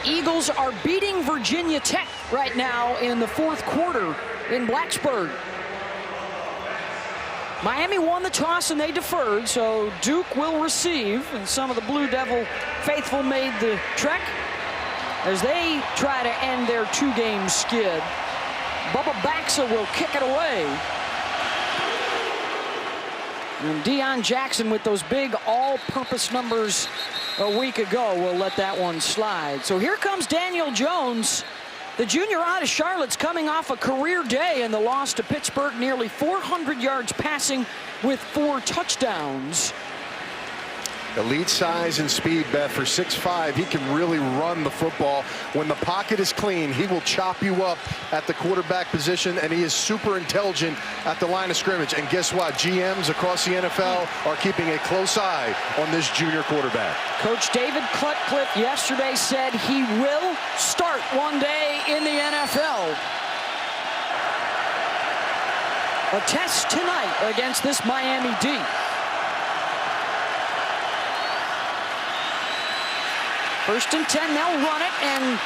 Eagles are beating Virginia Tech right now in the fourth quarter in Blacksburg. Miami won the toss and they deferred, so Duke will receive, and some of the Blue Devil faithful made the trek as they try to end their two-game skid. Bubba Baxa will kick it away. And Deon Jackson with those big all-purpose numbers a week ago will let that one slide. So here comes Daniel Jones, the junior out of Charlotte's, coming off a career day in the loss to Pittsburgh, nearly 400 yards passing with 4 touchdowns. Elite size and speed, Beth. For 6'5", he can really run the football. When the pocket is clean, he will chop you up at the quarterback position, and he is super intelligent at the line of scrimmage. And guess what? GMs across the NFL are keeping a close eye on this junior quarterback. Coach David Cutcliffe yesterday said he will start one day in the NFL. A test tonight against this Miami D. First and 10, they'll run it, and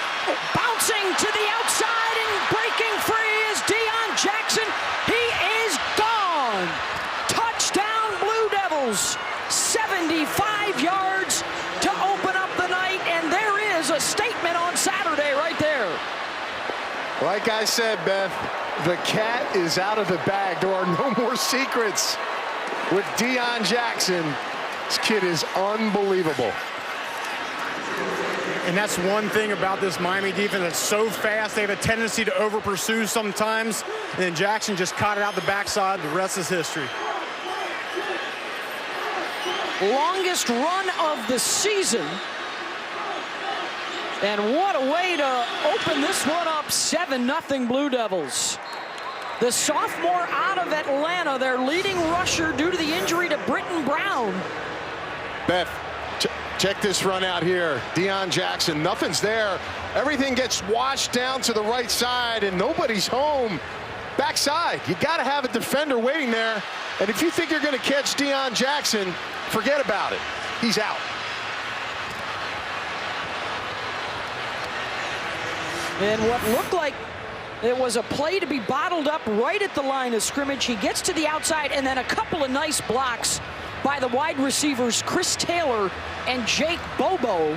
bouncing to the outside and breaking free is Deon Jackson. He is gone. Touchdown, Blue Devils. 75 yards to open up the night, and there is a statement on Saturday right there. Like I said, Beth, the cat is out of the bag. There are no more secrets with Deon Jackson. This kid is unbelievable. And that's one thing about this Miami defense. It's so fast. They have a tendency to over-pursue sometimes. And then Jackson just caught it out the backside. The rest is history. Longest run of the season. And what a way to open this one up. 7-0 Blue Devils. The sophomore out of Atlanta, their leading rusher due to the injury to Britton Brown. Beth, check this run out here. Deon Jackson, nothing's there. Everything gets washed down to the right side, and nobody's home. Backside, you got to have a defender waiting there. And if you think you're going to catch Deon Jackson, forget about it. He's out. And what looked like it was a play to be bottled up right at the line of scrimmage. He gets to the outside, and then a couple of nice blocks by the wide receivers Chris Taylor and Jake Bobo.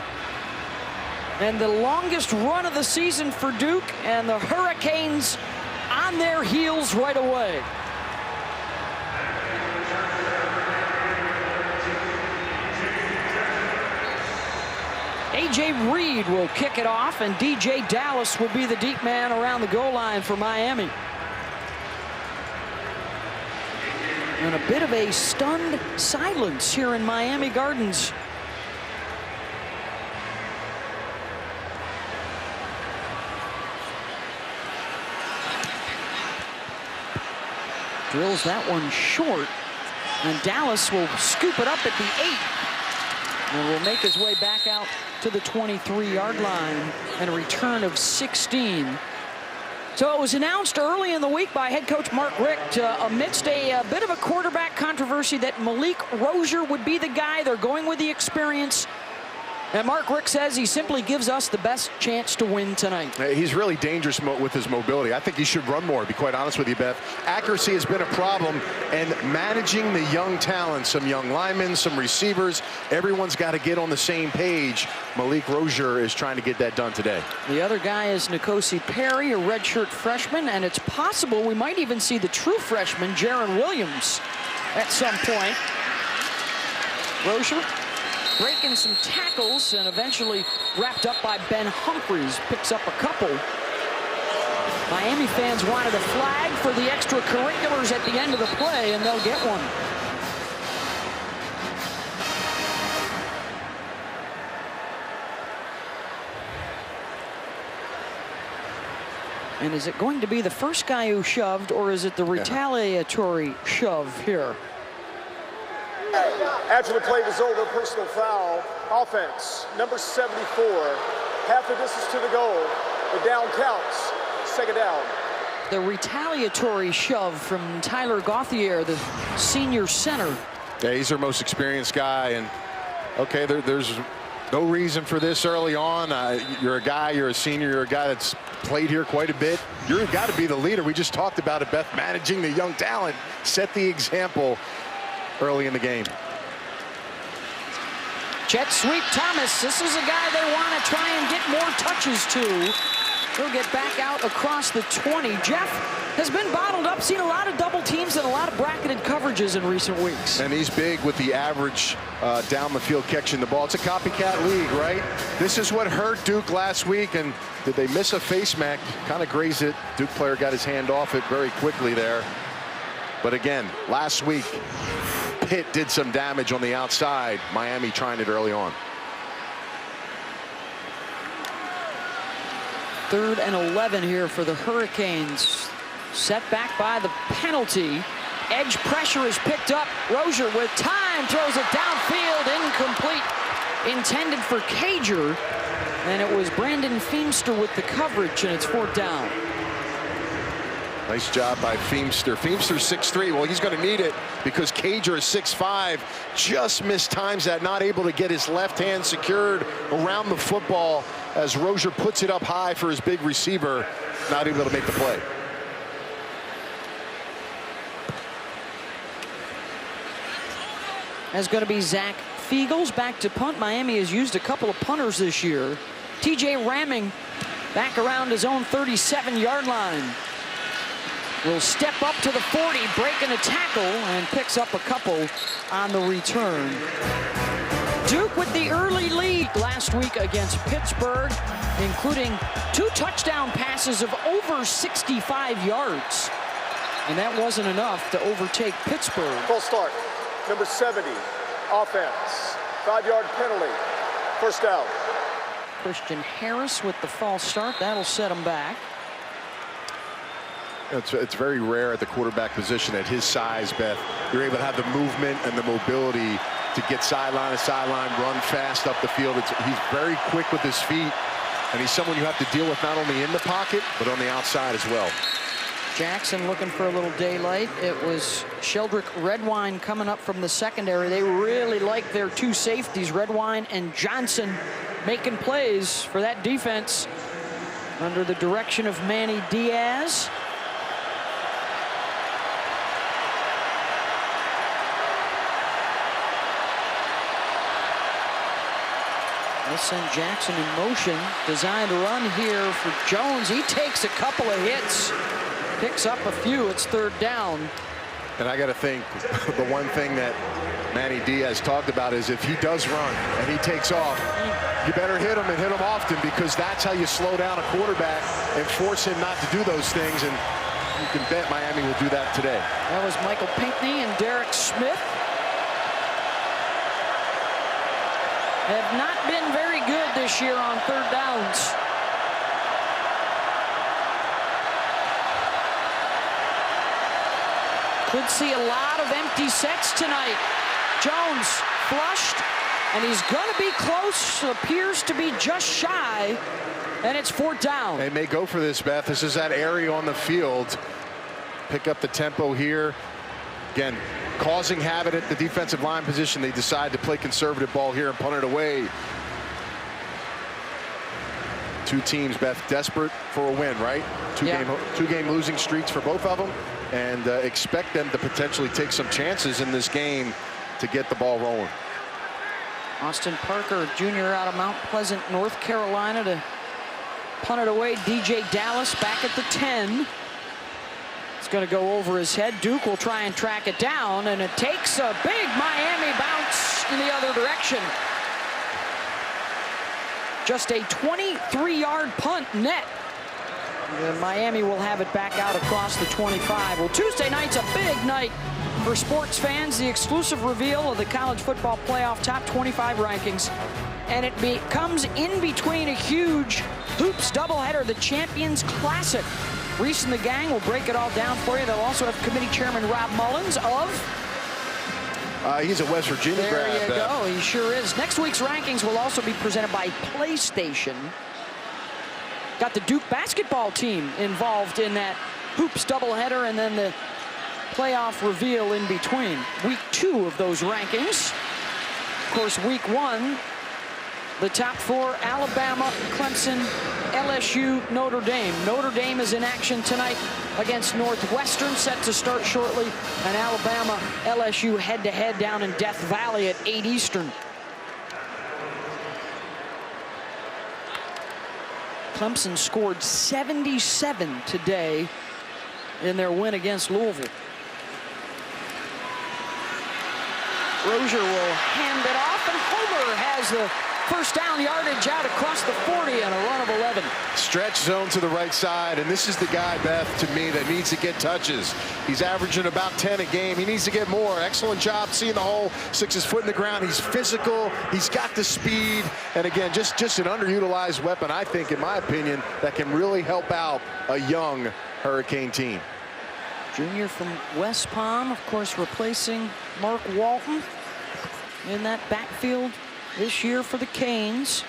And the longest run of the season for Duke, and the Hurricanes on their heels right away. A.J. Reed will kick it off, and D.J. Dallas will be the deep man around the goal line for Miami. And a bit of a stunned silence here in Miami Gardens. Drills that one short, and Dallas will scoop it up at the 8. And will make his way back out to the 23-yard line, and a return of 16. So it was announced early in the week by head coach Mark Richt, amidst a bit of a quarterback controversy, that Malik Rozier would be the guy. They're going with the experience. And Mark Richt says he simply gives us the best chance to win tonight. He's really dangerous with his mobility. I think he should run more, to be quite honest with you, Beth. Accuracy has been a problem, and managing the young talent, some young linemen, some receivers, everyone's got to get on the same page. Malik Rozier is trying to get that done today. The other guy is N'Kosi Perry, a redshirt freshman, and it's possible we might even see the true freshman, Jaron Williams, at some point. Rozier breaking some tackles and eventually wrapped up by Ben Humphries. Picks up a couple. Miami fans wanted a flag for the extracurriculars at the end of the play, and they'll get one. And is it going to be the first guy who shoved, or is it the retaliatory shove here? After the play resulted in a personal foul, offense, number 74, half the distance to the goal. The down counts, second down. The retaliatory shove from Tyler Gauthier, the senior center. Yeah, he's their most experienced guy, and okay, there's No reason for this early on. You're a guy, you're a senior, you're a guy that's played here quite a bit. You've got to be the leader. We just talked about it, Beth, managing the young talent. Set the example early in the game. Jet Sweep Thomas, this is a guy they want to try and get more touches to. He'll get back out across the 20. Jeff has been bottled up, seen a lot of double teams and a lot of bracketed coverages in recent weeks. And he's big with the average down the field catching the ball. It's a copycat league, right? This is what hurt Duke last week. And did they miss a face mask? Kind of grazed it. Duke player got his hand off it very quickly there. But again, last week, Pitt did some damage on the outside. Miami trying it early on. 3rd and 11 here for the Hurricanes. Set back by the penalty. Edge pressure is picked up. Rozier with time throws it downfield, incomplete. Intended for Cager, and it was Brandon Feemster with the coverage, and it's 4th down. Nice job by Feemster. Feemster's 6'3". Well, he's going to need it because Cager is 6'5". Just mistimes that, not able to get his left hand secured around the football as Rozier puts it up high for his big receiver, not able to make the play. That's going to be Zach Fiegels back to punt. Miami has used a couple of punters this year. TJ Ramming back around his own 37-yard line. Will step up to the 40, breaking a tackle, and picks up a couple on the return. Duke with the early lead last week against Pittsburgh, including 2 touchdown passes of over 65 yards. And that wasn't enough to overtake Pittsburgh. Full start. Number 70, offense. 5-yard penalty. 1st down. Christian Harris with the false start. That'll set him back. It's very rare at the quarterback position at his size, Beth. You're able to have the movement and the mobility to get sideline to sideline, run fast up the field. He's very quick with his feet, and he's someone you have to deal with not only in the pocket, but on the outside as well. Jackson looking for a little daylight. It was Sheldrick Redwine coming up from the secondary. They really like their 2 safeties, Redwine and Johnson, making plays for that defense under the direction of Manny Diaz. They'll send Jackson in motion. Designed run here for Jones. He takes a couple of hits. Picks up a few. It's 3rd down. And I got to think the one thing that Manny Diaz talked about is if he does run and he takes off, you better hit him and hit him often, because that's how you slow down a quarterback and force him not to do those things. And you can bet Miami will do that today. That was Michael Pinckney and Derek Smith. Have not been very good this year on 3rd downs. Could see a lot of empty sets tonight. Jones flushed, and he's going to be close. Appears to be just shy, and it's 4th down. They may go for this, Beth. This is that area on the field. Pick up the tempo here. Again, causing havoc at the defensive line position. They decide to play conservative ball here and punt it away. 2 teams, Beth, desperate for a win, right? Two game losing streaks for both of them, and expect them to potentially take some chances in this game to get the ball rolling. Austin Parker, junior out of Mount Pleasant, North Carolina, to punt it away. DJ Dallas back at the 10. It's going to go over his head. Duke will try and track it down, and it takes a big Miami bounce in the other direction. Just a 23-yard punt net. And Miami will have it back out across the 25. Well, Tuesday night's a big night for sports fans. The exclusive reveal of the college football playoff top 25 rankings. And it comes in between a huge hoops doubleheader, the Champions Classic. Reese and the gang will break it all down for you. They'll also have committee chairman Rob Mullins of... He's a West Virginia grad. There you go. He sure is. Next week's rankings will also be presented by PlayStation. Got the Duke basketball team involved in that hoops doubleheader, and then the playoff reveal in between. Week 2 of those rankings. Of course, week 1 the top four: Alabama, Clemson, LSU, Notre Dame. Notre Dame is in action tonight against Northwestern, set to start shortly, and Alabama, LSU head-to-head down in Death Valley at 8 Eastern. Clemson scored 77 today in their win against Louisville. Rozier will hand it off, and Homer has the first down yardage out across the 40 and a run of 11. Stretch zone to the right side, and this is the guy, Beth, to me, that needs to get touches. He's averaging about 10 a game. He needs to get more. Excellent job seeing the hole, sticks his foot in the ground. He's physical. He's got the speed. And again, just an underutilized weapon, I think, in my opinion, that can really help out a young Hurricane team. Junior from West Palm, of course, replacing Mark Walton in that backfield this year for the Canes.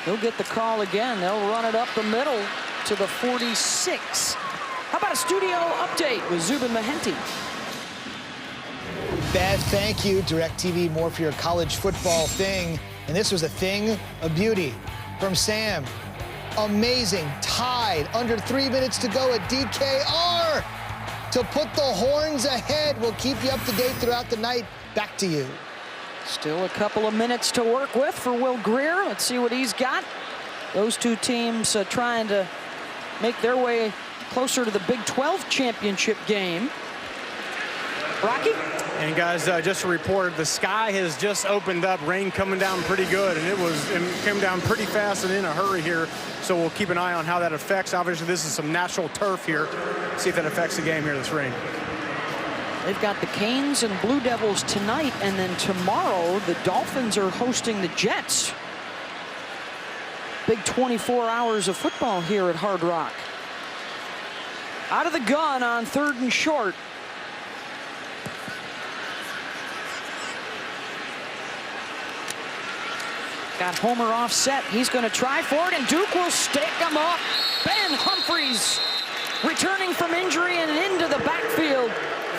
He'll get the call again. They'll run it up the middle to the 46. How about a studio update with Zubin Mehenti? Beth, thank you. DirecTV, more for your college football thing. And this was a thing of beauty from Sam. Amazing. Tied. Under 3 minutes to go at DKR to put the horns ahead. We'll keep you up to date throughout the night. Back to you. Still a couple of minutes to work with for Will Greer. Let's see what he's got. Those two teams trying to make their way closer to the Big 12 championship game. Rocky? And guys, just reported the sky has just opened up. Rain coming down pretty good, and it came down pretty fast and in a hurry here. So we'll keep an eye on how that affects. Obviously, this is some natural turf here. See if that affects the game here, this rain. They've got the Canes and Blue Devils tonight, and then tomorrow the Dolphins are hosting the Jets. Big 24 hours of football here at Hard Rock. Out of the gun on 3rd and short. Got Homer offset. He's going to try for it, and Duke will stick him up. Ben Humphries returning from injury and into the backfield.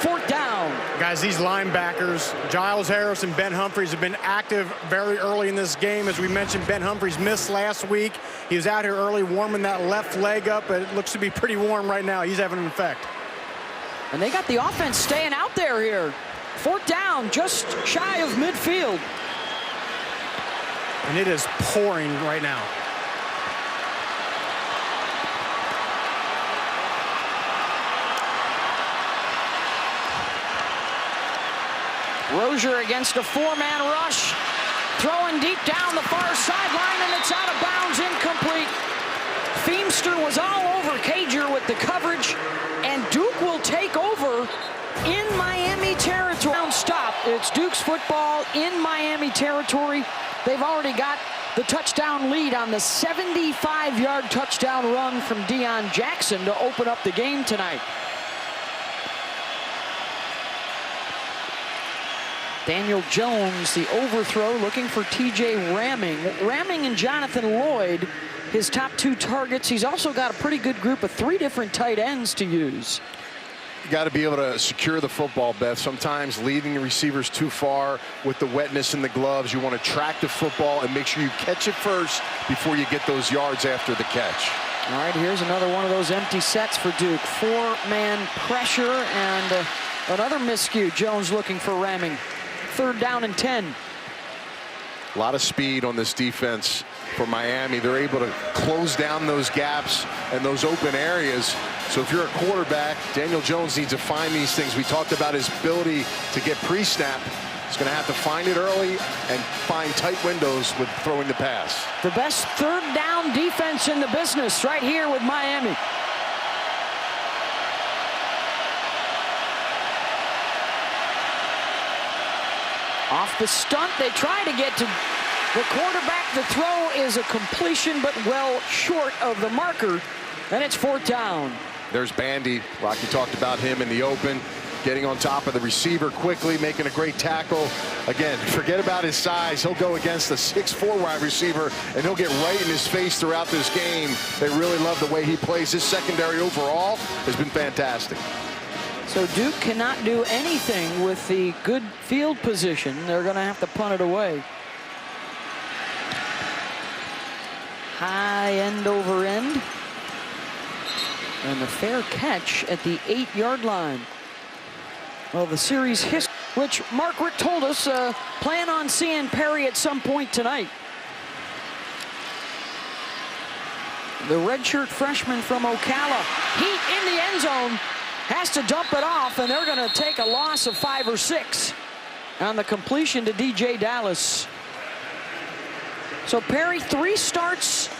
4th down. Guys, these linebackers, Giles Harris and Ben Humphries, have been active very early in this game. As we mentioned, Ben Humphries missed last week. He was out here early warming that left leg up. It looks to be pretty warm right now. He's having an effect. And they got the offense staying out there here. 4th down, just shy of midfield. And it is pouring right now. Rozier against a 4-man rush. Throwing deep down the far sideline, and it's out of bounds, incomplete. Feemster was all over Cager with the coverage, and Duke will take over in Miami territory. Stop. It's Duke's football in Miami territory. They've already got the touchdown lead on the 75-yard touchdown run from Deon Jackson to open up the game tonight. Daniel Jones, the overthrow, looking for T.J. Ramming. Ramming and Jonathan Lloyd, his top 2 targets. He's also got a pretty good group of 3 different tight ends to use. You got to be able to secure the football, Beth. Sometimes leading the receivers too far with the wetness in the gloves. You want to track the football and make sure you catch it first before you get those yards after the catch. All right, here's another one of those empty sets for Duke. 4-man pressure and another miscue. Jones looking for Ramming. 3rd down and 10. A lot of speed on this defense for Miami. They're able to close down those gaps and those open areas. So if you're a quarterback, Daniel Jones needs to find these things. We talked about his ability to get pre-snap. He's going to have to find it early and find tight windows with throwing the pass. The best 3rd down defense in the business right here with Miami. Off the stunt, they try to get to the quarterback. The throw is a completion, but well short of the marker, and it's 4th down. There's Bandy. Rocky talked about him in the open, getting on top of the receiver quickly, making a great tackle. Again, forget about his size. He'll go against the 6'4" wide receiver, and he'll get right in his face throughout this game. They really love the way he plays. His secondary overall has been fantastic. So Duke cannot do anything with the good field position. They're going to have to punt it away. high end over end. And the fair catch at the 8-yard line. Well, the series history, which Mark Richt told us, plan on seeing Perry at some point tonight. The redshirt freshman from Ocala, heat in the end zone, has to dump it off, and they're going to take a loss of 5 or 6 on the completion to DJ Dallas. So Perry, 3 starts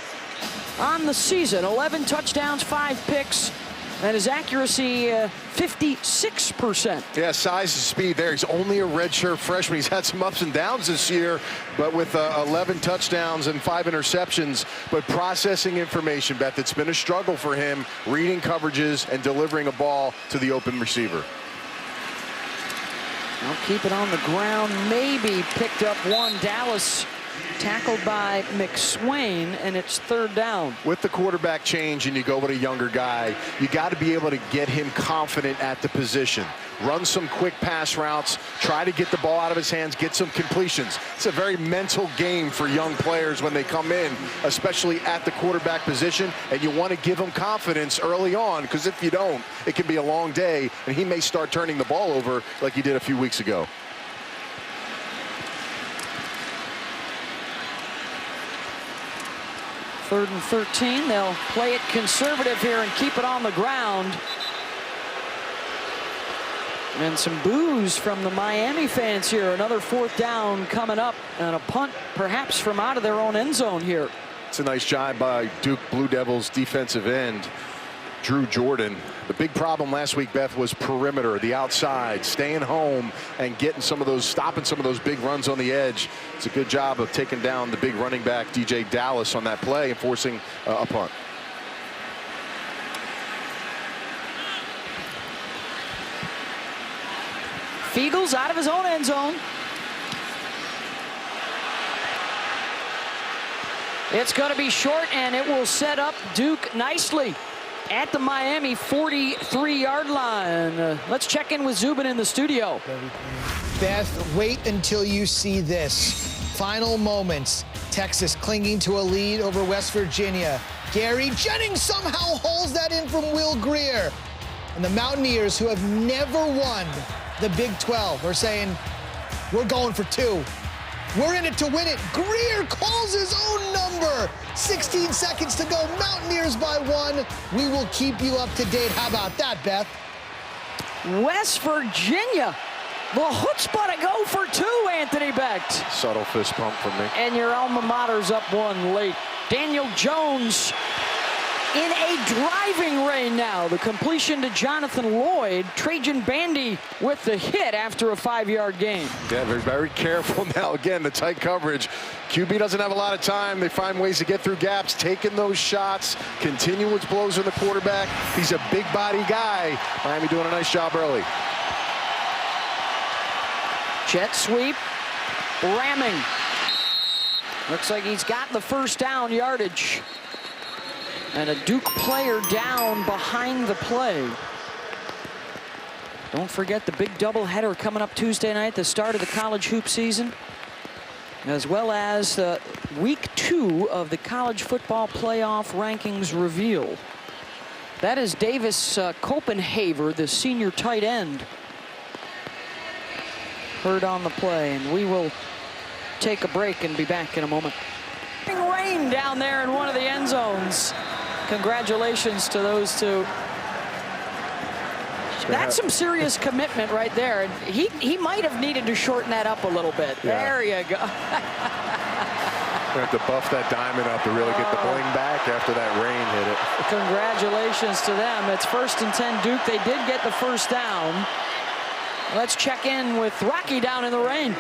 on the season, 11 touchdowns, 5 picks, and his accuracy 56%. Yeah, size and speed there. He's only a redshirt freshman. He's had some ups and downs this year, but with 11 touchdowns and 5 interceptions. But processing information, Beth, it's been a struggle for him, reading coverages and delivering a ball to the open receiver. I'll keep it on the ground, maybe picked up one. Dallas tackled by McSwain, and it's 3rd down. With the quarterback change and you go with a younger guy, you got to be able to get him confident at the position. Run some quick pass routes, try to get the ball out of his hands, get some completions. It's a very mental game for young players when they come in, especially at the quarterback position, and you want to give them confidence early on, because if you don't, it can be a long day, and he may start turning the ball over like he did a few weeks ago. Third and 13. They'll play it conservative here and keep it on the ground. And some boos from the Miami fans here. Another 4th down coming up, and a punt perhaps from out of their own end zone here. It's a nice job by Duke Blue Devils defensive end Drew Jordan. The big problem last week, Beth, was perimeter, the outside, staying home and getting some of those, stopping some of those big runs on the edge. It's a good job of taking down the big running back DJ Dallas on that play and forcing a punt. Fiegels out of his own end zone. It's going to be short, and it will set up Duke nicely at the Miami 43-yard line. Let's check in with Zubin in the studio. Beth, wait until you see this. Final moments. Texas clinging to a lead over West Virginia. Gary Jennings somehow holds that in from Will Greer. And the Mountaineers, who have never won the Big 12, are saying, we're going for 2. We're in it to win it. Greer calls his own number. 16 seconds to go. Mountaineers by 1. We will keep you up to date. How about that, Beth? West Virginia. The chutzpah to go for 2, Anthony Becht. Subtle fist pump from me. And your alma mater's up 1 late. Daniel Jones in a driving rain now. The completion to Jonathan Lloyd. Trajan Bandy with the hit after a 5-yard gain. Yeah, they're very careful now. Again, the tight coverage. QB doesn't have a lot of time. They find ways to get through gaps, taking those shots, continuous blows on the quarterback. He's a big body guy. Miami doing a nice job early. Jet sweep, ramming. Looks like he's got the 1st down yardage. And a Duke player down behind the play. Don't forget the big doubleheader coming up Tuesday night, the start of the college hoop season, as well as week 2 of the college football playoff rankings reveal. That is Davis Koppenhaver, the senior tight end, heard on the play, and we will take a break and be back in a moment. Rain down there in one of the end zones. Congratulations to those 2. That's some serious commitment right there. He might have needed to shorten that up a little bit. Yeah. There you go. We have to buff that diamond up to really get the bling back after that rain hit it. Congratulations to them. It's 1st and 10 Duke. They did get the 1st down. Let's check in with Rocky down in the rain.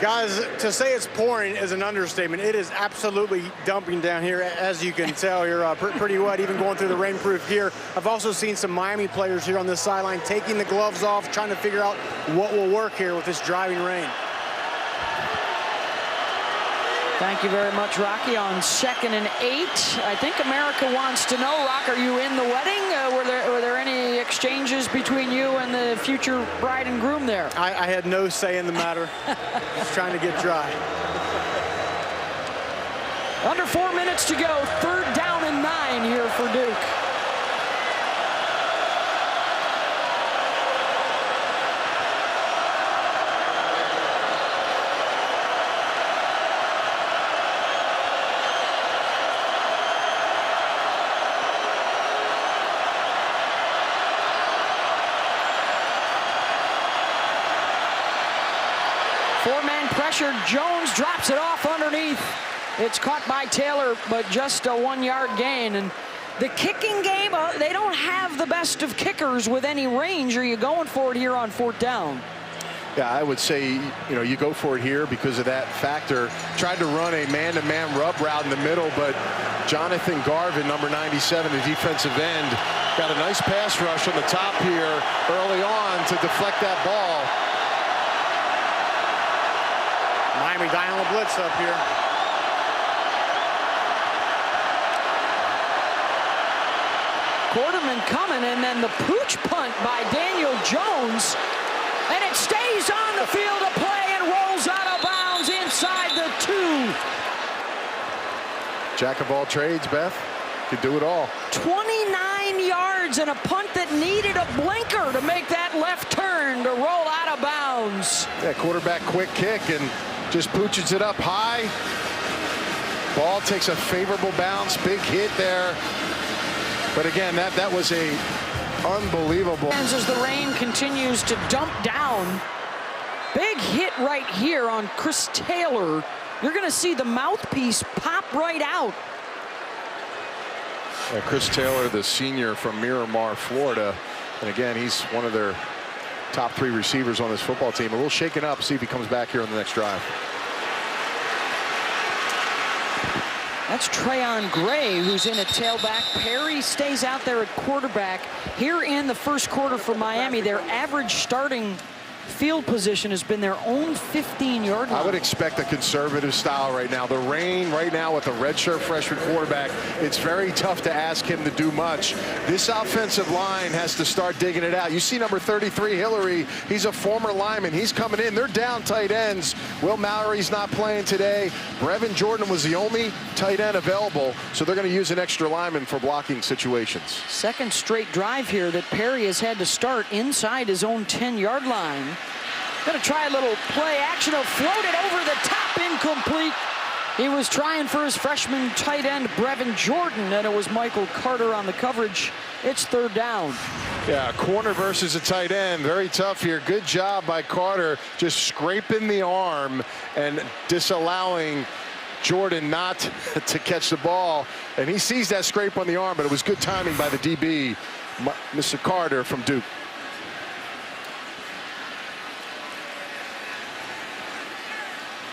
Guys, to say it's pouring is an understatement. It is absolutely dumping down here, as you can tell. You're pretty wet, even going through the rainproof gear. I've also seen some Miami players here on this sideline taking the gloves off, trying to figure out what will work here with this driving rain. Thank you very much, Rocky. On 2nd and 8, I think America wants to know, Rock, are you in the wedding? Were there any exchanges between you and the future bride and groom there? I had no say in the matter. Just trying to get dry. Under 4 minutes to go. 3rd down and 9 here for Duke. Four-man pressure. Jones drops it off underneath. It's caught by Taylor, but just a 1-yard gain. And the kicking game, they don't have the best of kickers with any range. Are you going for it here on 4th down? Yeah, I would say, you go for it here because of that factor. Tried to run a man-to-man rub route in the middle, but Jonathan Garvin, number 97, the defensive end, got a nice pass rush on the top here early on to deflect that ball. Miami dialing the blitz up here. Quarterman coming, and then the pooch punt by Daniel Jones. And it stays on the field of play and rolls out of bounds inside the 2. Jack of all trades, Beth. Could do it all. 29 yards and a punt that needed a blinker to make that left turn to roll out of bounds. Yeah, quarterback quick kick and just pooches it up high. Ball takes a favorable bounce. Big hit there. But again, that was a unbelievable. As the rain continues to dump down. Big hit right here on Chris Taylor. You're going to see the mouthpiece pop right out. Yeah, Chris Taylor, the senior from Miramar, Florida. And again, he's one of their top 3 receivers on this football team. A little shaken up. See if he comes back here on the next drive. That's Trayon Gray, who's in at tailback. Perry stays out there at quarterback. Here in the first quarter for Miami, their average starting field position has been their own 15-yard line. I would expect a conservative style right now. The rain right now with the redshirt freshman quarterback, it's very tough to ask him to do much. This offensive line has to start digging it out. You see number 33, Hillary. He's a former lineman. He's coming in. They're down tight ends. Will Mallory's not playing today. Brevin Jordan was the only tight end available, so they're going to use an extra lineman for blocking situations. Second straight drive here that Perry has had to start inside his own 10-yard line. Going to try a little play action. He'll float it over the top, incomplete. He was trying for his freshman tight end, Brevin Jordan, and it was Michael Carter on the coverage. It's 3rd down. Yeah, corner versus a tight end. Very tough here. Good job by Carter, just scraping the arm and disallowing Jordan not to catch the ball. And he sees that scrape on the arm, but it was good timing by the DB, Mr. Carter from Duke.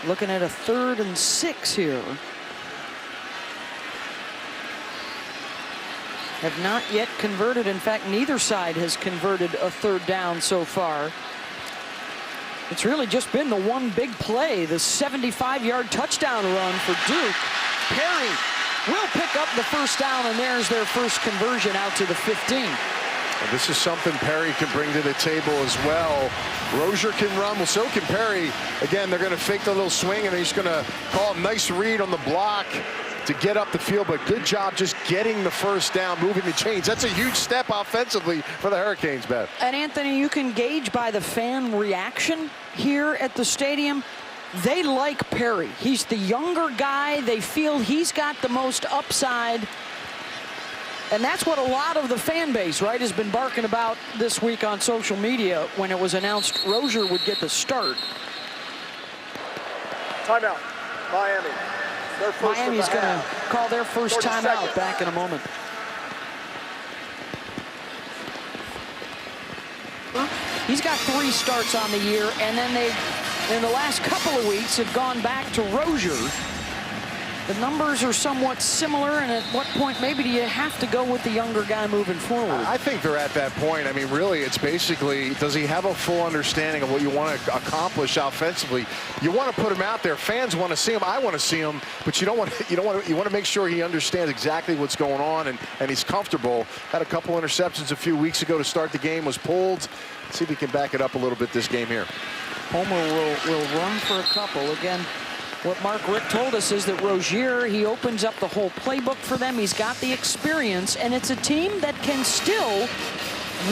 Looking at a 3rd and 6 here. Have not yet converted. In fact, neither side has converted a 3rd down so far. It's really just been the one big play, the 75-yard touchdown run for Duke. Perry will pick up the first down, and there's their first conversion out to the 15. And this is something Perry can bring to the table as well. Rozier can run, well, so can Perry. Again, they're going to fake the little swing, and he's going to call a nice read on the block to get up the field. But good job just getting the first down, moving the chains. That's a huge step offensively for the Hurricanes, Beth. And Anthony, you can gauge by the fan reaction here at the stadium. They like Perry. He's the younger guy. They feel he's got the most upside. And that's what a lot of the fan base, right, has been barking about this week on social media when it was announced Rozier would get the start. Timeout, Miami. Miami's going to call their first timeout back in a moment. He's got 3 starts on the year, and then they, in the last couple of weeks, have gone back to Rozier. The numbers are somewhat similar, and at what point maybe do you have to go with the younger guy moving forward? I think they're at that point. I mean, really, it's basically, does he have a full understanding of what you want to accomplish offensively? You want to put him out there. Fans want to see him. I want to see him, but you want to make sure he understands exactly what's going on and he's comfortable. Had a couple interceptions a few weeks ago to start the game, was pulled. Let's see if he can back it up a little bit this game here. Homer will run for a couple again. what Mark Rick told us is that Rozier, he opens up the whole playbook for them. He's got the experience, and it's a team that can still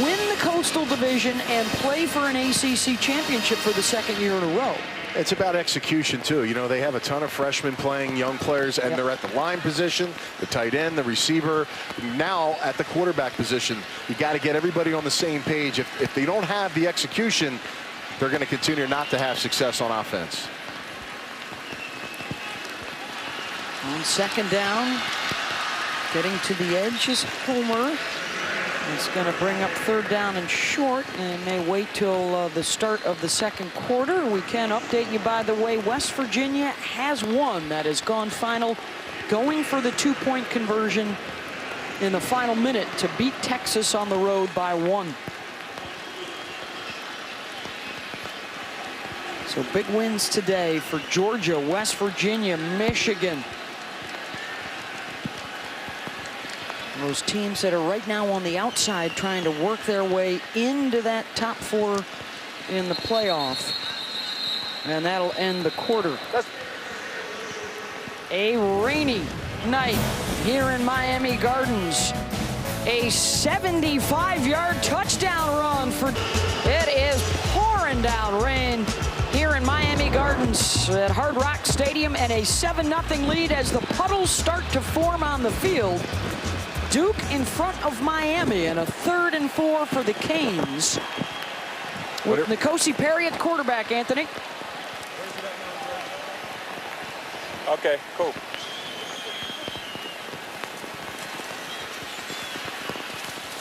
win the Coastal Division and play for an ACC championship for the second year in a row. It's about execution, too. You know, they have a ton of freshmen playing, young players, and they're at the line position, the tight end, the receiver. Now, at the quarterback position, you got to get everybody on the same page. If they don't have the execution, they're going to continue not to have success on offense. On second down, getting to the edge is Homer. It's going to bring up third down and short, and may wait till the start of the second quarter. We can update you, by the way, West Virginia has won. That has gone final, going for the two-point conversion in the final minute to beat Texas on the road by 1. So big wins today for Georgia, West Virginia, Michigan. Those teams that are right now on the outside trying to work their way into that top 4 in the playoff. And that'll end the quarter. A rainy night here in Miami Gardens. A 75-yard touchdown run for... It is pouring down rain here in Miami Gardens at Hard Rock Stadium, and a 7-0 lead as the puddles start to form on the field. Duke in front of Miami, and a 3rd and 4 for the Canes. With N'Kosi Perry at quarterback, Anthony. Okay, cool.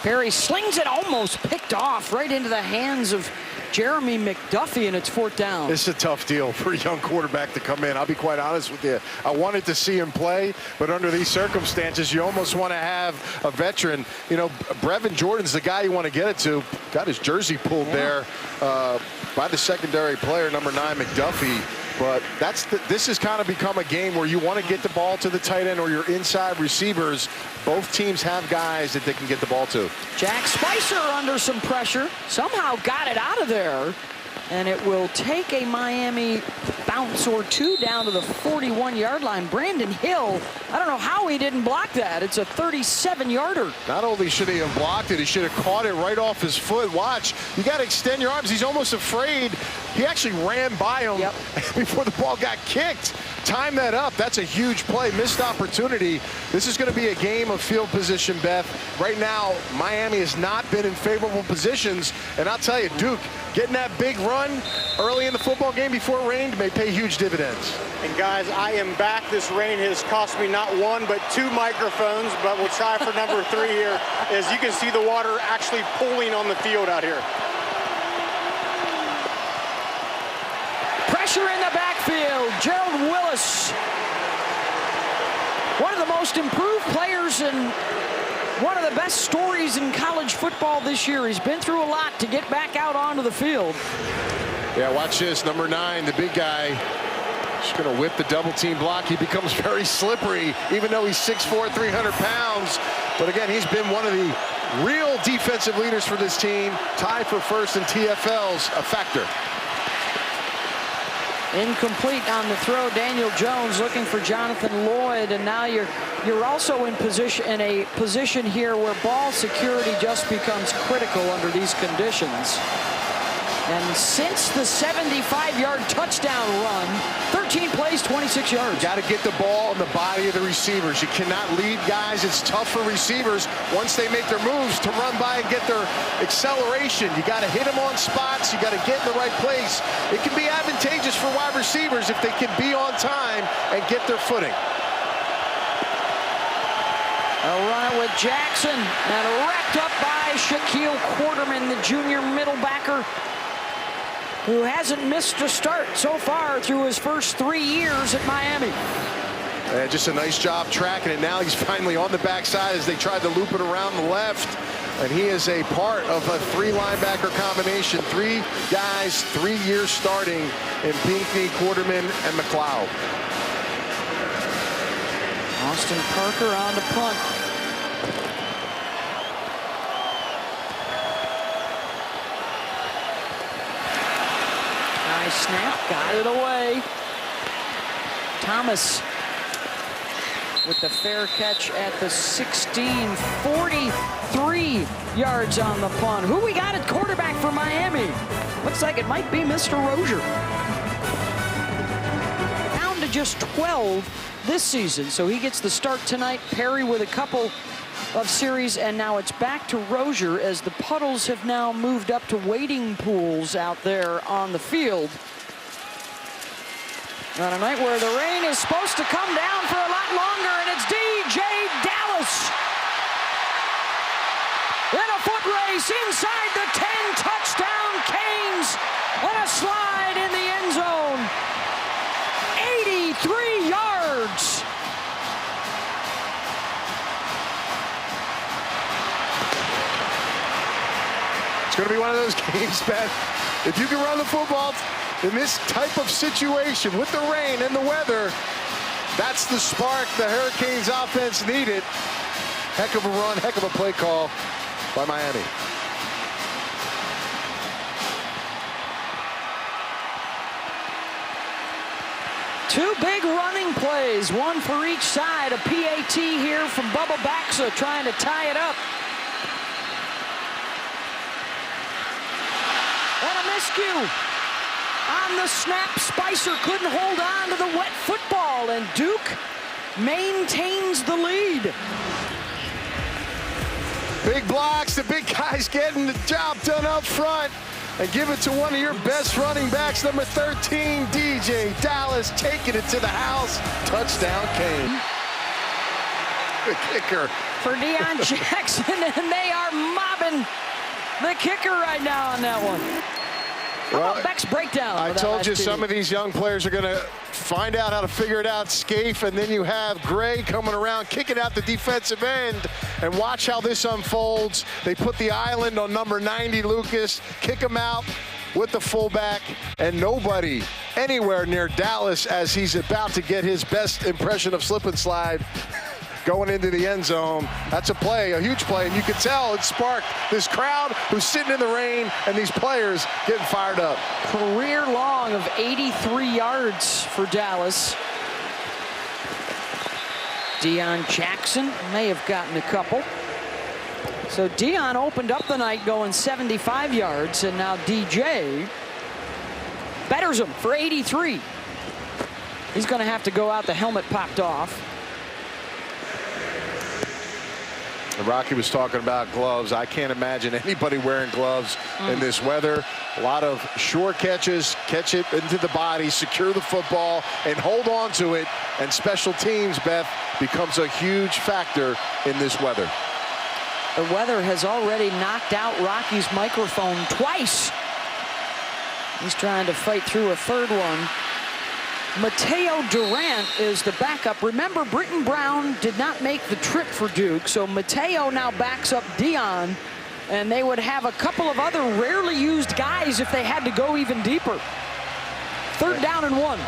Perry slings it, almost picked off right into the hands of Jeremy McDuffie, and it's 4th down. This is a tough deal for a young quarterback to come in. I'll be quite honest with you. I wanted to see him play, but under these circumstances, you almost want to have a veteran. You know, Brevin Jordan's the guy you want to get it to. Got his jersey pulled there by the secondary player, number 9, McDuffie. But this has kind of become a game where you want to get the ball to the tight end or your inside receivers. Both teams have guys that they can get the ball to. Jack Spicer under some pressure, somehow got it out of there, and it will take a Miami bounce or two down to the 41-yard line. Brandon Hill, I don't know how he didn't block that. It's a 37-yarder. Not only should he have blocked it, he should have caught it right off his foot. Watch, you got to extend your arms. He's almost afraid. He actually ran by him before the ball got kicked. Time that up. That's a huge play. Missed opportunity. This is going to be a game of field position, Beth. Right now, Miami has not been in favorable positions. And I'll tell you, Duke, getting that big run early in the football game before it rained may pay huge dividends. And guys, I am back. This rain has cost me not 1, but 2 microphones, but we'll try for number 3 here. As you can see, the water actually pooling on the field out here. Pressure in the backfield. Gerald Willis, one of the most improved players and one of the best stories in college football this year. He's been through a lot to get back out onto the field. Yeah, watch this. Number 9, the big guy, just going to whip the double team block. He becomes very slippery, even though he's 6'4", 300 pounds. But again, he's been one of the real defensive leaders for this team. Tied for first in TFLs, a factor. Incomplete on the throw. Daniel Jones looking for Jonathan Lloyd, and now you're also in a position here where ball security just becomes critical under these conditions. And since the 75-yard touchdown run, 13 plays, 26 yards. Got to get the ball in the body of the receivers. You cannot lead guys. It's tough for receivers once they make their moves to run by and get their acceleration. You got to hit them on spots. You got to get in the right place. It can be advantageous for wide receivers if they can be on time and get their footing. They'll run it with Jackson, and wrapped up by Shaquille Quarterman, the junior middle backer, who hasn't missed a start so far through his first 3 years at Miami. And just a nice job tracking it. Now he's finally on the backside as they tried to loop it around the left. And he is a part of a 3-linebacker combination. 3 guys, 3 years starting in Pinckney, Quarterman, and McLeod. Austin Parker on the punt. Nice snap, got it away. Thomas with the fair catch at the 16, 43 yards on the punt. Who we got at quarterback for Miami? Looks like it might be Mr. Rozier. Down to just 12 this season, so he gets the start tonight. Perry with a couple of series, and now it's back to Rozier as the puddles have now moved up to wading pools out there on the field. On a night where the rain is supposed to come down for a lot longer, and it's DJ Dallas in a foot race inside the 10, touchdown Canes, and a slide in the end zone. 83 yards. It's going to be one of those games, Beth. If you can run the football in this type of situation with the rain and the weather, that's the spark the Hurricanes offense needed. Heck of a run, heck of a play call by Miami. Two big running plays, one for each side. A PAT here from Bubba Baxa trying to tie it up. And a miscue. On the snap, Spicer couldn't hold on to the wet football, and Duke maintains the lead. Big blocks, the big guys getting the job done up front. And give it to one of your best running backs, number 13, DJ Dallas, taking it to the house. Touchdown, Kane. The kicker. For Deon Jackson, and they are mobbing the kicker right now on that one. How about Beck's breakdown? I told you some of these young players are going to find out how to figure it out. Scaife, and then you have Gray coming around, kicking out the defensive end. And watch how this unfolds. They put the island on number 90, Lucas, kick him out with the fullback, and nobody anywhere near Dallas as he's about to get his best impression of slip and slide going into the end zone. That's a play, a huge play, and you can tell it sparked this crowd who's sitting in the rain and these players getting fired up. Career long of 83 yards for Dallas. Deon Jackson may have gotten a couple. So Deon opened up the night going 75 yards, and now DJ betters him for 83. He's going to have to go out. The helmet popped off. Rocky was talking about gloves. I can't imagine anybody wearing gloves in this weather. A lot of short catches, catch it into the body, secure the football, and hold on to it. And special teams, Beth, becomes a huge factor in this weather. The weather has already knocked out Rocky's microphone twice. He's trying to fight through a third one. Mateo Durant is the backup. Remember, Britton Brown did not make the trip for Duke, so Mateo now backs up Deon, and they would have a couple of other rarely used guys if they had to go even deeper. Third down and 1.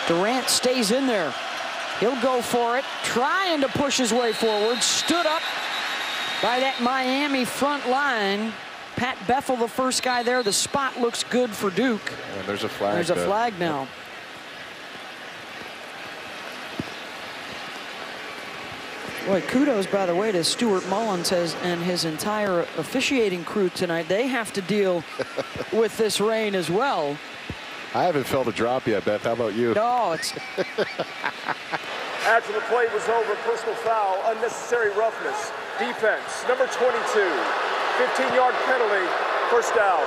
Durant stays in there. He'll go for it, trying to push his way forward. Stood up by that Miami front line. Pat Bethel, the first guy there. The spot looks good for Duke. And there's a flag. There's a flag now. Boy, kudos, by the way, to Stuart Mullins and his entire officiating crew tonight. They have to deal with this rain as well. I haven't felt a drop yet, Beth. How about you? No, it's... After the play was over, personal foul, unnecessary roughness, defense, number 22. 15-yard penalty, first down.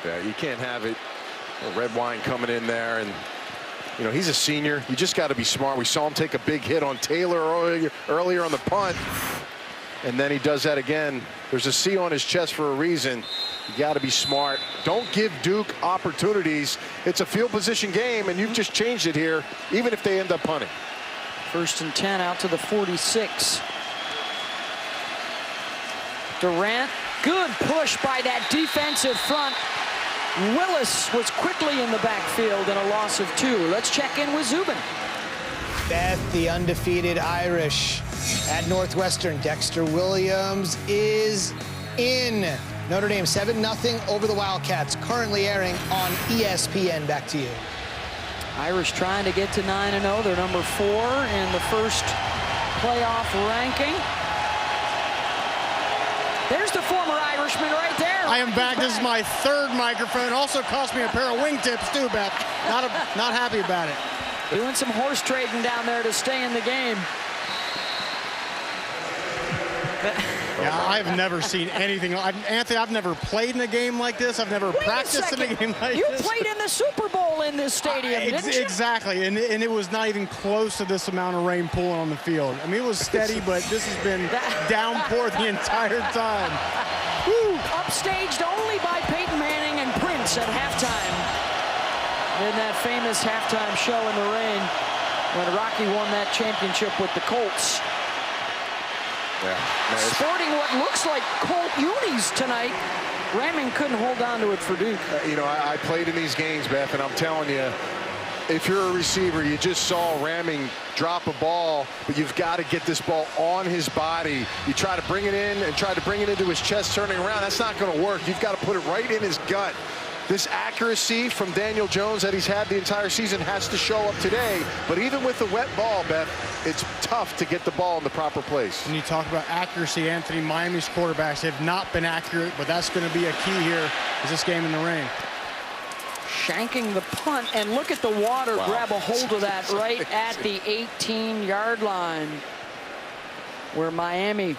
Yeah, you can't have it. Red wine coming in there, and you know he's a senior. You just got to be smart. We saw him take a big hit on Taylor earlier on the punt, and then he does that again. There's a C on his chest for a reason. You got to be smart. Don't give Duke opportunities. It's a field position game, and you've just changed it here, even if they end up punting. 1st and 10 out to the 46. Durant, good push by that defensive front. Willis was quickly in the backfield and a loss of 2. Let's check in with Zubin. Beth, the undefeated Irish at Northwestern. Dexter Williams is in. Notre Dame 7-0 over the Wildcats, currently airing on ESPN. Back to you. Irish trying to get to 9-0. They're number 4 in the first playoff ranking. There's the former Irishman right there. I am back. This is my 3rd microphone. Also cost me a pair of wingtips too, Beth. Not happy about it. Doing some horse trading down there to stay in the game. Yeah, I've never seen anything. Anthony, I've never played in a game like this. I've never practiced in a game like you this. You played in the Super Bowl in this stadium, didn't you? Exactly, and it was not even close to this amount of rain pooling on the field. I mean, it was steady, but this has been downpour the entire time. Woo. Upstaged only by Peyton Manning and Prince at halftime. In that famous halftime show in the rain when Rocky won that championship with the Colts. Yeah, sporting what looks like Colt unis tonight. Ramming couldn't hold on to it for Duke. You know, I played in these games, Beth, and I'm telling you, if you're a receiver, you just saw Ramming drop a ball, but you've got to get this ball on his body. You try to bring it in and try to bring it into his chest, turning around. That's not going to work. You've got to put it right in his gut. This accuracy from Daniel Jones that he's had the entire season has to show up today. But even with the wet ball, Beth, it's tough to get the ball in the proper place. When you talk about accuracy, Anthony, Miami's quarterbacks have not been accurate, but that's going to be a key here is this game in the rain. Shanking the punt, and look at the water grab a hold of that right at the 18-yard line, where Miami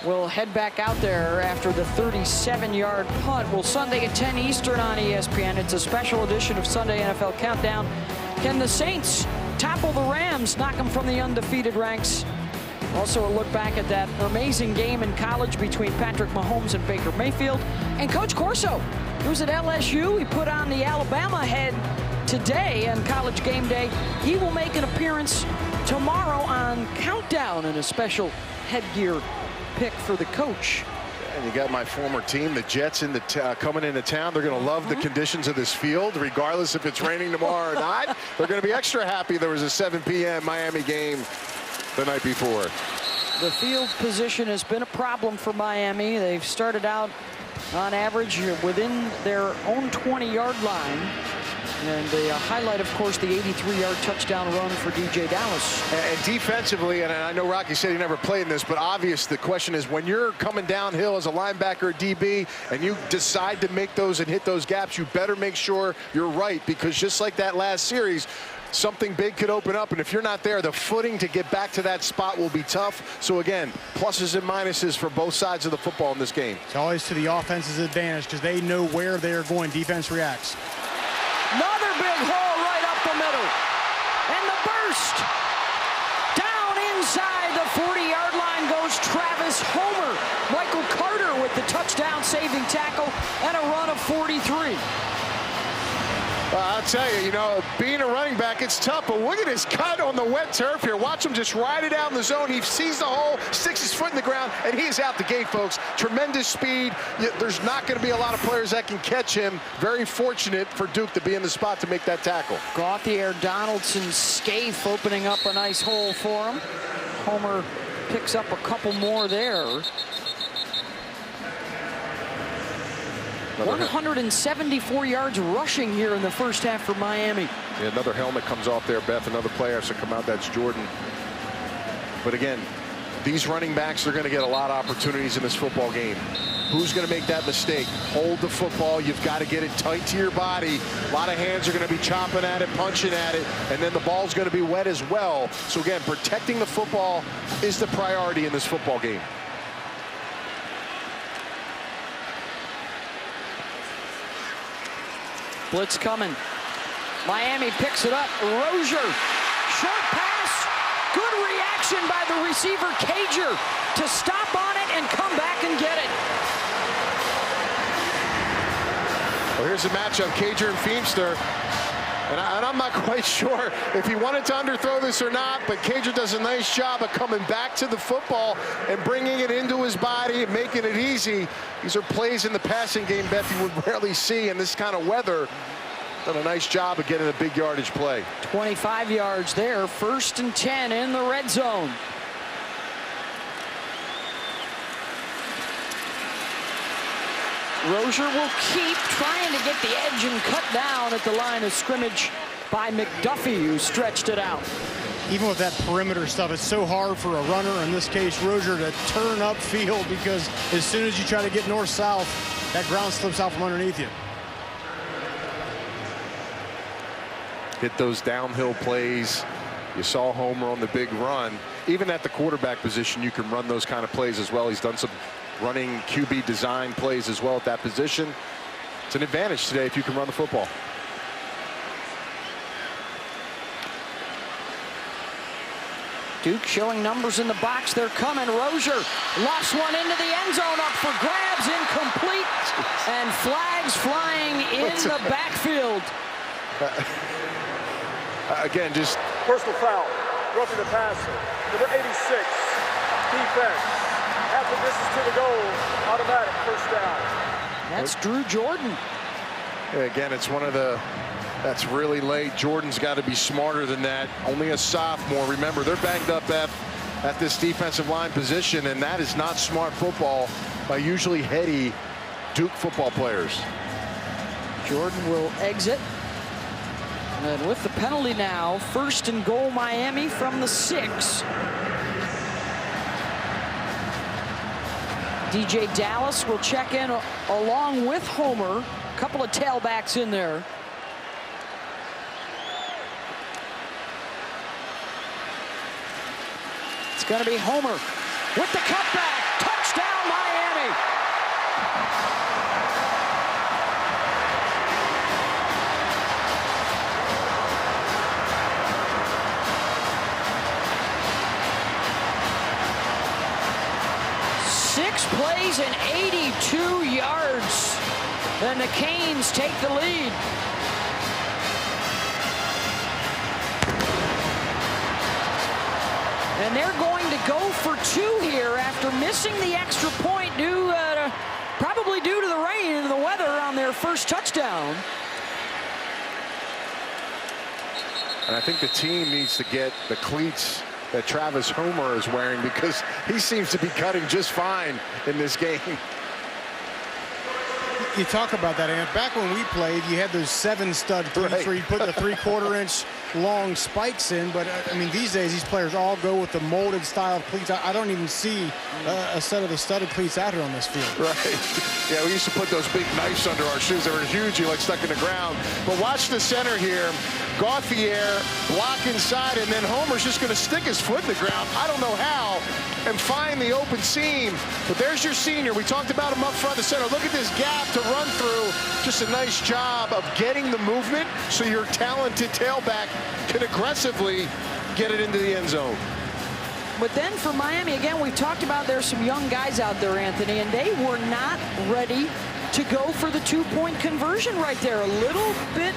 will head back out there after the 37-yard punt. Well, Sunday at 10 Eastern on ESPN. It's a special edition of Sunday NFL Countdown. Can the Saints topple the Rams, knock them from the undefeated ranks? Also a look back at that amazing game in college between Patrick Mahomes and Baker Mayfield. And Coach Corso, he was at LSU. He put on the Alabama head today on College Game Day. He will make an appearance tomorrow on Countdown in a special headgear pick for the coach. And you got my former team, the Jets, coming into town. They're going to love the conditions of this field, regardless if it's raining tomorrow or not. They're going to be extra happy there was a 7 p.m. Miami game the night before. The field position has been a problem for Miami. They've started out on average within their own 20-yard line. And the highlight, of course, the 83-yard touchdown run for DJ Dallas. And defensively, and I know Rocky said he never played in this, but obvious the question is when you're coming downhill as a linebacker or DB and you decide to make those and hit those gaps, you better make sure you're right, because just like that last series, something big could open up, and if you're not there, the footing to get back to that spot will be tough. So again, pluses and minuses for both sides of the football in this game. It's always to the offense's advantage because they know where they're going. Defense reacts. Another big hole right up the middle. And the burst. Down inside the 40-yard line goes Travis Homer. Michael Carter with the touchdown saving tackle and a run of 43. I'll tell you, being a running back, it's tough, but look at his cut on the wet turf here. Watch him just ride it out in the zone. He sees the hole, sticks his foot in the ground, and he is out the gate, folks. Tremendous speed. There's not going to be a lot of players that can catch him. Very fortunate for Duke to be in the spot to make that tackle. Gauthier Donaldson's scaife opening up a nice hole for him. Homer picks up a couple more there. 174 yards rushing here in the first half for Miami. Yeah, another helmet comes off there, Beth. Another player has to come out. That's Jordan. But again, these running backs are going to get a lot of opportunities in this football game. Who's going to make that mistake? Hold the football. You've got to get it tight to your body. A lot of hands are going to be chopping at it, punching at it, and then the ball's going to be wet as well. So again, protecting the football is the priority in this football game. Blitz coming. Miami picks it up. Rozier. Short pass. Good reaction by the receiver, Cager, to stop on it and come back and get it. Well, here's the matchup, Cager and Feemster. And I'm not quite sure if he wanted to underthrow this or not, but Cager does a nice job of coming back to the football and bringing it into his body and making it easy. These are plays in the passing game, Beth, you would rarely see in this kind of weather. Done a nice job of getting a big yardage play. 25 yards there, 1st and 10 in the red zone. Rozier will keep trying to get the edge and cut down at the line of scrimmage by McDuffie, who stretched it out. Even with that perimeter stuff, it's so hard for a runner, in this case Rozier, to turn upfield, because as soon as you try to get north-south, that ground slips out from underneath you. Hit those downhill plays. You saw Homer on the big run. Even at the quarterback position, you can run those kind of plays as well. He's done some running QB design plays as well at that position. It's an advantage today if you can run the football. Duke showing numbers in the box. They're coming. Rozier lost one into the end zone, up for grabs, incomplete, and flags flying in the backfield. Again, just Personal foul, roughing the passer. Number 86, defense. Half the distance to the goal, automatic first down. That's Drew Jordan. again, it's one of the that's really late. Jordan's got to be smarter than that. Only a sophomore. Remember, they're banged up at this defensive line position, and that is not smart football by usually heady Duke football players. Jordan will exit. And with the penalty now, 1st and goal Miami from the 6. DJ Dallas will check in along with Homer. A couple of tailbacks in there. It's going to be Homer with the cutback. Touchdown, Miami. Six plays and 82 yards. And the Canes take the lead. And they're going to go for 2 here after missing the extra point probably due to the rain and the weather on their first touchdown. And I think the team needs to get the cleats that Travis Homer is wearing, because he seems to be cutting just fine in this game. You talk about that, and back when we played, you had those 7-stud cleats where you put the 3/4-inch long spikes in. But I mean, these days, these players all go with the molded style of cleats. I don't even see a set of the studded cleats out here on this field. Right. Yeah, we used to put those big knives under our shoes. They were huge, like stuck in the ground. But watch the center here. Gauthier block inside, and then Homer's just going to stick his foot in the ground. I don't know how, and find the open seam. But there's your senior. We talked about him up front, the center. Look at this gap to run through. Just a nice job of getting the movement so your talented tailback can aggressively get it into the end zone. But then for Miami, again, we've talked about there's some young guys out there, Anthony, and they were not ready to go for the 2-point conversion right there. A little bit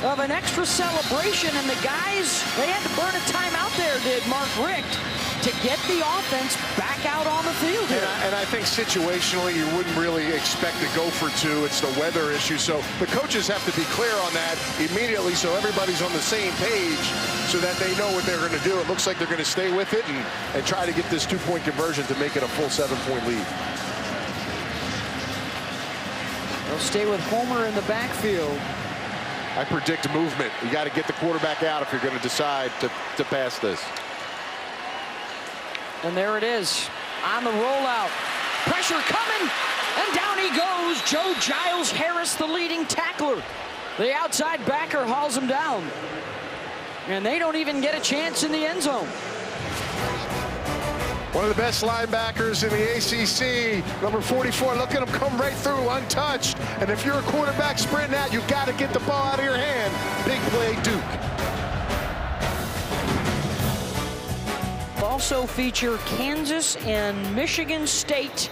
of an extra celebration, and the guys, they had to burn a timeout there, did Mark Richt, to get the offense back out on the field here. And I think situationally, you wouldn't really expect to go for 2. It's the weather issue. So the coaches have to be clear on that immediately so everybody's on the same page so that they know what they're going to do. It looks like they're going to stay with it and try to get this 2-point conversion to make it a full 7-point lead. They'll stay with Homer in the backfield. I predict movement. You got to get the quarterback out if you're going to decide to pass this. And there it is on the rollout. Pressure coming, and down he goes. Joe Giles Harris, the leading tackler. The outside backer hauls him down. And they don't even get a chance in the end zone. One of the best linebackers in the ACC, number 44. Look at him come right through, untouched. And if you're a quarterback sprinting out, you've got to get the ball out of your hand. Big play, Duke. Also feature Kansas and Michigan State,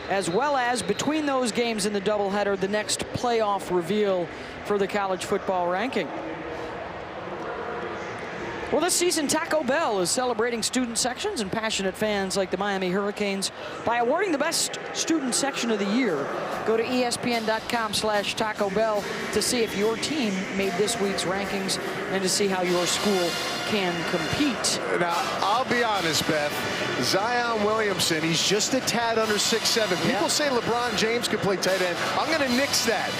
as well as between those games in the doubleheader, the next playoff reveal for the college football ranking. Well, this season, Taco Bell is celebrating student sections and passionate fans like the Miami Hurricanes by awarding the best student section of the year. Go to ESPN.com/Taco Bell to see if your team made this week's rankings and to see how your school can compete. Now, I'll be honest, Beth. Zion Williamson, he's just a tad under 6'7". People say LeBron James could play tight end. I'm going to nix that.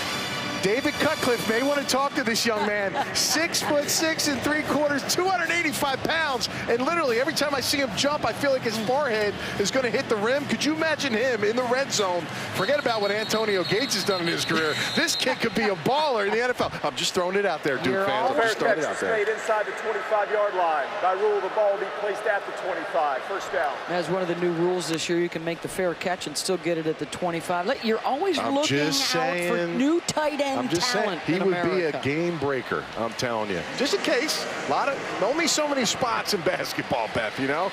David Cutcliffe may want to talk to this young man. 6'6" and 3/4, 285 pounds. And literally, every time I see him jump, I feel like his forehead is going to hit the rim. Could you imagine him in the red zone? Forget about what Antonio Gates has done in his career. This kid could be a baller in the NFL. I'm just throwing it out there, Duke fans. I'm just throwing it out there. Made inside the 25-yard line. By rule, the ball will be placed at the 25. First down. As one of the new rules this year, you can make the fair catch and still get it at the 25. You're always looking out for new tight end. I'm just saying, he would be a game breaker, I'm telling you. Just in case. Only so many spots in basketball, Beth, you know?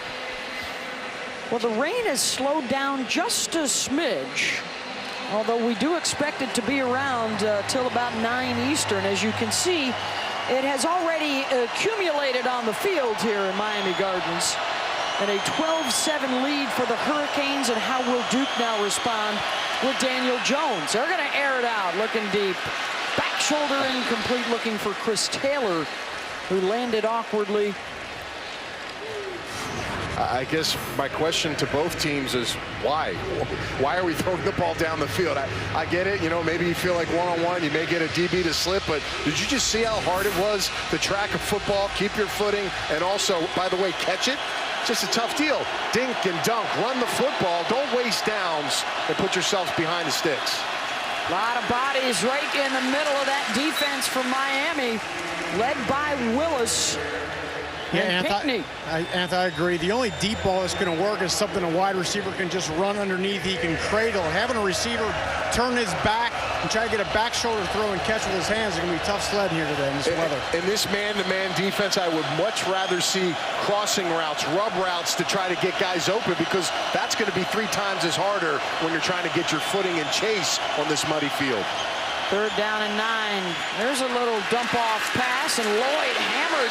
Well, the rain has slowed down just a smidge, although we do expect it to be around till about 9 Eastern. As you can see, it has already accumulated on the field here in Miami Gardens. And a 12-7 lead for the Hurricanes. And how will Duke now respond with Daniel Jones? They're going to air it out, looking deep. Back shoulder incomplete, looking for Chris Taylor, who landed awkwardly. I guess my question to both teams is why? Why are we throwing the ball down the field? I get it, you know, maybe you feel like one-on-one, you may get a DB to slip, but did you just see how hard it was to track a football, keep your footing, and also, by the way, catch it? Just a tough deal. Dink and dunk, run the football, don't waste downs, and put yourselves behind the sticks. A lot of bodies right in the middle of that defense from Miami, led by Willis. Yeah, Anthony. I agree. The only deep ball that's going to work is something a wide receiver can just run underneath. He can cradle. Having a receiver turn his back and try to get a back shoulder throw and catch with his hands is going to be a tough sled here today in this weather. In this man-to-man defense, I would much rather see crossing routes, rub routes to try to get guys open, because that's going to be 3 times as harder when you're trying to get your footing and chase on this muddy field. 3rd down and 9. There's a little dump-off pass, and Lloyd hammered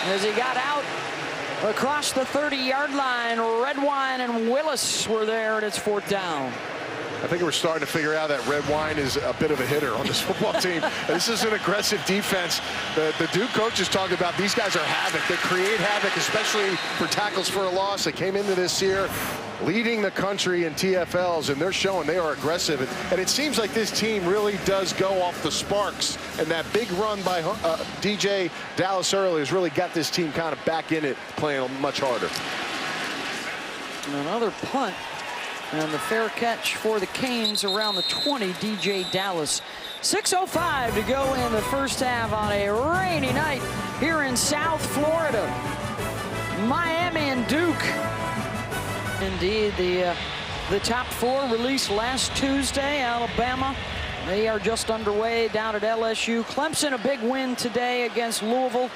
as he got out across the 30-yard line. Redwine and Willis were there, and it's 4th down. I think we're starting to figure out that Redwine is a bit of a hitter on this football team. This is an aggressive defense. The Duke coaches talked about these guys are havoc. They create havoc, especially for tackles for a loss. They came into this year leading the country in TFLs, and they're showing they are aggressive. And it seems like this team really does go off the sparks. And that big run by DJ Dallas early has really got this team kind of back in it, playing much harder. And another punt. And the fair catch for the Canes around the 20, DJ Dallas. 6:05 to go in the first half on a rainy night here in South Florida. Miami and Duke. Indeed, the top 4 released last Tuesday. Alabama, they are just underway down at LSU. Clemson, a big win today against Louisville.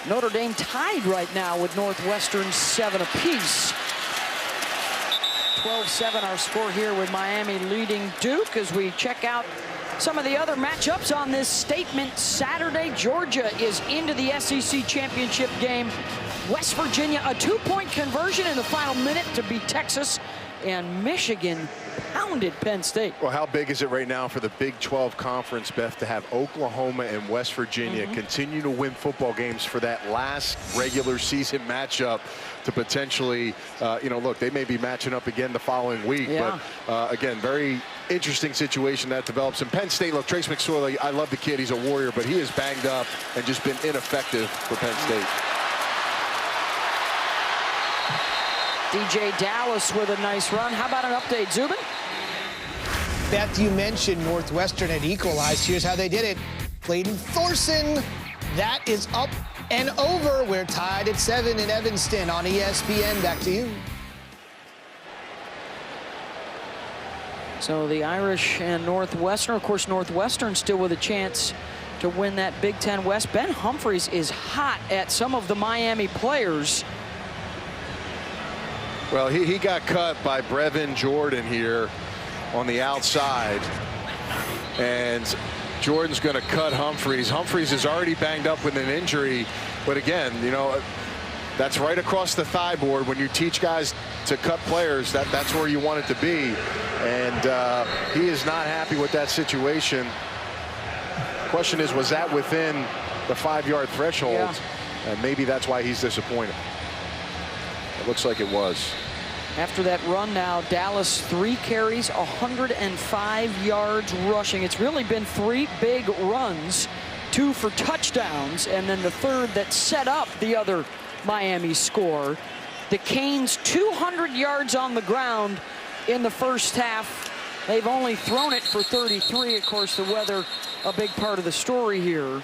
Notre Dame tied right now with Northwestern 7 apiece. 12-7 our score here, with Miami leading Duke. As we check out some of the other matchups on this statement Saturday, Georgia is into the SEC championship game. West Virginia, a 2-point conversion in the final minute to beat Texas, and Michigan pounded Penn State. Well, how big is it right now for the Big 12 Conference, Beth, to have Oklahoma and West Virginia continue to win football games for that last regular season matchup to potentially, you know, look, they may be matching up again the following week. Yeah. But, again, very interesting situation that develops. And Penn State, look, Trace McSorley, I love the kid. He's a warrior, but he is banged up and just been ineffective for Penn State. DJ Dallas with a nice run. How about an update, Zubin? Beth, you mentioned Northwestern had equalized. Here's how they did it. Clayton Thorson, that is up and over. We're tied at 7 in Evanston on ESPN. Back to you. So the Irish and Northwestern, of course, Northwestern still with a chance to win that Big Ten West. Ben Humphries is hot at some of the Miami players. Well, he got cut by Brevin Jordan here on the outside. And Jordan's going to cut Humphries. Humphries is already banged up with an injury. But again, you know, that's right across the thigh board. When you teach guys to cut players, that's where you want it to be. And he is not happy with that situation. Question is, was that within the 5-yard threshold? Yeah. And maybe that's why he's disappointed. It looks like it was. After that run now, Dallas 3 carries, 105 yards rushing. It's really been 3 big runs, 2 for touchdowns, and then the third that set up the other Miami score. The Canes 200 yards on the ground in the first half. They've only thrown it for 33. Of course, the weather a big part of the story here.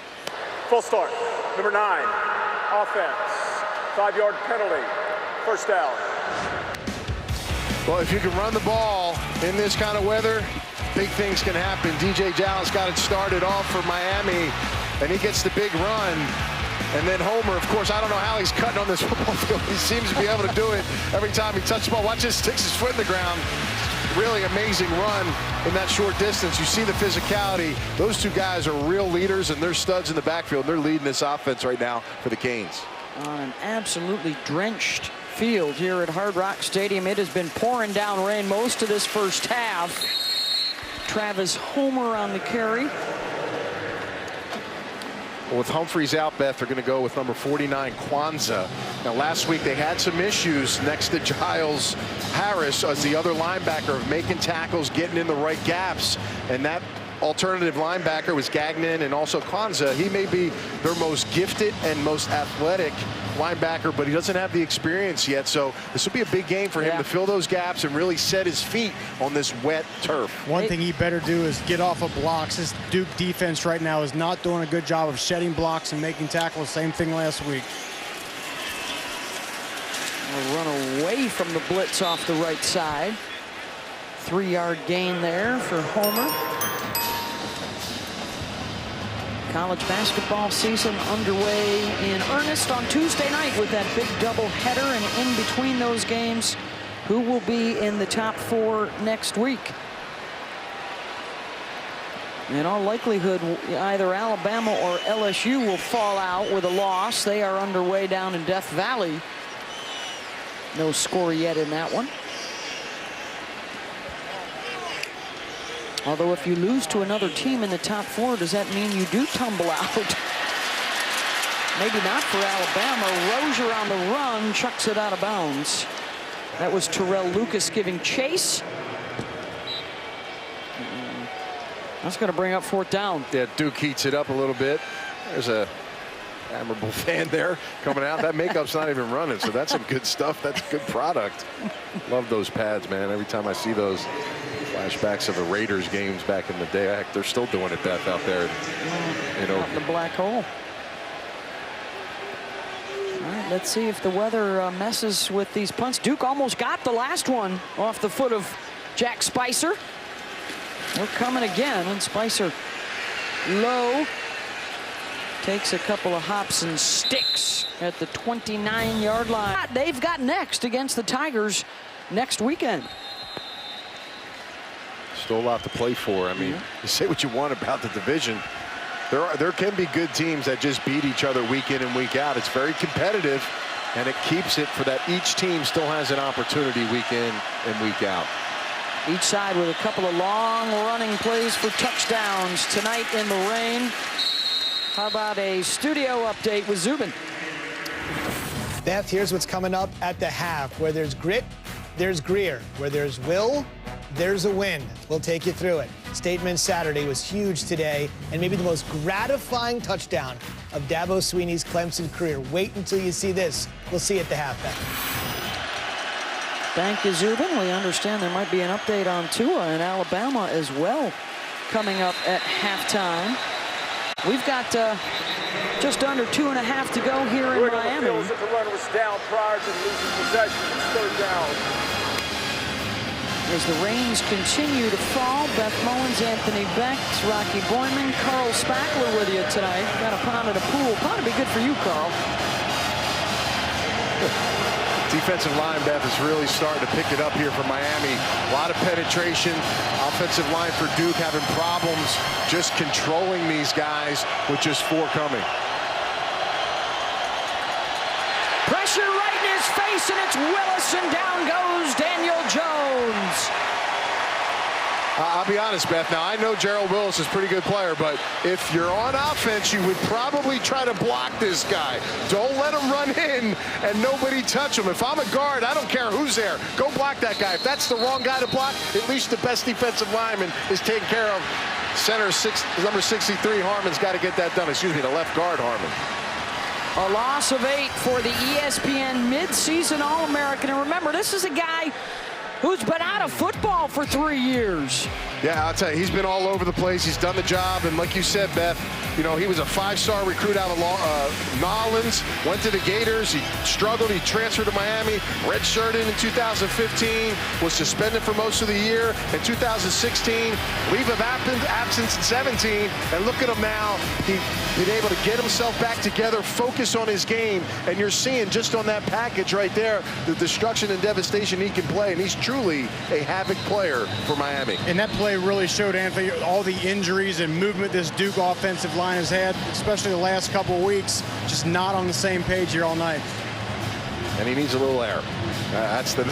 Full start. Number 9, offense. 5-yard penalty. First down. Well, if you can run the ball in this kind of weather, big things can happen. DJ Dallas got it started off for Miami, and he gets the big run. And then Homer, of course, I don't know how he's cutting on this football field. He seems to be able to do it every time he touches the ball. Watch this, sticks his foot in the ground. Really amazing run in that short distance. You see the physicality. Those 2 guys are real leaders, and they're studs in the backfield. They're leading this offense right now for the Canes. On an absolutely drenched field here at Hard Rock Stadium. It has been pouring down rain most of this first half. Travis Homer on the carry. Well, with Humphreys out, Beth, they're going to go with number 49, Kwanzaa. Now, last week they had some issues next to Giles Harris as the other linebacker of making tackles, getting in the right gaps, and that alternative linebacker was Gagnon and also Kwanzaa. He may be their most gifted and most athletic linebacker, but he doesn't have the experience yet. So this will be a big game for him to fill those gaps and really set his feet on this wet turf. One thing he better do is get off of blocks. This Duke defense right now is not doing a good job of shedding blocks and making tackles. Same thing last week. We'll run away from the blitz off the right side. 3-yard gain there for Homer. College basketball season underway in earnest on Tuesday night with that big doubleheader, and in between those games, who will be in the top 4 next week? In all likelihood, either Alabama or LSU will fall out with a loss. They are underway down in Death Valley. No score yet in that one. Although if you lose to another team in the top 4, does that mean you do tumble out? Maybe not for Alabama. Rozier on the run, chucks it out of bounds. That was Terrell Lucas giving chase. That's going to bring up 4th down. Yeah, Duke heats it up a little bit. There's a admirable fan there coming out. That makeup's not even running, so that's some good stuff. That's good product. Love those pads, man. Every time I see those flashbacks of the Raiders games back in the day, heck, they're still doing it, Beth, out there. You know, out in the black hole. All right, let's see if the weather messes with these punts. Duke almost got the last one off the foot of Jack Spicer. They're coming again, and Spicer low. Takes a couple of hops and sticks at the 29-yard line. They've got next against the Tigers next weekend. Still a lot to play for. I mean, you say what you want about the division. There can be good teams that just beat each other week in and week out. It's very competitive, and it keeps it for that each team still has an opportunity week in and week out. Each side with a couple of long running plays for touchdowns tonight in the rain. How about a studio update with Zubin? Beth, here's what's coming up at the half. Where there's grit, there's Greer. Where there's will, there's a win. We'll take you through it. Statement Saturday was huge today, and maybe the most gratifying touchdown of Dabo Swinney's Clemson career. Wait until you see this. We'll see you at the half, Beth. Thank you, Zubin. We understand there might be an update on Tua in Alabama as well coming up at halftime. We've got just under 2.5 to go here in Miami. The runner was down prior to losing possession. It's 3rd down. As the rains continue to fall, Beth Mullins, Anthony Beck, Rocky Boyman, Carl Spackler with you tonight. Got a pond at a pool. Pond would be good for you, Carl. Defensive line, Beth, is really starting to pick it up here for Miami. A lot of penetration. Offensive line for Duke having problems just controlling these guys with just 4 coming. face, and it's Willis, and down goes Daniel Jones. I'll be honest, Beth. Now, I know Gerald Willis is a pretty good player, but if you're on offense, you would probably try to block this guy. Don't let him run in and nobody touch him. If I'm a guard, I don't care who's there. Go block that guy. If that's the wrong guy to block, at least the best defensive lineman is taken care of. Number 63, Harmon's got to get that done. Excuse me, the left guard, Harmon. A loss of 8 for the ESPN midseason All-American. And remember, this is a guy who's been out of football for 3 years. Yeah, I'll tell you, he's been all over the place. He's done the job, and like you said, Beth, you know, he was a 5-star recruit out of Nolans, went to the Gators. He struggled. He transferred to Miami, redshirted in 2015, was suspended for most of the year. In 2016, leave of absence in 17, and look at him now. He's been able to get himself back together, focus on his game, and you're seeing just on that package right there the destruction and devastation he can play, and he's truly a havoc player for Miami. And that play really showed, Anthony, all the injuries and movement this Duke offensive line has had, especially the last couple of weeks, just not on the same page here all night. And he needs a little air. That's the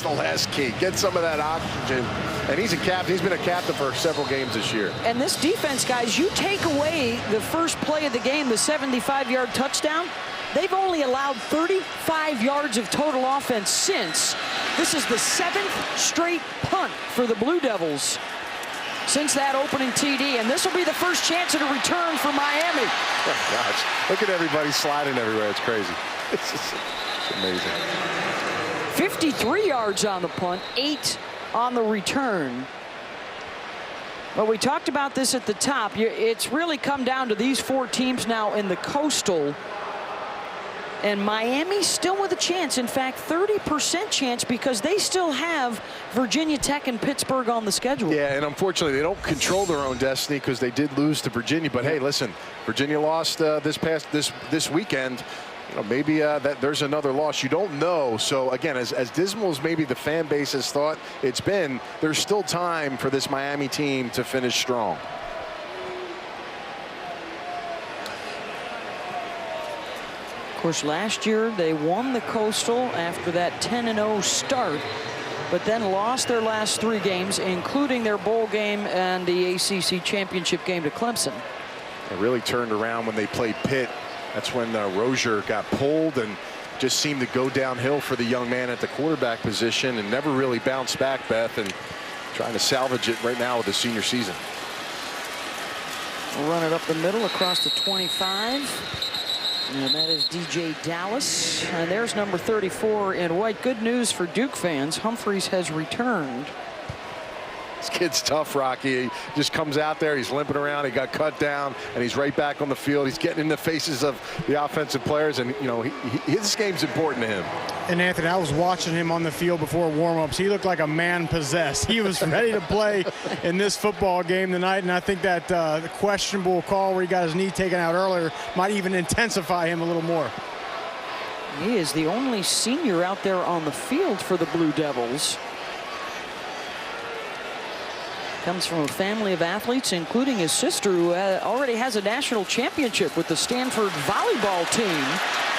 last key. Get some of that oxygen. And he's a captain. He's been a captain for several games this year. And this defense, guys, you take away the first play of the game, the 75-yard touchdown, they've only allowed 35 yards of total offense since. This is the 7th straight punt for the Blue Devils since that opening TD, and this will be the first chance at a return for Miami. Oh, gosh. Look at everybody sliding everywhere. It's crazy. It's amazing. 53 yards on the punt, 8 on the return. But we talked about this at the top. It's really come down to these 4 teams now in the Coastal. And Miami still with a chance. In fact, 30% chance, because they still have Virginia Tech and Pittsburgh on the schedule. Yeah, and unfortunately, they don't control their own destiny because they did lose to Virginia. But hey, listen, Virginia lost this weekend. You know, maybe that there's another loss. You don't know. So again, as dismal as maybe the fan base has thought it's been, there's still time for this Miami team to finish strong. Of course, last year they won the Coastal after that 10-0 start, but then lost their last 3 games, including their bowl game and the ACC championship game to Clemson. It really turned around when they played Pitt. That's when Rozier got pulled and just seemed to go downhill for the young man at the quarterback position and never really bounced back, Beth, and trying to salvage it right now with the senior season. We'll run it up the middle across the 25. And that is DJ Dallas. And there's number 34 in white. Good news for Duke fans. Humphreys has returned. This kid's tough, Rocky. He just comes out there. He's limping around. He got cut down, and he's right back on the field. He's getting in the faces of the offensive players, and, you know, his game's important to him. And, Anthony, I was watching him on the field before warm-ups. He looked like a man possessed. He was ready to play in this football game tonight, and I think that the questionable call where he got his knee taken out earlier might even intensify him a little more. He is the only senior out there on the field for the Blue Devils. Comes from a family of athletes, including his sister, who already has a national championship with the Stanford volleyball team,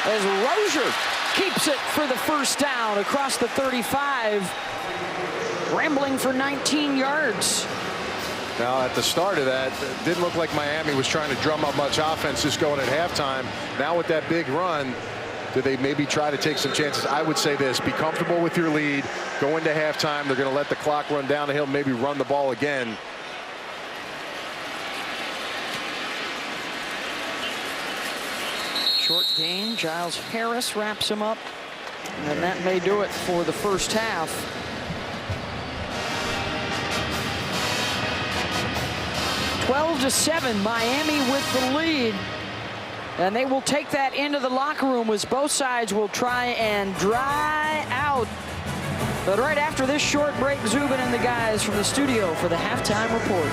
as Rozier keeps it for the first down across the 35, rambling for 19 yards. Now, at the start of that, it didn't look like Miami was trying to drum up much offense just going at halftime. Now with that big run, do they maybe try to take some chances? I would say this: be comfortable with your lead. Go into halftime. They're going to let the clock run down the hill, maybe run the ball again. Short gain. Giles Harris wraps him up. And that may do it for the first half. (12-7), Miami with the lead. And they will take that into the locker room as both sides will try and dry out. But right after this short break, Zubin and the guys from the studio for the halftime report.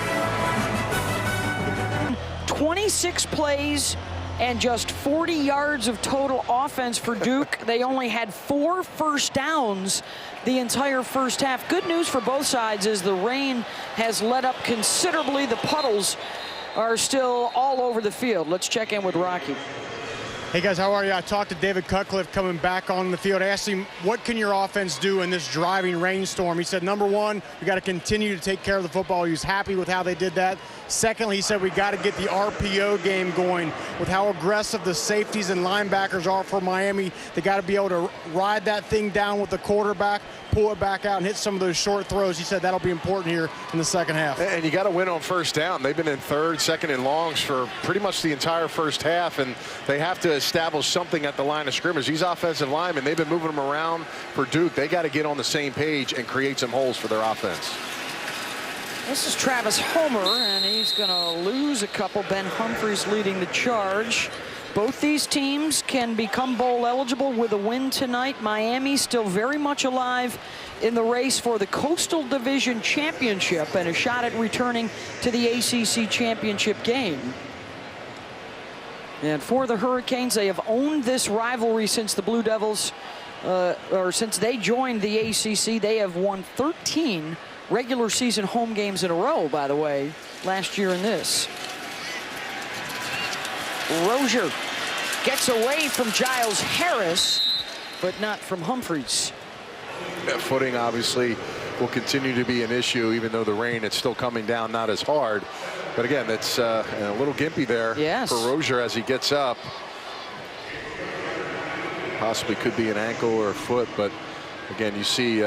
26 plays and just 40 yards of total offense for Duke. They only had 4 first downs the entire first half. Good news for both sides is the rain has let up considerably. The puddles are still all over the field. Let's check in with Rocky. Hey guys, how are you? I talked to David Cutcliffe coming back on the field. I asked him, what can your offense do in this driving rainstorm? He said, number one, we got to continue to take care of the football. He was happy with how they did that. Secondly, he said we got to get the RPO game going with how aggressive the safeties and linebackers are for Miami. They got to be able to ride that thing down with the quarterback, pull it back out and hit some of those short throws. He said that'll be important here in the second half. And you got to win on first down. They've been in third, second and longs for pretty much the entire first half, and they have to establish something at the line of scrimmage. These offensive linemen, they've been moving them around for Duke. They got to get on the same page and create some holes for their offense. This is Travis Homer, and he's going to lose a couple. Ben Humphries leading the charge. Both these teams can become bowl eligible with a win tonight. Miami still very much alive in the race for the Coastal Division Championship and a shot at returning to the ACC Championship game. And for the Hurricanes, they have owned this rivalry since the Blue Devils, or since they joined the ACC. They have won 13 regular season home games in a row, by the way, last year in this. Rozier gets away from Giles Harris, but not from Humphries. That footing obviously will continue to be an issue, even though the rain, it's still coming down not as hard. But again, it's a little gimpy there for Rozier as he gets up. Possibly could be an ankle or a foot, but again, you see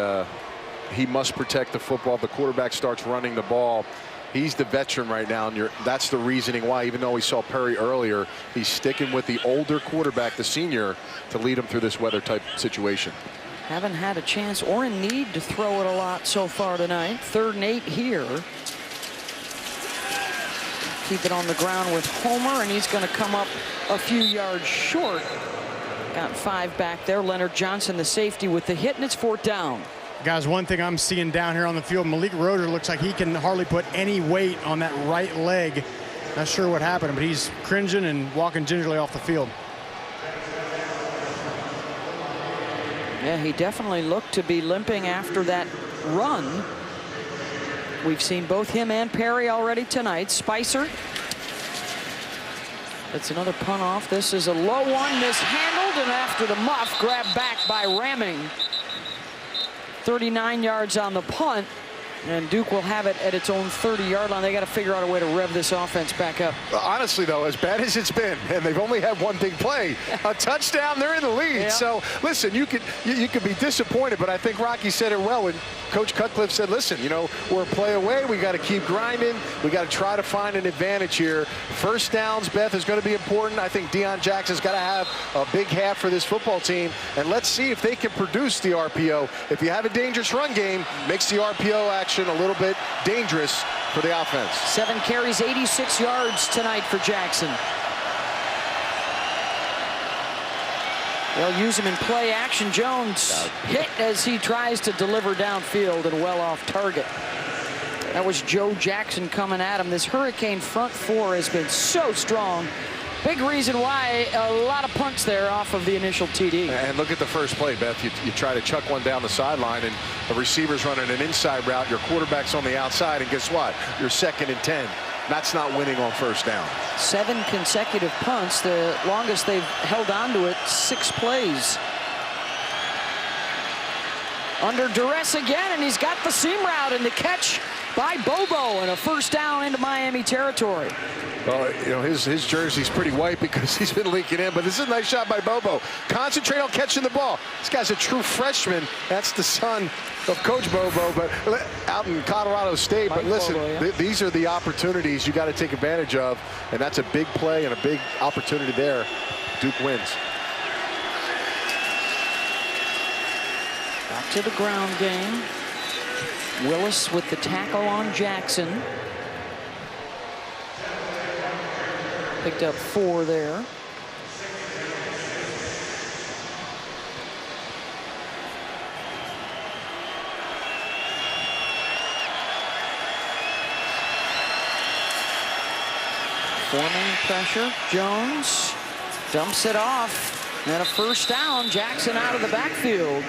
he must protect the football. The quarterback starts running the ball. He's the veteran right now, and that's the reasoning why, even though we saw Perry earlier, he's sticking with the older quarterback, the senior, to lead him through this weather type situation. Haven't had a chance or a need to throw it a lot so far tonight. 3rd and 8 here. Keep it on the ground with Homer, and he's going to come up a few yards short. Got 5 back there. Leonard Johnson, the safety, with the hit, and it's 4th down. Guys, one thing I'm seeing down here on the field, Malik Rozier looks like he can hardly put any weight on that right leg. Not sure what happened, but he's cringing and walking gingerly off the field. Yeah, he definitely looked to be limping after that run. We've seen both him and Perry already tonight. Spicer. That's another punt off. This is a low one, mishandled, and after the muff, grabbed back by Ramming. 39 yards on the punt, and Duke will have it at its own 30-yard line. They got to figure out a way to rev this offense back up. Honestly, though, as bad as it's been, and they've only had one big play, a touchdown, they're in the lead. Yeah. So, listen, you could be disappointed, but I think Rocky said it well when Coach Cutcliffe said, listen, you know, we're a play away. We got to keep grinding. We got to try to find an advantage here. First downs, Beth, is going to be important. I think Deon Jackson's got to have a big half for this football team, and let's see if they can produce the RPO. If you have a dangerous run game, makes the RPO action a little bit dangerous for the offense. 7 carries, 86 yards tonight for Jackson. They'll use him in play action. Jones hit as he tries to deliver downfield and well off target. That was Joe Jackson coming at him. This Hurricane front four has been so strong. Big reason why a lot of punts there off of the initial TD. And look at the first play, Beth. You try to chuck one down the sideline, and the receiver's running an inside route. Your quarterback's on the outside, and guess what? You're 2nd and 10. That's not winning on first down. 7 consecutive punts. The longest they've held on to it, 6 plays. Under duress again, and he's got the seam route and the catch by Bobo, and a first down into Miami territory. Well, you know, his jersey's pretty white because he's been leaking in, but this is a nice shot by Bobo. Concentrate on catching the ball. This guy's a true freshman. That's the son of Coach Bobo, but out in Colorado State. But listen, these are the opportunities you got to take advantage of, and that's a big play and a big opportunity there. Duke wins. Back to the ground game. Willis with the tackle on Jackson. Picked up 4 there. Forming pressure. Jones dumps it off. And a first down. Jackson out of the backfield.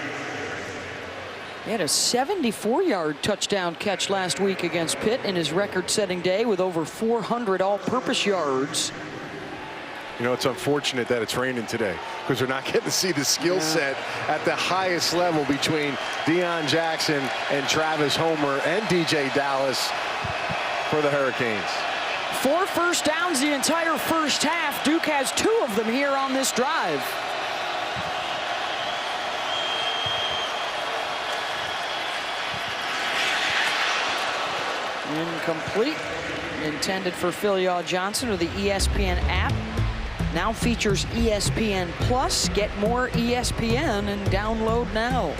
He had a 74-yard touchdown catch last week against Pitt in his record-setting day with over 400 all-purpose yards. You know, it's unfortunate that it's raining today because we're not getting to see the skill set at the highest level between Deon Jackson and Travis Homer and DJ Dallas for the Hurricanes. 4 first downs the entire first half. Duke has 2 of them here on this drive. Incomplete. Intended for Shaquan Johnson of the ESPN app. Now features ESPN Plus. Get more ESPN and download now.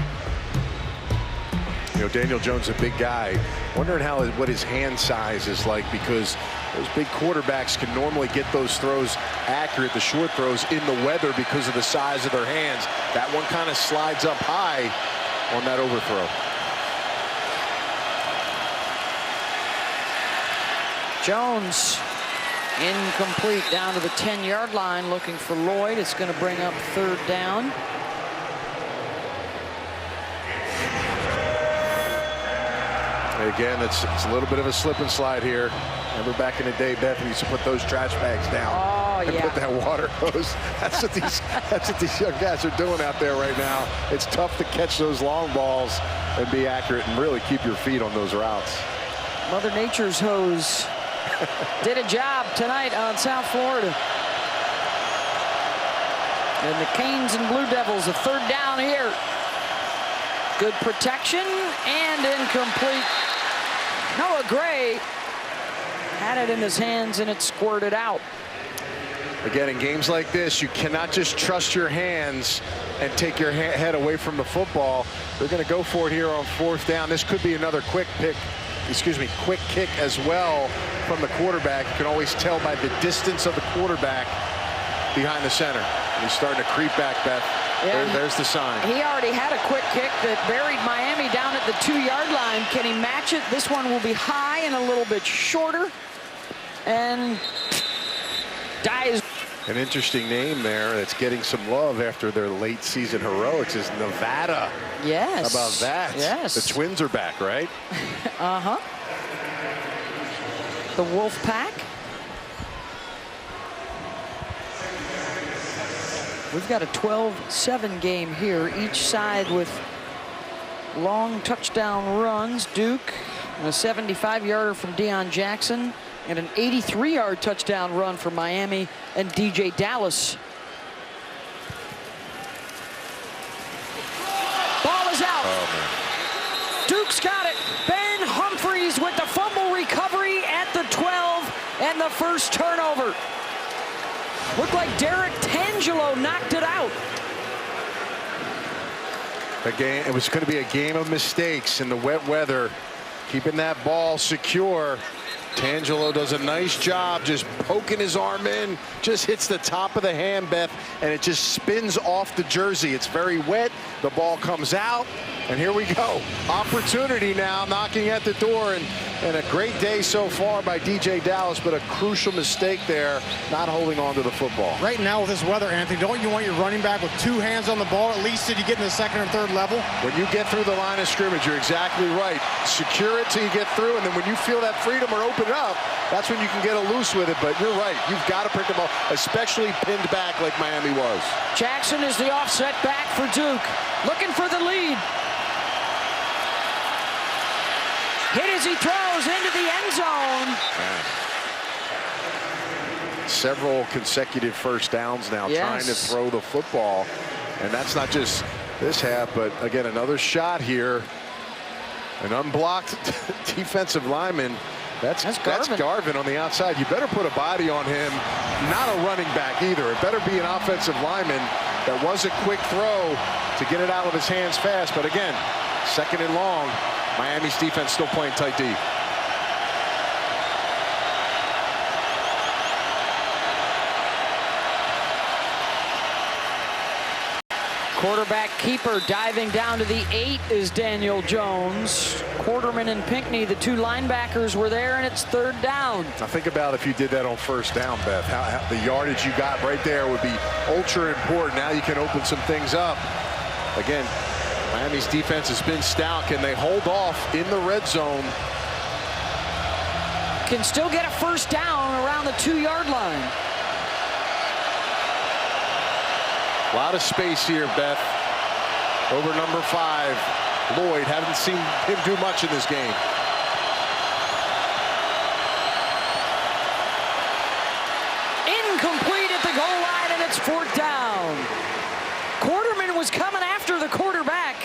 You know, Daniel Jones, a big guy. Wondering what his hand size is like, because those big quarterbacks can normally get those throws accurate, the short throws, in the weather because of the size of their hands. That one kind of slides up high on that overthrow. Jones incomplete down to the 10-yard line, looking for Lloyd. It's going to bring up 3rd down. Again, it's a little bit of a slip and slide here. Remember back in the day, Beth, we used to put those trash bags down and put that water hose. That's what these young guys are doing out there right now. It's tough to catch those long balls and be accurate and really keep your feet on those routes. Mother Nature's hose did a job tonight on South Florida. And the Canes and Blue Devils, a 3rd down here. Good protection and incomplete. Noah Gray had it in his hands and it squirted out. Again, in games like this, you cannot just trust your hands and take your head away from the football. They're going to go for it here on 4th down. This could be another quick kick as well from the quarterback. You can always tell by the distance of the quarterback behind the center. And he's starting to creep back, Beth. Yeah, there's the sign. He already had a quick kick that buried Miami down at the 2-yard line. Can he match it? This one will be high and a little bit shorter. And dies. An interesting name there that's getting some love after their late season heroics is Nevada. Yes. How about that? Yes. The Twins are back, right? Uh-huh. The Wolf Pack. We've got a 12-7 game here, each side with long touchdown runs. Duke, a 75-yarder from Deon Jackson, and an 83-yard touchdown run for Miami and DJ Dallas. Ball is out. Oh, man. Duke's got it. Ben Humphreys with the fumble recovery at the 12 and the first turnover. Looked like Derek Tangelo knocked it out. Again, it was going to be a game of mistakes in the wet weather, keeping that ball secure. Tangelo does a nice job just poking his arm in, just hits the top of the hand, Beth, and it just spins off the jersey. It's very wet. The ball comes out, and here we go. Opportunity now knocking at the door, and a great day so far by DJ Dallas, but a crucial mistake there, not holding on to the football. Right now with this weather, Anthony, don't you want your running back with 2 hands on the ball at least till you get in the 2nd or 3rd level? When you get through the line of scrimmage, you're exactly right. Secure it till you get through, and then when you feel that freedom or open up, that's when you can get a loose with it. But you're right, you've got to pick the ball, especially pinned back like Miami was. Jackson is the offset back for Duke, looking for the lead. Hit as he throws into the end zone. Man. Several consecutive first downs now, trying to throw the football. And that's not just this half, but again, another shot here. An unblocked defensive lineman. That's Garvin on the outside. You better put a body on him. Not a running back either. It better be an offensive lineman. That was a quick throw to get it out of his hands fast. But again, 2nd and long. Miami's defense still playing tight D. Quarterback keeper diving down to the 8 is Daniel Jones. Quarterman and Pinckney, the 2 linebackers, were there, and it's 3rd down. Now think about if you did that on 1st down, Beth. How the yardage you got right there would be ultra important. Now you can open some things up. Again, Miami's defense has been stout. Can they hold off in the red zone? Can still get a 1st down around the 2-yard line. A lot of space here, Beth. Over number 5, Lloyd. Haven't seen him do much in this game. Incomplete at the goal line, and it's 4th down. Quarterman was coming after the quarterback.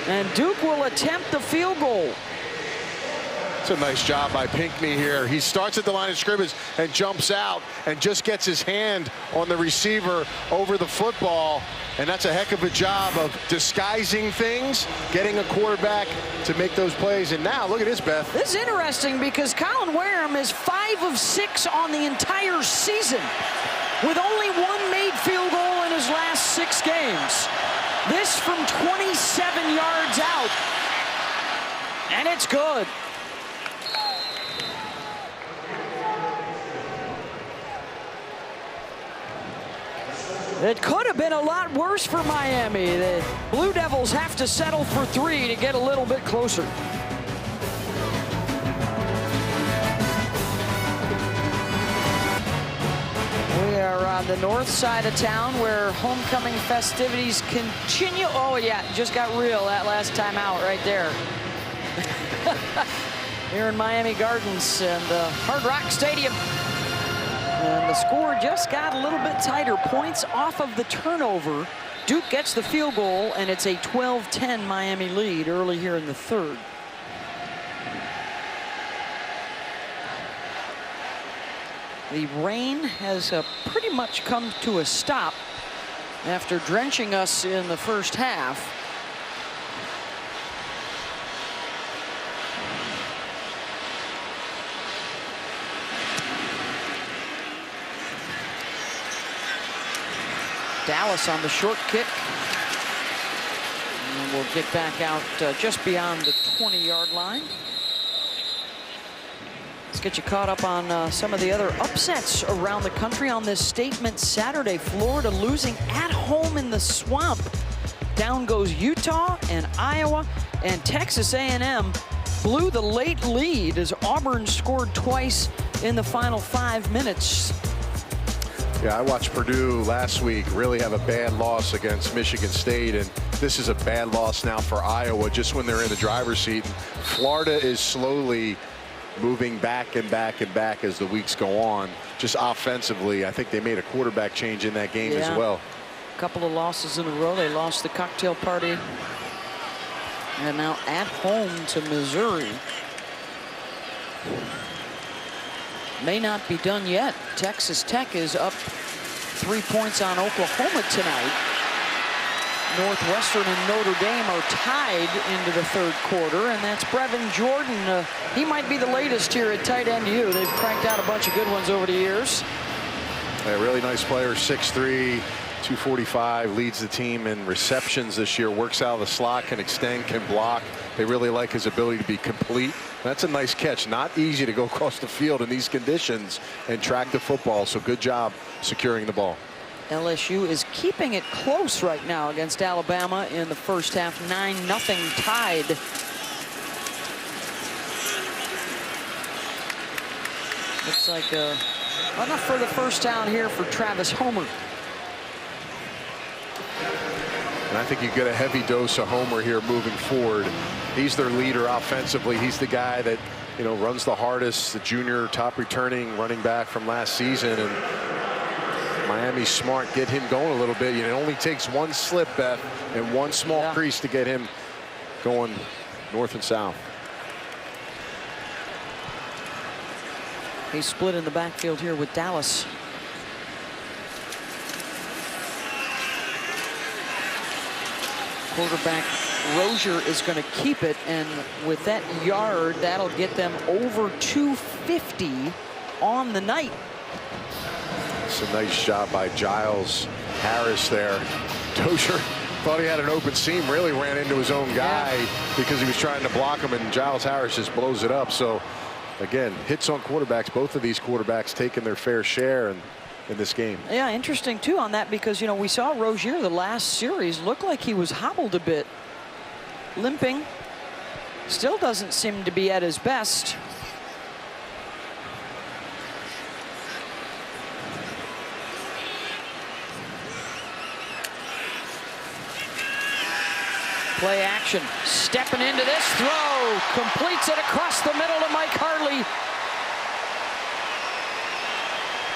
And Duke will attempt the field goal. It's a nice job by Pinckney here. He starts at the line of scrimmage and jumps out and just gets his hand on the receiver over the football. And that's a heck of a job of disguising things, getting a quarterback to make those plays. And now, look at this, Beth. This is interesting because Colin Wareham is 5 of 6 on the entire season, with only 1 made field goal in his last 6 games. This from 27 yards out. And it's good. It could have been a lot worse for Miami. The Blue Devils have to settle for 3 to get a little bit closer. We are on the north side of town where homecoming festivities continue. Oh yeah, just got real that last time out right there. Here in Miami Gardens and Hard Rock Stadium. And the score just got a little bit tighter. Points off of the turnover. Duke gets the field goal, and it's a 12-10 Miami lead early here in the 3rd. The rain has pretty much come to a stop after drenching us in the first half. Dallas on the short kick. And we'll get back out just beyond the 20-yard line. Let's get you caught up on some of the other upsets around the country on this Statement Saturday. Florida losing at home in the Swamp. Down goes Utah and Iowa, and Texas A&M blew the late lead as Auburn scored twice in the final 5 minutes. Yeah, I watched Purdue last week really have a bad loss against Michigan State, and this is a bad loss now for Iowa just when they're in the driver's seat. Florida is slowly moving back and back and back as the weeks go on. Just offensively, I think they made a quarterback change in that game as well. A couple of losses in a row. They lost the cocktail party. And now at home to Missouri. May not be done yet. Texas Tech is up 3 points on Oklahoma tonight. Northwestern and Notre Dame are tied into the 3rd quarter, and that's Brevin Jordan. He might be the latest here at tight end U. They've cranked out a bunch of good ones over the years. A really nice player, 6'3", 245, leads the team in receptions this year, works out of the slot, can extend, can block. They really like his ability to be complete. That's a nice catch. Not easy to go across the field in these conditions and track the football, so good job securing the ball. LSU is keeping it close right now against Alabama in the first half. 9-0 tied. Looks like enough for the first down here for Travis Homer. And I think you get a heavy dose of Homer here moving forward. He's their leader offensively. He's the guy that, you know, runs the hardest, the junior top returning running back from last season. And Miami's smart, get him going a little bit. It only takes one slip, Beth, and one small crease to get him going north and south. He's split in the backfield here with Dallas. Quarterback Rozier is going to keep it, and with that yard, that'll get them over 250 on the night. It's a nice job by Giles Harris there. Dozier thought he had an open seam, really ran into his own guy because he was trying to block him, and Giles Harris just blows it up. So again, hits on quarterbacks. Both of these quarterbacks taking their fair share in this game. Yeah, interesting too on that, because you know we saw Rozier the last series look like he was hobbled a bit, limping. Still doesn't seem to be at his best. Play action, stepping into this throw, completes it across the middle to Mike Hartley.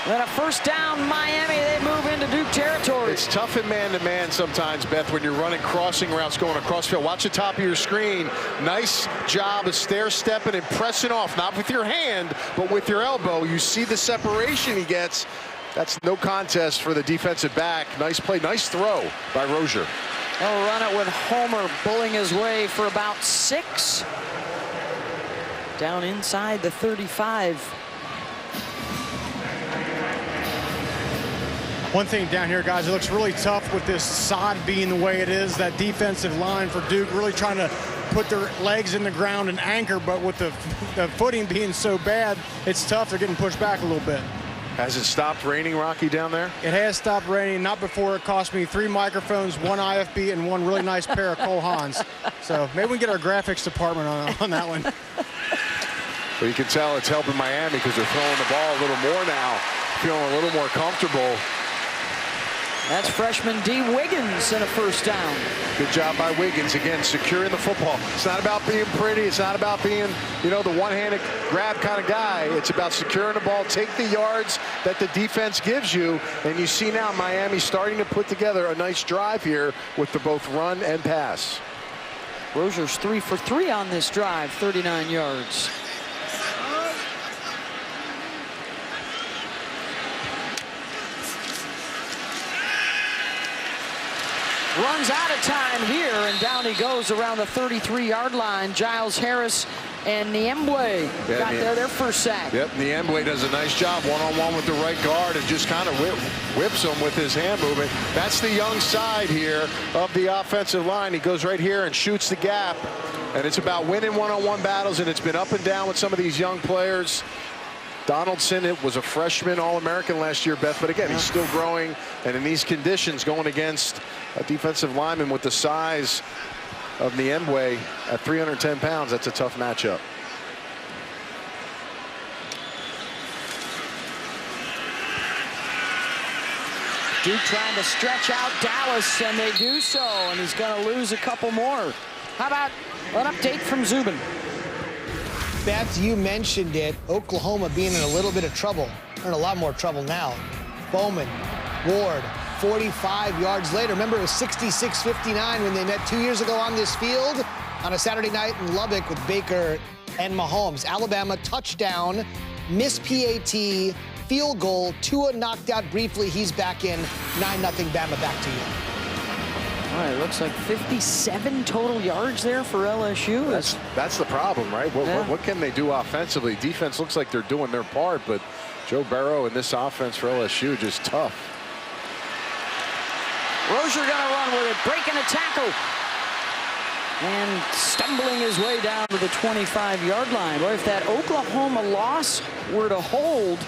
Then a first down, Miami. They move into Duke territory. It's tough in man-to-man sometimes, Beth, when you're running crossing routes going across field. Watch the top of your screen. Nice job of stair-stepping and pressing off, not with your hand, but with your elbow. You see the separation he gets. That's no contest for the defensive back. Nice play, nice throw by Rozier. They'll run it with Homer bullying his way for about 6. Down inside the 35. One thing down here, guys, it looks really tough with this sod being the way it is. That defensive line for Duke really trying to put their legs in the ground and anchor, but with the footing being so bad, it's tough. They're getting pushed back a little bit. Has it stopped raining, Rocky, down there? It has stopped raining, not before it cost me 3 microphones, 1 IFB, and 1 really nice pair of Cole Haans. So maybe we can get our graphics department on that one. Well, you can tell it's helping Miami because they're throwing the ball a little more now, feeling a little more comfortable. That's freshman D. Wiggins and a first down. Good job by Wiggins, again, securing the football. It's not about being pretty. It's not about being, you know, the one-handed grab kind of guy. It's about securing the ball, take the yards that the defense gives you. And you see now Miami starting to put together a nice drive here with the both run and pass. Rozier's 3 for 3 on this drive, 39 yards. Runs out of time here, and down he goes around the 33-yard line. Giles Harris and Niembwe got their first sack. Yep, Niembwe does a nice job one-on-one with the right guard and just kind of whips him with his hand movement. That's the young side here of the offensive line. He goes right here and shoots the gap. And it's about winning one-on-one battles, and it's been up and down with some of these young players. Donaldson, it was a freshman All-American last year, Beth, but again, he's still growing. And in these conditions, going against a defensive lineman with the size of Niembwe at 310 pounds, that's a tough matchup. Duke trying to stretch out Dallas, and they do so, and he's going to lose a couple more. How about an update from Zubin? Beth, you mentioned it. Oklahoma being in a little bit of trouble. They're in a lot more trouble now. Bowman, Ward, 45 yards later. Remember, it was 66-59 when they met 2 years ago on this field on a Saturday night in Lubbock with Baker and Mahomes. Alabama touchdown, missed PAT, field goal. Tua knocked out briefly. He's back in. 9-0 Bama. Back to you. All right, looks like 57 total yards there for LSU. That's the problem, right? What can they do offensively? Defense looks like they're doing their part, but Joe Burrow and this offense for LSU just tough. Rozier gonna run with it, breaking a tackle. And stumbling his way down to the 25-yard line. Boy, if that Oklahoma loss were to hold,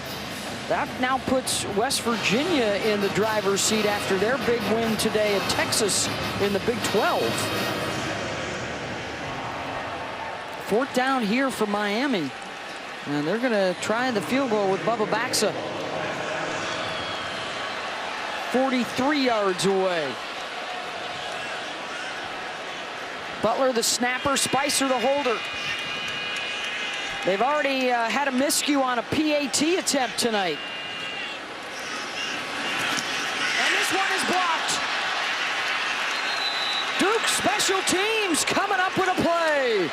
that now puts West Virginia in the driver's seat after their big win today at Texas in the Big 12. 4th down here for Miami. And they're going to try the field goal with Bubba Baxa. 43 yards away. Butler the snapper, Spicer the holder. They've already had a miscue on a PAT attempt tonight. And this one is blocked. Duke special teams coming up with a play.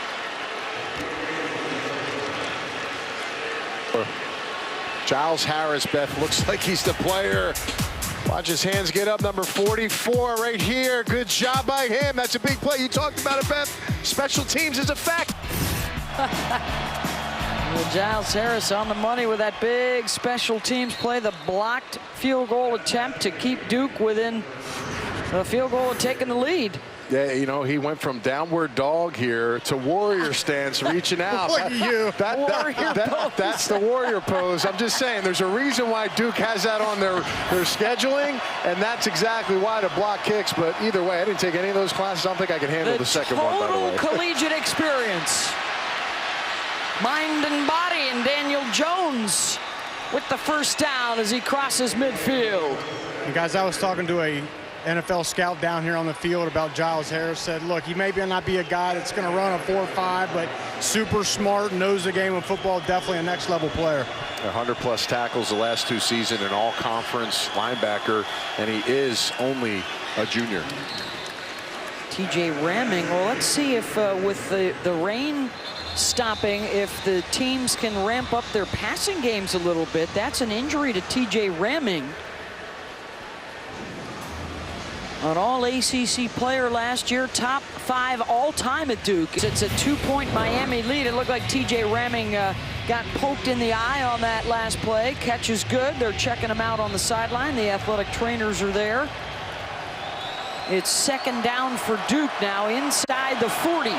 Giles Harris, Beth, looks like he's the player. Watch his hands get up, number 44 right here. Good job by him. That's a big play. You talked about it, Beth. Special teams is a fact. Well, Giles Harris on the money with that big special teams play. The blocked field goal attempt to keep Duke within a field goal of taking the lead. Yeah, you know, he went from downward dog here to warrior stance, reaching out. Look at you. That's the warrior pose. I'm just saying, there's a reason why Duke has that on their scheduling, and that's exactly why to block kicks. But either way, I didn't take any of those classes. I don't think I can handle the second one, by the way. Total collegiate experience. Mind and body, and Daniel Jones with the first down as he crosses midfield. And guys, I was talking to a NFL scout down here on the field about Giles Harris said, look, he may not be a guy that's going to run a 4.5, but super smart, knows the game of football, definitely a next-level player. 100-plus tackles the last 2 seasons, an all-conference linebacker, and he is only a junior. TJ Ramming, well, let's see if with the rain stopping, if the teams can ramp up their passing games a little bit. That's an injury to TJ Ramming. An all-ACC player last year, top 5 all-time at Duke. It's a 2-point Miami lead. It looked like TJ Ramming got poked in the eye on that last play. Catch is good. They're checking him out on the sideline. The athletic trainers are there. It's 2nd down for Duke now inside the 40.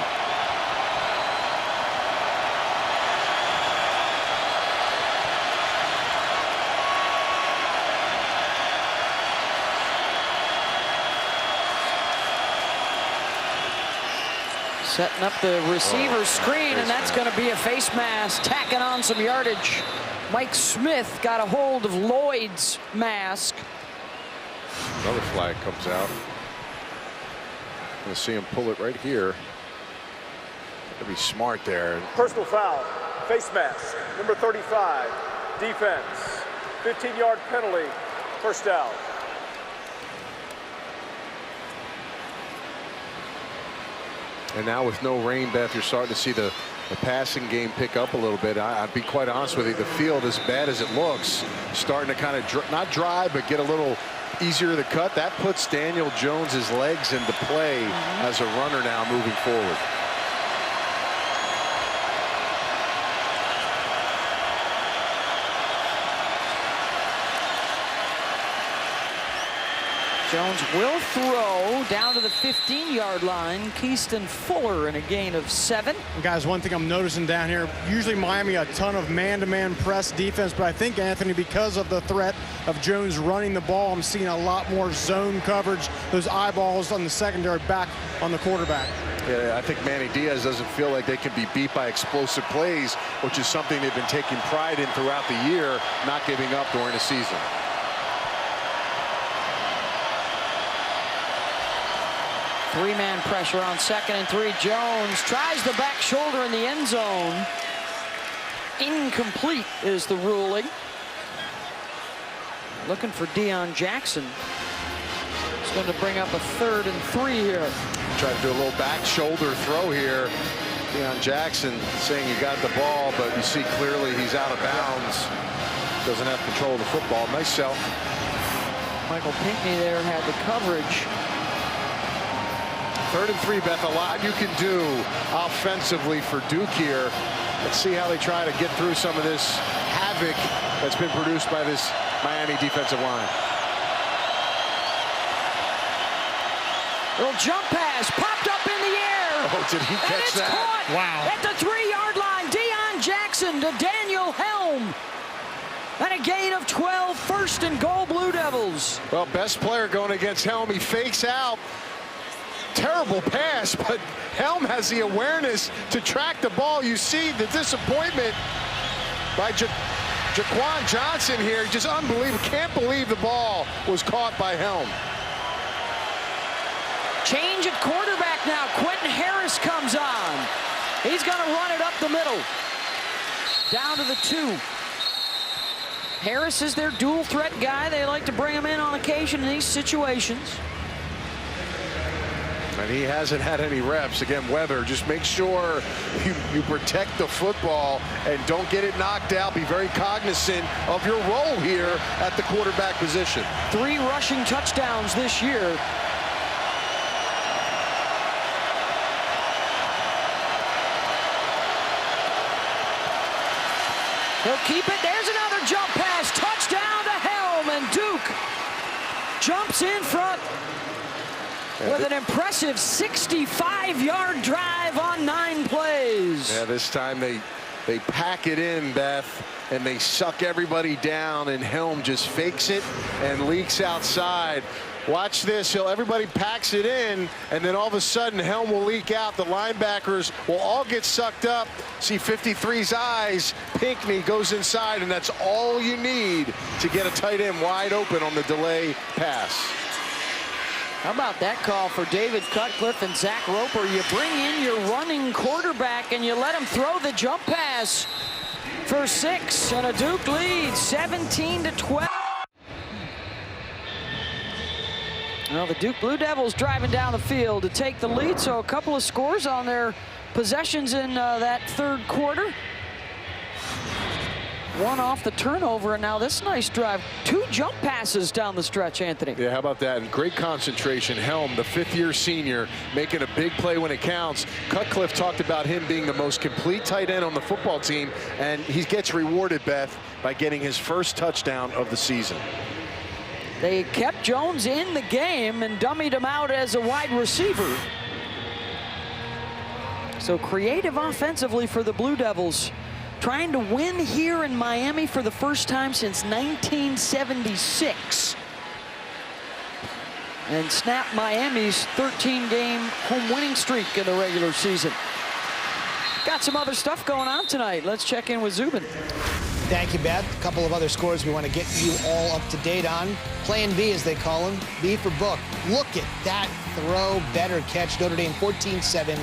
Setting up the receiver screen, and that's going to be a face mask, tacking on some yardage. Mike Smith got a hold of Lloyd's mask. Another flag comes out. Going to see him pull it right here. Got to be smart there. Personal foul, face mask, number 35, defense, 15-yard penalty, first down. And now with no rain, Beth, you're starting to see the passing game pick up a little bit. I'd be quite honest with you, the field, as bad as it looks, starting to kind of not dry, but get a little easier to cut. That puts Daniel Jones's legs into play as a runner now moving forward. Jones will throw down to the 15-yard line. Keyston Fuller in a gain of 7. Guys, one thing I'm noticing down here, usually Miami a ton of man-to-man press defense, but I think, Anthony, because of the threat of Jones running the ball, I'm seeing a lot more zone coverage, those eyeballs on the secondary back on the quarterback. Yeah, I think Manny Diaz doesn't feel like they can be beat by explosive plays, which is something they've been taking pride in throughout the year, not giving up during the season. Three-man pressure on 2nd and 3. Jones tries the back shoulder in the end zone. Incomplete is the ruling. Looking for Deon Jackson. It's going to bring up a 3rd and 3 here. Try to do a little back shoulder throw here. Deon Jackson saying he got the ball, but you see clearly he's out of bounds. Doesn't have control of the football. Nice sell. Michael Pinckney there had the coverage. 3rd and 3, Beth. A lot you can do offensively for Duke here. Let's see how they try to get through some of this havoc that's been produced by this Miami defensive line. Little jump pass popped up in the air. Oh, did he catch that? Caught wow. At the 3-yard line. Deon Jackson to Daniel Helm. And a gain of 12, 1st and goal, Blue Devils. Well, best player going against Helm. He fakes out. Terrible pass, but Helm has the awareness to track the ball. You see the disappointment by Shaquan Johnson here. Just unbelievable. Can't believe the ball was caught by Helm. Change at quarterback now. Quentin Harris comes on. He's going to run it up the middle. Down to the 2. Harris is their dual threat guy. They like to bring him in on occasion in these situations. And he hasn't had any reps. Again, Weather, just make sure you protect the football and don't get it knocked out. Be very cognizant of your role here at the quarterback position. 3 rushing touchdowns this year. He'll keep it. There's another jump pass. Touchdown to Helm, and Duke jumps in front with an impressive 65-yard drive on 9 plays. Yeah, this time they pack it in, Beth, and they suck everybody down, and Helm just fakes it and leaks outside. Watch this. Everybody packs it in, and then all of a sudden Helm will leak out. The linebackers will all get sucked up. See 53's eyes. Pinckney goes inside, and that's all you need to get a tight end wide open on the delay pass. How about that call for David Cutcliffe and Zach Roper? You bring in your running quarterback and you let him throw the jump pass for 6, and a Duke lead, 17-12. Well, the Duke Blue Devils driving down the field to take the lead, so a couple of scores on their possessions in that third quarter. One off the turnover, and now this nice drive. 2 jump passes down the stretch, Anthony. Yeah, how about that? And great concentration. Helm, the 5th-year senior, making a big play when it counts. Cutcliffe talked about him being the most complete tight end on the football team, and he gets rewarded, Beth, by getting his first touchdown of the season. They kept Jones in the game and dummied him out as a wide receiver. So creative offensively for the Blue Devils. Trying to win here in Miami for the first time since 1976. And snap Miami's 13-game home winning streak in the regular season. Got some other stuff going on tonight. Let's check in with Zubin. Thank you, Beth. A couple of other scores we want to get you all up to date on. Plan B, as they call them. B for book. Look at that throw. Better catch. Notre Dame 14-7.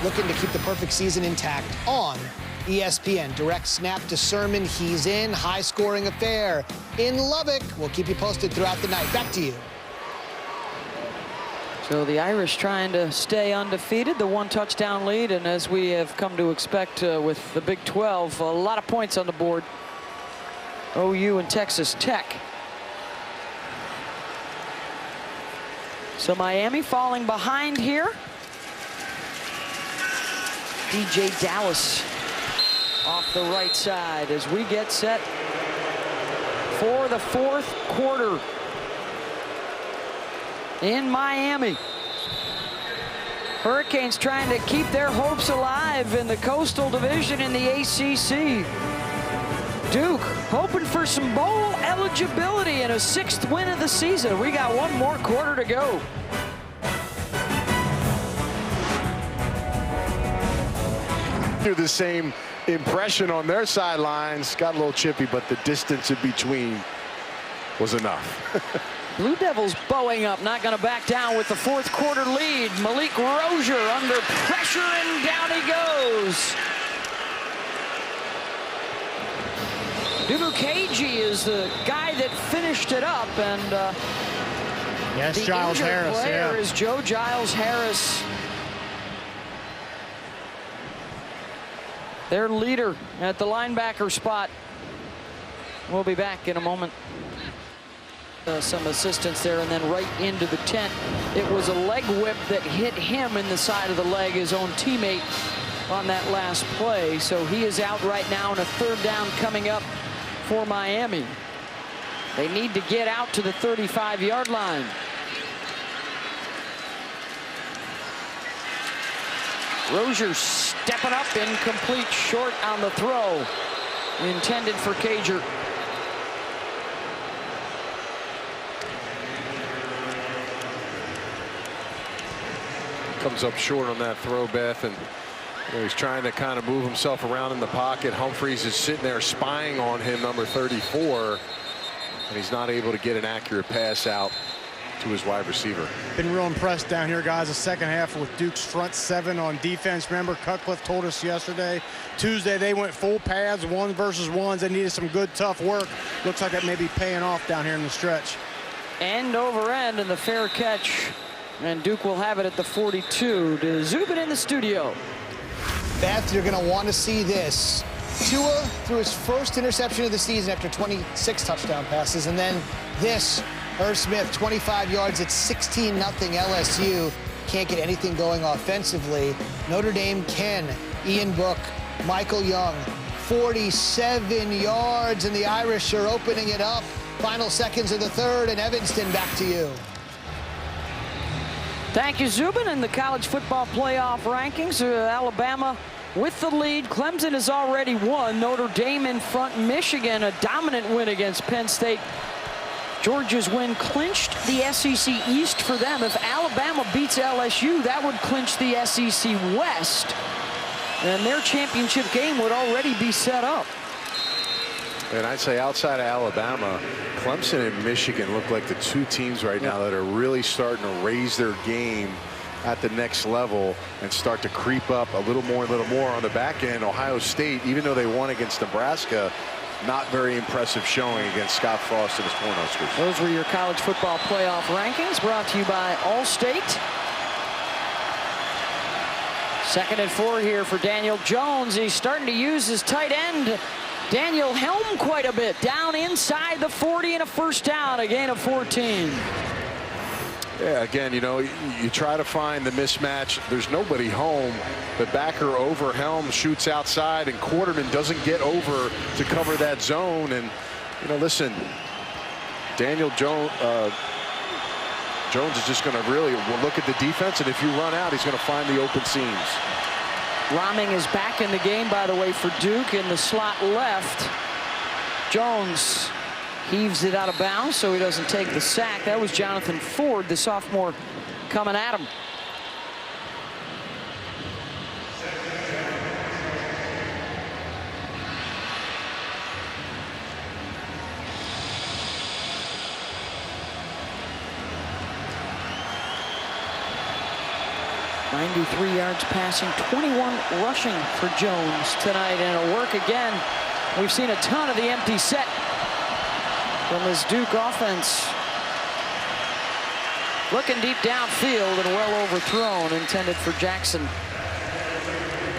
Looking to keep the perfect season intact on ESPN. Direct snap to Sermon. He's in. High-scoring affair in Lubbock. We'll keep you posted throughout the night. Back to you. So the Irish trying to stay undefeated, the 1 touchdown lead, and as we have come to expect with the Big 12, a lot of points on the board. OU and Texas Tech. So Miami falling behind here. DJ Dallas off the right side as we get set for the 4th quarter in Miami. Hurricanes trying to keep their hopes alive in the Coastal Division in the ACC. Duke hoping for some bowl eligibility and a 6th win of the season. We got 1 more quarter to go. The same impression on their sidelines. Got a little chippy, but the distance in between was enough. Blue Devils bowing up, not going to back down with the 4th quarter lead. Malik Rozier under pressure, and down he goes. Dubuquagi is the guy that finished it up, and yes, the Giles injured Harris, player is Joe Giles Harris. Their leader at the linebacker spot. We'll be back in a moment. Some assistance there, and then right into the tent. It was a leg whip that hit him in the side of the leg, his own teammate, on that last play. So he is out right now, and a 3rd down coming up for Miami. They need to get out to the 35-yard line. Rozier stepping up, incomplete, short on the throw. Intended for Cager. Comes up short on that throw, Beth, and he's trying to kind of move himself around in the pocket. Humphreys is sitting there spying on him, number 34, and he's not able to get an accurate pass out to his wide receiver. Been real impressed down here, guys, the second half with Duke's front 7 on defense. Remember, Cutcliffe told us yesterday, Tuesday they went full pads, 1 versus 1s. They needed some good, tough work. Looks like that may be paying off down here in the stretch. End over end, and the fair catch. And Duke will have it at the 42. To Zubin in the studio. Beth, you're going to want to see this. Tua threw his first interception of the season after 26 touchdown passes, and then this. Irv Smith, 25 yards at 16-0 LSU. Can't get anything going offensively. Notre Dame can. Ian Book, Michael Young, 47 yards, and the Irish are opening it up. Final seconds of the 3rd, and Evanston, back to you. Thank you, Zubin. In the college football playoff rankings, Alabama with the lead. Clemson has already won. Notre Dame in front. Michigan, a dominant win against Penn State. Georgia's win clinched the SEC East for them. If Alabama beats LSU, that would clinch the SEC West. And their championship game would already be set up. And I'd say outside of Alabama, Clemson and Michigan look like the two teams right now that are really starting to raise their game at the next level and start to creep up a little more on the back end. Ohio State, even though they won against Nebraska, not very impressive showing against Scott Frost and his Cornhuskers. Those were your college football playoff rankings, brought to you by Allstate. 2nd and 4 here for Daniel Jones. He's starting to use his tight end, Daniel Helm, quite a bit. Down inside the 40 and a first down, a gain of 14. Yeah, again, you know, you try to find the mismatch. There's nobody home. The backer over Helm shoots outside, and Quarterman doesn't get over to cover that zone. And, you know, listen, Daniel Jones is just going to really look at the defense, and if you run out, he's going to find the open seams. Rahming is back in the game, by the way, for Duke in the slot left. Jones heaves it out of bounds so he doesn't take the sack. That was Jonathan Ford, the sophomore, coming at him. .93 yards passing, 21 rushing for Jones tonight, and it'll work again. We've seen a ton of the empty set from this Duke offense. Looking deep downfield and well overthrown, intended for Jackson.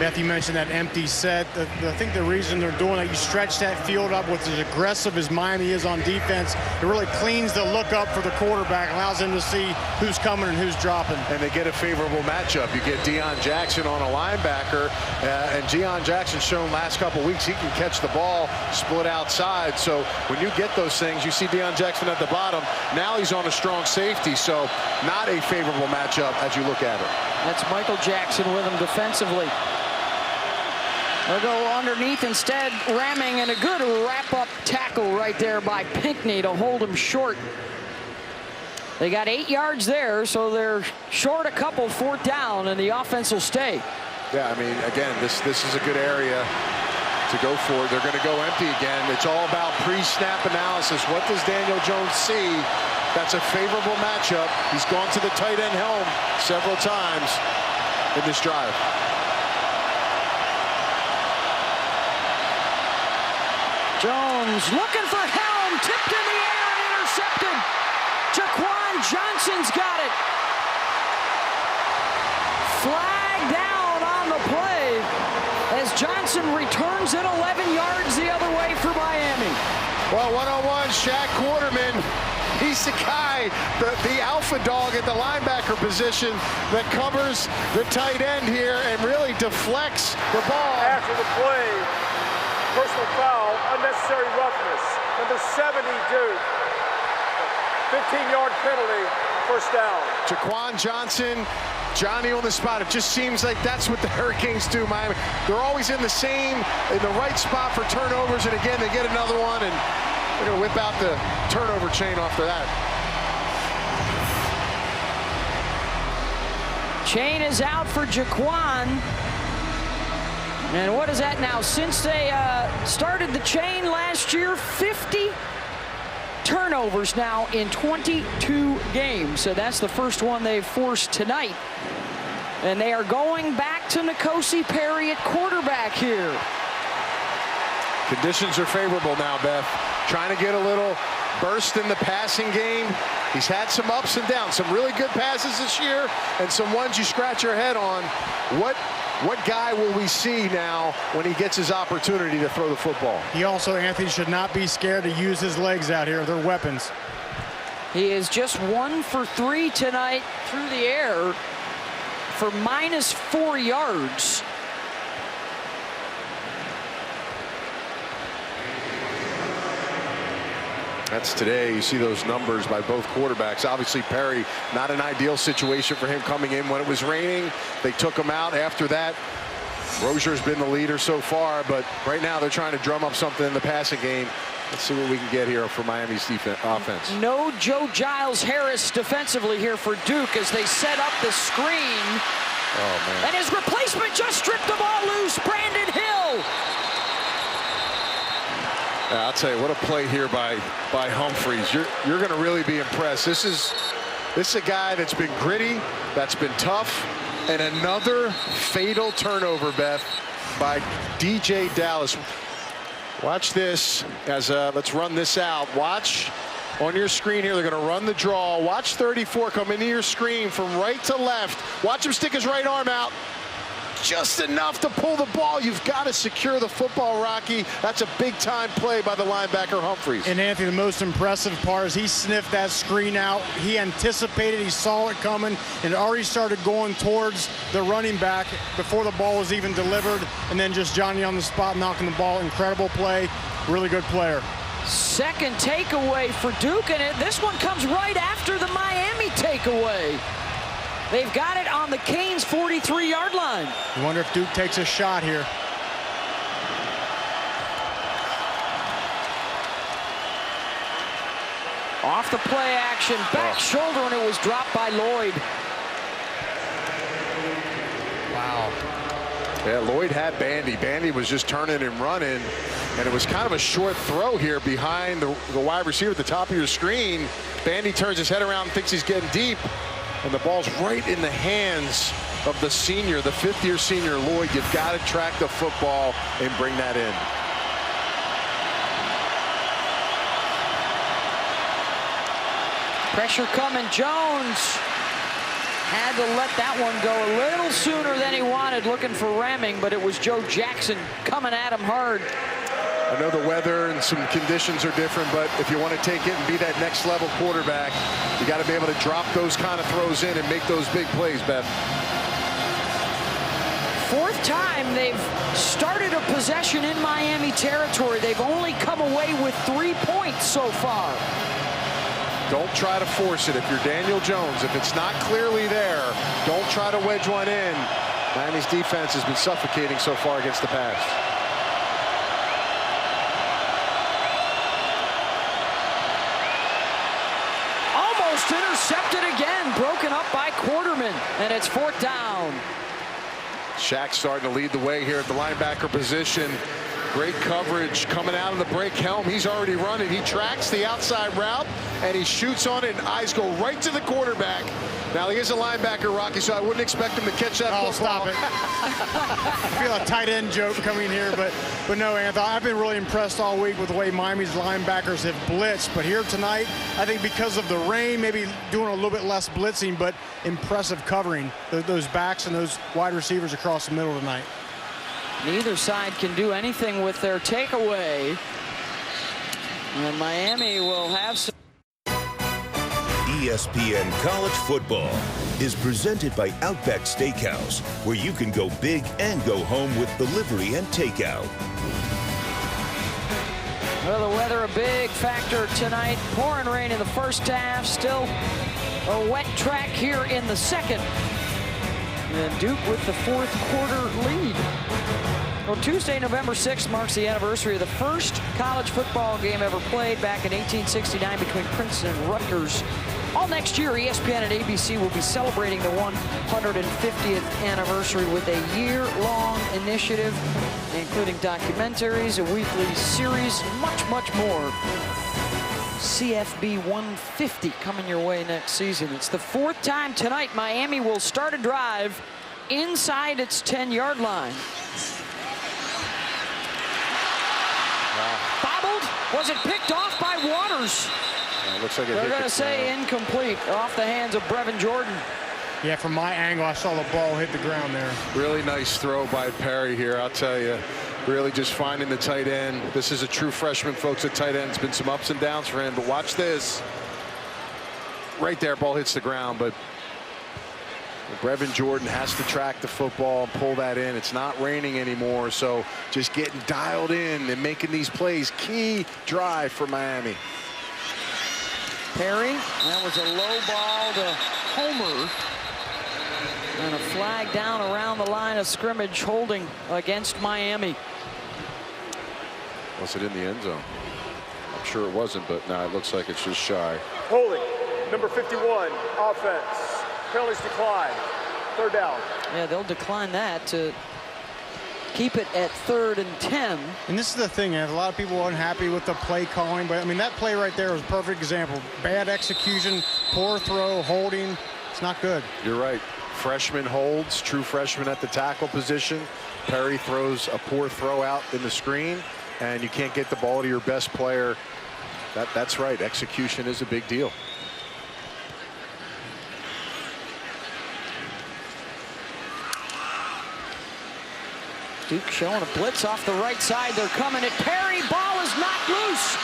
Beth, you mentioned that empty set. I think the reason they're doing that, you stretch that field up with as aggressive as Miami is on defense. It really cleans the look up for the quarterback, allows him to see who's coming and who's dropping. And they get a favorable matchup. You get Deon Jackson on a linebacker, and Deon Jackson shown last couple weeks he can catch the ball, split outside. So when you get those things, you see Deon Jackson at the bottom. Now he's on a strong safety, so not a favorable matchup as you look at it. That's Michael Jackson with him defensively. They'll go underneath instead, Rahming, and a good wrap-up tackle right there by Pinckney to hold him short. They got 8 yards there, so they're short a couple, 4th down, and the offense will stay. Yeah, I mean, again, this is a good area to go for. They're going to go empty again. It's all about pre-snap analysis. What does Daniel Jones see? That's a favorable matchup. He's gone to the tight end Helm several times in this drive. Jones looking for Helm, tipped in the air and intercepted. Shaquan Johnson's got it. Flag down on the play as Johnson returns it 11 yards the other way for Miami. Well, one-on-one, Shaq Quarterman. He's the guy, the alpha dog at the linebacker position that covers the tight end here and really deflects the ball. After the play, personal foul, unnecessary roughness. Number 70, Duke. 15-yard penalty, first down. Shaquan Johnson, Johnny on the spot. It just seems like that's what the Hurricanes do, Miami. They're always in the right spot for turnovers, and again, they get another one, and they're going to whip out the turnover chain after that. Chain is out for Jaquan. And what is that now? Since they started the chain last year, 50 turnovers now in 22 games. So that's the first one they've forced tonight. And they are going back to N'Kosi Perry at quarterback here. Conditions are favorable now, Beth. Trying to get a little burst in the passing game. He's had some ups and downs, some really good passes this year, and some ones you scratch your head on. What guy will we see now when he gets his opportunity to throw the football? He also, Anthony, should not be scared to use his legs out here. They're weapons. He is just 1 for 3 tonight through the air for -4 yards. That's today. You see those numbers by both quarterbacks. Obviously, Perry, not an ideal situation for him coming in when it was raining. They took him out after that. Rozier's been the leader so far, but right now they're trying to drum up something in the passing game. Let's see what we can get here for Miami's offense. No Joe Giles Harris defensively here for Duke as they set up the screen. Oh, man. And his replacement just stripped the ball loose, Brandon Hill. I'll tell you, what a play here by Humphries. You're going to really be impressed. This is a guy that's been gritty, that's been tough, and another fatal turnover, Beth, by DJ Dallas. Watch this as let's run this out. Watch on your screen here. They're going to run the draw. Watch 34 come into your screen from right to left. Watch him stick his right arm out. Just enough to pull the ball. You've got to secure the football, Rocky. That's a big-time play by the linebacker Humphries. And Anthony, the most impressive part is he sniffed that screen out. He anticipated, he saw it coming, and already started going towards the running back before the ball was even delivered. And then just Johnny on the spot, knocking the ball. Incredible play. Really good player. Second takeaway for Duke, and this one comes right after the Miami takeaway. They've got it on the Canes' 43-yard line. I wonder if Duke takes a shot here. Off the play action, back shoulder, and it was dropped by Lloyd. Wow. Yeah, Lloyd had Bandy. Bandy was just turning and running, and it was kind of a short throw here behind the wide receiver at the top of your screen. Bandy turns his head around and thinks he's getting deep. And the ball's right in the hands of the senior, the fifth-year senior, Lloyd. You've got to track the football and bring that in. Pressure coming. Jones had to let that one go a little sooner than he wanted, looking for ramming, but it was Joe Jackson coming at him hard. I know the weather and some conditions are different, but if you want to take it and be that next level quarterback, you got to be able to drop those kind of throws in and make those big plays, Beth. Fourth time they've started a possession in Miami territory. They've only come away with 3 points so far. Don't try to force it. If you're Daniel Jones, if it's not clearly there, don't try to wedge one in. Miami's defense has been suffocating so far against the pass. Intercepted again, broken up by Quarterman, and it's fourth down. Shaq starting to lead the way here at the linebacker position. Great coverage coming out of the break helm. He's already running. He tracks the outside route, and he shoots on it, and eyes go right to the quarterback. Now, he is a linebacker, Rocky, so I wouldn't expect him to catch that football. Stop it. I feel a tight end joke coming here, but no, Anthony, I've been really impressed all week with the way Miami's linebackers have blitzed. But here tonight, I think because of the rain, maybe doing a little bit less blitzing, but impressive covering those backs and those wide receivers across the middle tonight. Neither side can do anything with their takeaway. And Miami will have some. ESPN College Football is presented by Outback Steakhouse, where you can go big and go home with delivery and takeout. Well, the weather a big factor tonight. Pouring rain in the first half. Still a wet track here in the second. And Duke with the fourth quarter lead. Well, Tuesday, November 6th marks the anniversary of the first college football game ever played back in 1869 between Princeton and Rutgers. All next year, ESPN and ABC will be celebrating the 150th anniversary with a year-long initiative, including documentaries, a weekly series, much, much more. CFB 150 coming your way next season. It's the fourth time tonight Miami will start a drive inside its 10-yard line. Bobbled. Was it picked off by Waters? Looks like they're going to say incomplete, off the hands of Brevin Jordan. Yeah, from my angle, I saw the ball hit the ground there. Really nice throw by Perry here, I'll tell you. Really just finding the tight end. This is a true freshman, folks, at tight end. It's been some ups and downs for him, but watch this. Right there, ball hits the ground, but Brevin Jordan has to track the football and pull that in. It's not raining anymore, so just getting dialed in and making these plays. Key drive for Miami. Perry, that was a low ball to Homer. And a flag down around the line of scrimmage, holding against Miami. Was it in the end zone? I'm sure it wasn't, but no, it looks like it's just shy. Holding, number 51, offense. Penalties decline. Third down. Yeah, they'll decline that to keep it at 3rd and 10. And this is the thing, a lot of people are unhappy with the play calling, but I mean, that play right there was a perfect example. Bad execution, poor throw, holding. It's not good. You're right. Freshman holds, true freshman at the tackle position. Perry throws a poor throw out in the screen, and you can't get the ball to your best player. That's right. Execution is a big deal. Duke showing a blitz off the right side. They're coming at Perry. Ball is knocked loose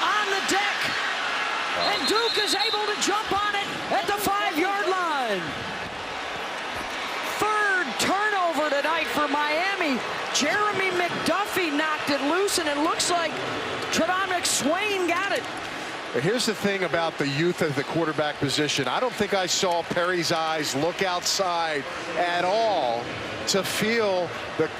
on the deck. And Duke is able to jump on it at the 5-yard line. 3rd turnover tonight for Miami. Jeremy McDuffie knocked it loose, and it looks like Trevon McSwain got it. Here's the thing about the youth of the quarterback position. I don't think I saw Perry's eyes look outside at all to feel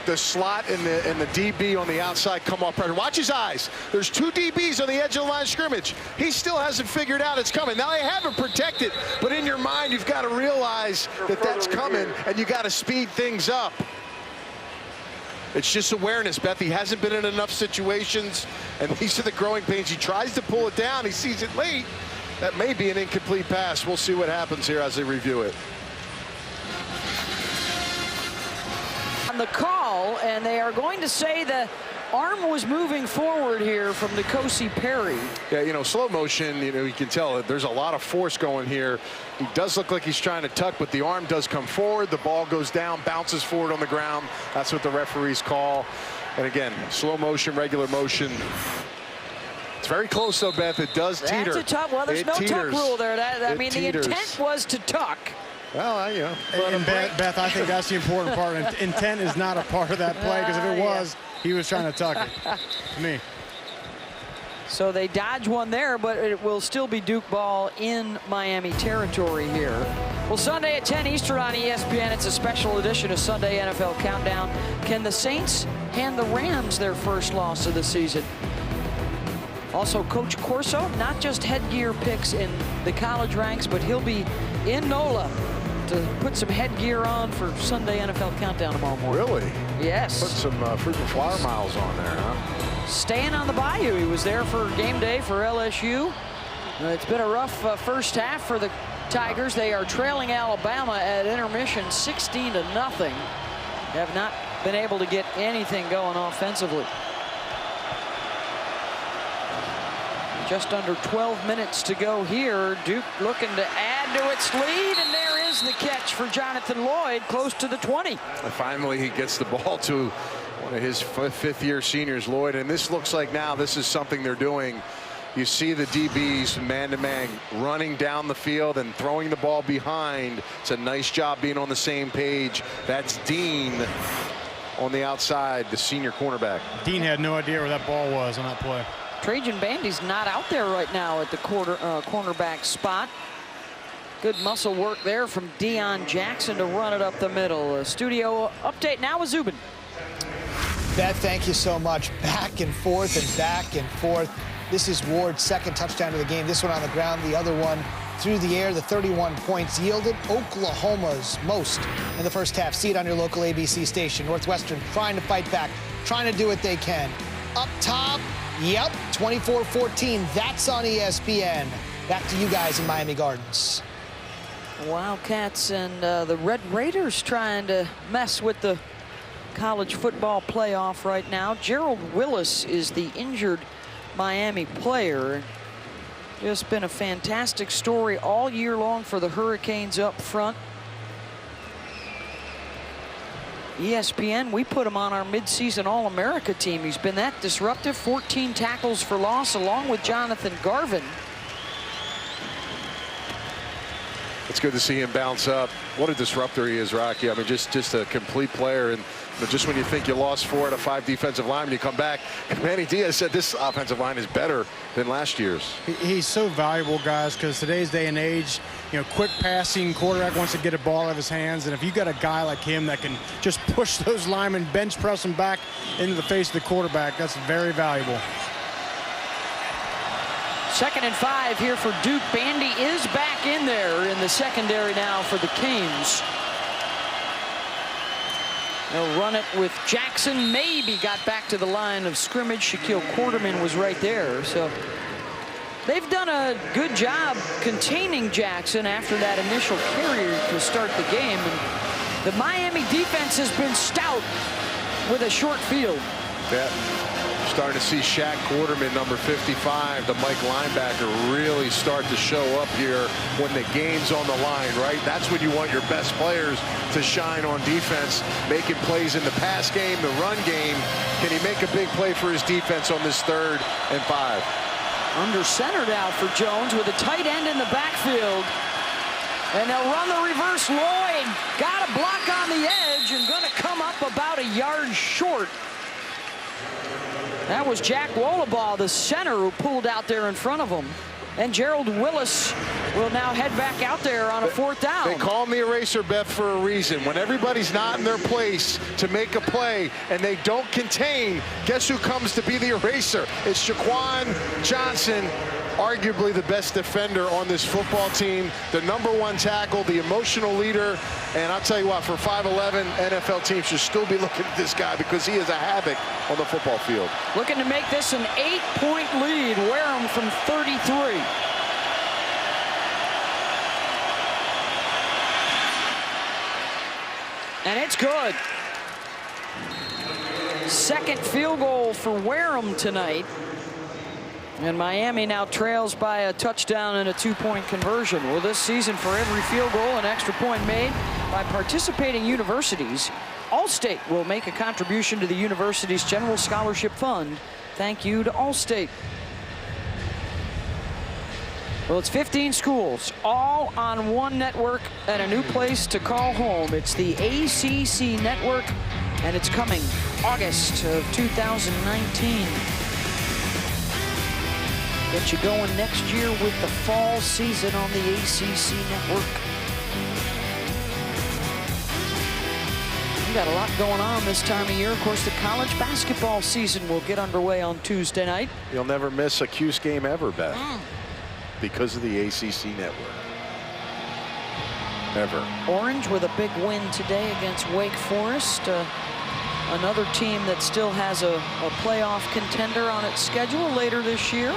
the slot in the DB on the outside come off pressure. Watch his eyes. There's 2 DBs on the edge of the line of scrimmage. He still hasn't figured out it's coming. Now, they have it protected, but in your mind, you've got to realize that that's coming, and you got to speed things up. It's just awareness, Beth. He hasn't been in enough situations, and these are the growing pains. He tries to pull it down. He sees it late. That may be an incomplete pass. We'll see what happens here as they review it. On the call, and they are going to say the arm was moving forward here from N'Kosi Perry. Yeah, you know, slow motion, you know, you can tell that there's a lot of force going here. He does look like he's trying to tuck, but the arm does come forward. The ball goes down, bounces forward on the ground. That's what the referees call. And again, slow motion, regular motion. It's very close, though, Beth. It does teeter. That's a tough. Well, there's no tuck rule there. I mean, the intent was to tuck. Well, you know. And Beth, I think that's the important part. Intent is not a part of that play, because if it was, he was trying to tuck it. To me. So they dodge one there, but it will still be Duke ball in Miami territory here. Well, Sunday at 10 Eastern on ESPN, it's a special edition of Sunday NFL Countdown. Can the Saints hand the Rams their first loss of the season? Also, Coach Corso, not just headgear picks in the college ranks, but he'll be in NOLA to put some headgear on for Sunday NFL Countdown tomorrow morning. Really? Yes. Put some frequent flyer miles on there, huh? Staying on the Bayou. He was there for game day for LSU. It's been a rough first half for the Tigers. They are trailing Alabama at intermission 16-0. Have not been able to get anything going offensively. Just under 12 minutes to go here. Duke looking to add to its lead, and there is the catch for Jonathan Lloyd, close to the 20. And finally, he gets the ball to one of his fifth-year seniors, Lloyd, and this looks like now this is something they're doing. You see the DBs man-to-man running down the field and throwing the ball behind. It's a nice job being on the same page. That's Dean on the outside, the senior cornerback. Dean had no idea where that ball was on that play. Trajan Bandy's not out there right now at the cornerback spot. Good muscle work there from Deon Jackson to run it up the middle. Studio update now with Zubin. Beth, thank you so much. Back and forth and back and forth. This is Ward's second touchdown of the game. This one on the ground, the other one through the air. The 31 points yielded Oklahoma's most in the first half. See it on your local ABC station. Northwestern trying to fight back, trying to do what they can. Up top, yep, 24-14. That's on ESPN. Back to you guys in Miami Gardens. Wildcats and the Red Raiders trying to mess with the college football playoff right now. Gerald Willis is the injured Miami player. Just been a fantastic story all year long for the Hurricanes up front. ESPN, we put him on our midseason All-America team. He's been that disruptive. 14 tackles for loss along with Jonathan Garvin. It's good to see him bounce up. What a disruptor he is, Rocky. I mean, just a complete player. And just when you think you lost 4 out of 5 defensive linemen, you come back. And Manny Diaz said this offensive line is better than last year's. He's so valuable, guys, because today's day and age, you know, quick passing quarterback wants to get a ball out of his hands. And if you got a guy like him that can just push those linemen, bench press them back into the face of the quarterback, that's very valuable. 2nd and 5 here for Duke. Bandy is back in there in the secondary now for the Canes. They'll run it with Jackson. Maybe got back to the line of scrimmage. Shaquille Quarterman was right there. So they've done a good job containing Jackson after that initial carry to start the game. And the Miami defense has been stout with a short field. Yeah. Starting to see Shaq Quarterman, number 55, the Mike linebacker, really start to show up here when the game's on the line, right? That's when you want your best players to shine on defense, making plays in the pass game, the run game. Can he make a big play for his defense on this 3rd and 5? Under center now for Jones with a tight end in the backfield. And they'll run the reverse. Lloyd got a block on the edge and going to come up about a yard short. That was Jack Wollabaugh, the center, who pulled out there in front of him. And Gerald Willis will now head back out there on a 4th down. They call him the eraser, Beth, for a reason. When everybody's not in their place to make a play and they don't contain, guess who comes to be the eraser? It's Shaquan Johnson, arguably the best defender on this football team, the #1 tackle, the emotional leader. And I'll tell you what, for 5'11", NFL teams should still be looking at this guy because he is a havoc on the football field. Looking to make this an 8-point lead. Wareham from 33. And it's good. Second field goal for Wareham tonight. And Miami now trails by a touchdown and a 2-point conversion. Well, this season, for every field goal and extra point made by participating universities, Allstate will make a contribution to the university's general scholarship fund. Thank you to Allstate. Well, it's 15 schools, all on one network and a new place to call home. It's the ACC network, and it's coming August of 2019. Get you going next year with the fall season on the ACC network. We got a lot going on this time of year. Of course, the college basketball season will get underway on Tuesday night. You'll never miss a Cuse game ever, Beth, because of the ACC network. Never. Orange with a big win today against Wake Forest. Another team that still has a playoff contender on its schedule later this year.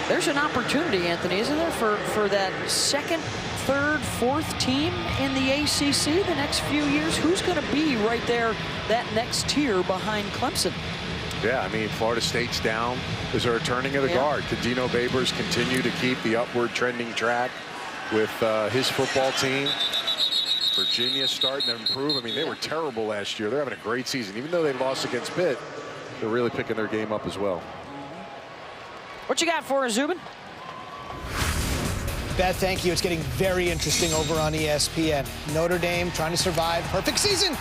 There's an opportunity, Anthony, isn't there, for that 2nd, 3rd, 4th team in the ACC the next few years? Who's going to be right there, that next tier behind Clemson? Yeah, I mean, Florida State's down. Is there a turning of the guard? Could Dino Babers continue to keep the upward trending track with his football team? Virginia starting to improve. I mean, they were terrible last year. They're having a great season. Even though they lost against Pitt, they're really picking their game up as well. What you got for us, Zubin? Beth, thank you. It's getting very interesting over on ESPN. Notre Dame trying to survive. Perfect season.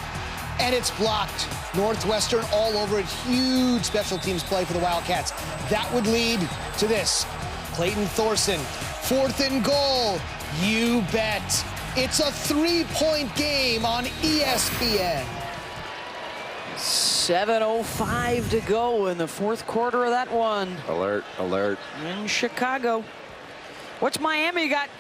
And it's blocked. Northwestern all over it. Huge special teams play for the Wildcats. That would lead to this. Clayton Thorson, 4th and goal. You bet. It's a 3-point game on ESPN. 7:05 to go in the 4th quarter of that one. Alert, alert. In Chicago. What's Miami got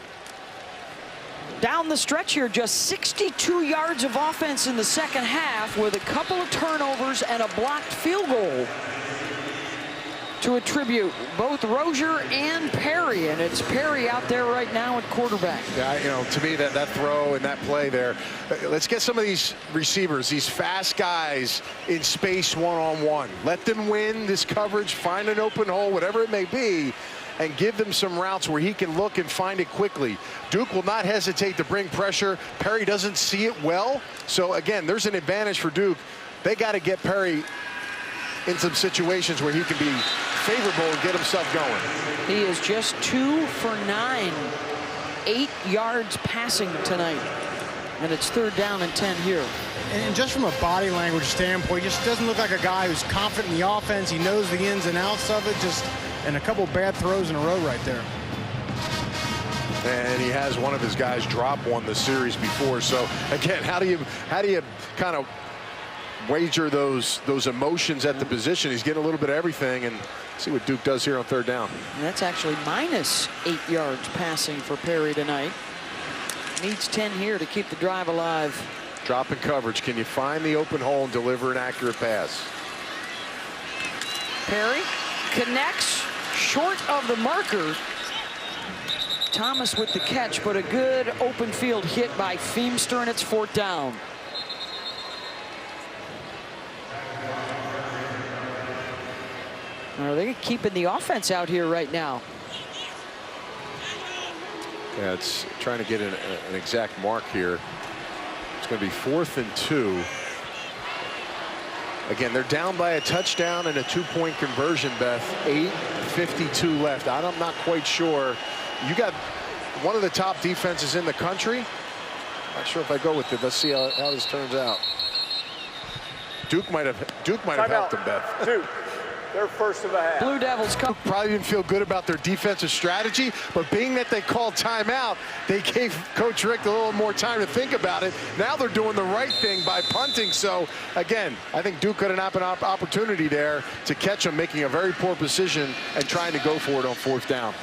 down the stretch here? Just 62 yards of offense in the 2nd half with a couple of turnovers and a blocked field goal to attribute both Rozier and Perry, and it's Perry out there right now at quarterback. Yeah, you know, to me, that throw and that play there, let's get some of these receivers, these fast guys in space one-on-one. Let them win this coverage, find an open hole, whatever it may be, and give them some routes where he can look and find it quickly. Duke will not hesitate to bring pressure. Perry doesn't see it well. So, again, there's an advantage for Duke. They got to get Perry in some situations where he can be favorable and get himself going. He is just 2 for 9. 8 yards passing tonight. And it's 3rd down and 10 here. And just from a body language standpoint, he just doesn't look like a guy who's confident in the offense. He knows the ins and outs of it. And a couple bad throws in a row right there. And he has one of his guys drop one the series before. So again, how do you kind of wager those emotions at the position? He's getting a little bit of everything, and see what Duke does here on 3rd down. And that's actually minus 8 yards passing for Perry tonight. Needs 10 here to keep the drive alive. Drop in coverage. Can you find the open hole and deliver an accurate pass? Perry connects short of the marker. Thomas with the catch, but a good open field hit by Feemster, and it's 4th down. Are they keeping the offense out here right now? Yeah, it's trying to get an exact mark here. It's going to be 4th and 2. Again, they're down by a touchdown and a 2-point conversion, Beth. 8:52 left. I'm not quite sure. You got one of the top defenses in the country. Not sure if I go with it. Let's see how this turns out. Duke might have helped them, Beth. Duke, they're first of the half. Blue Devils come. Probably didn't feel good about their defensive strategy, but being that they called timeout, they gave Coach Rick a little more time to think about it. Now they're doing the right thing by punting. So again, I think Duke could have an opportunity there to catch them making a very poor decision and trying to go for it on 4th down.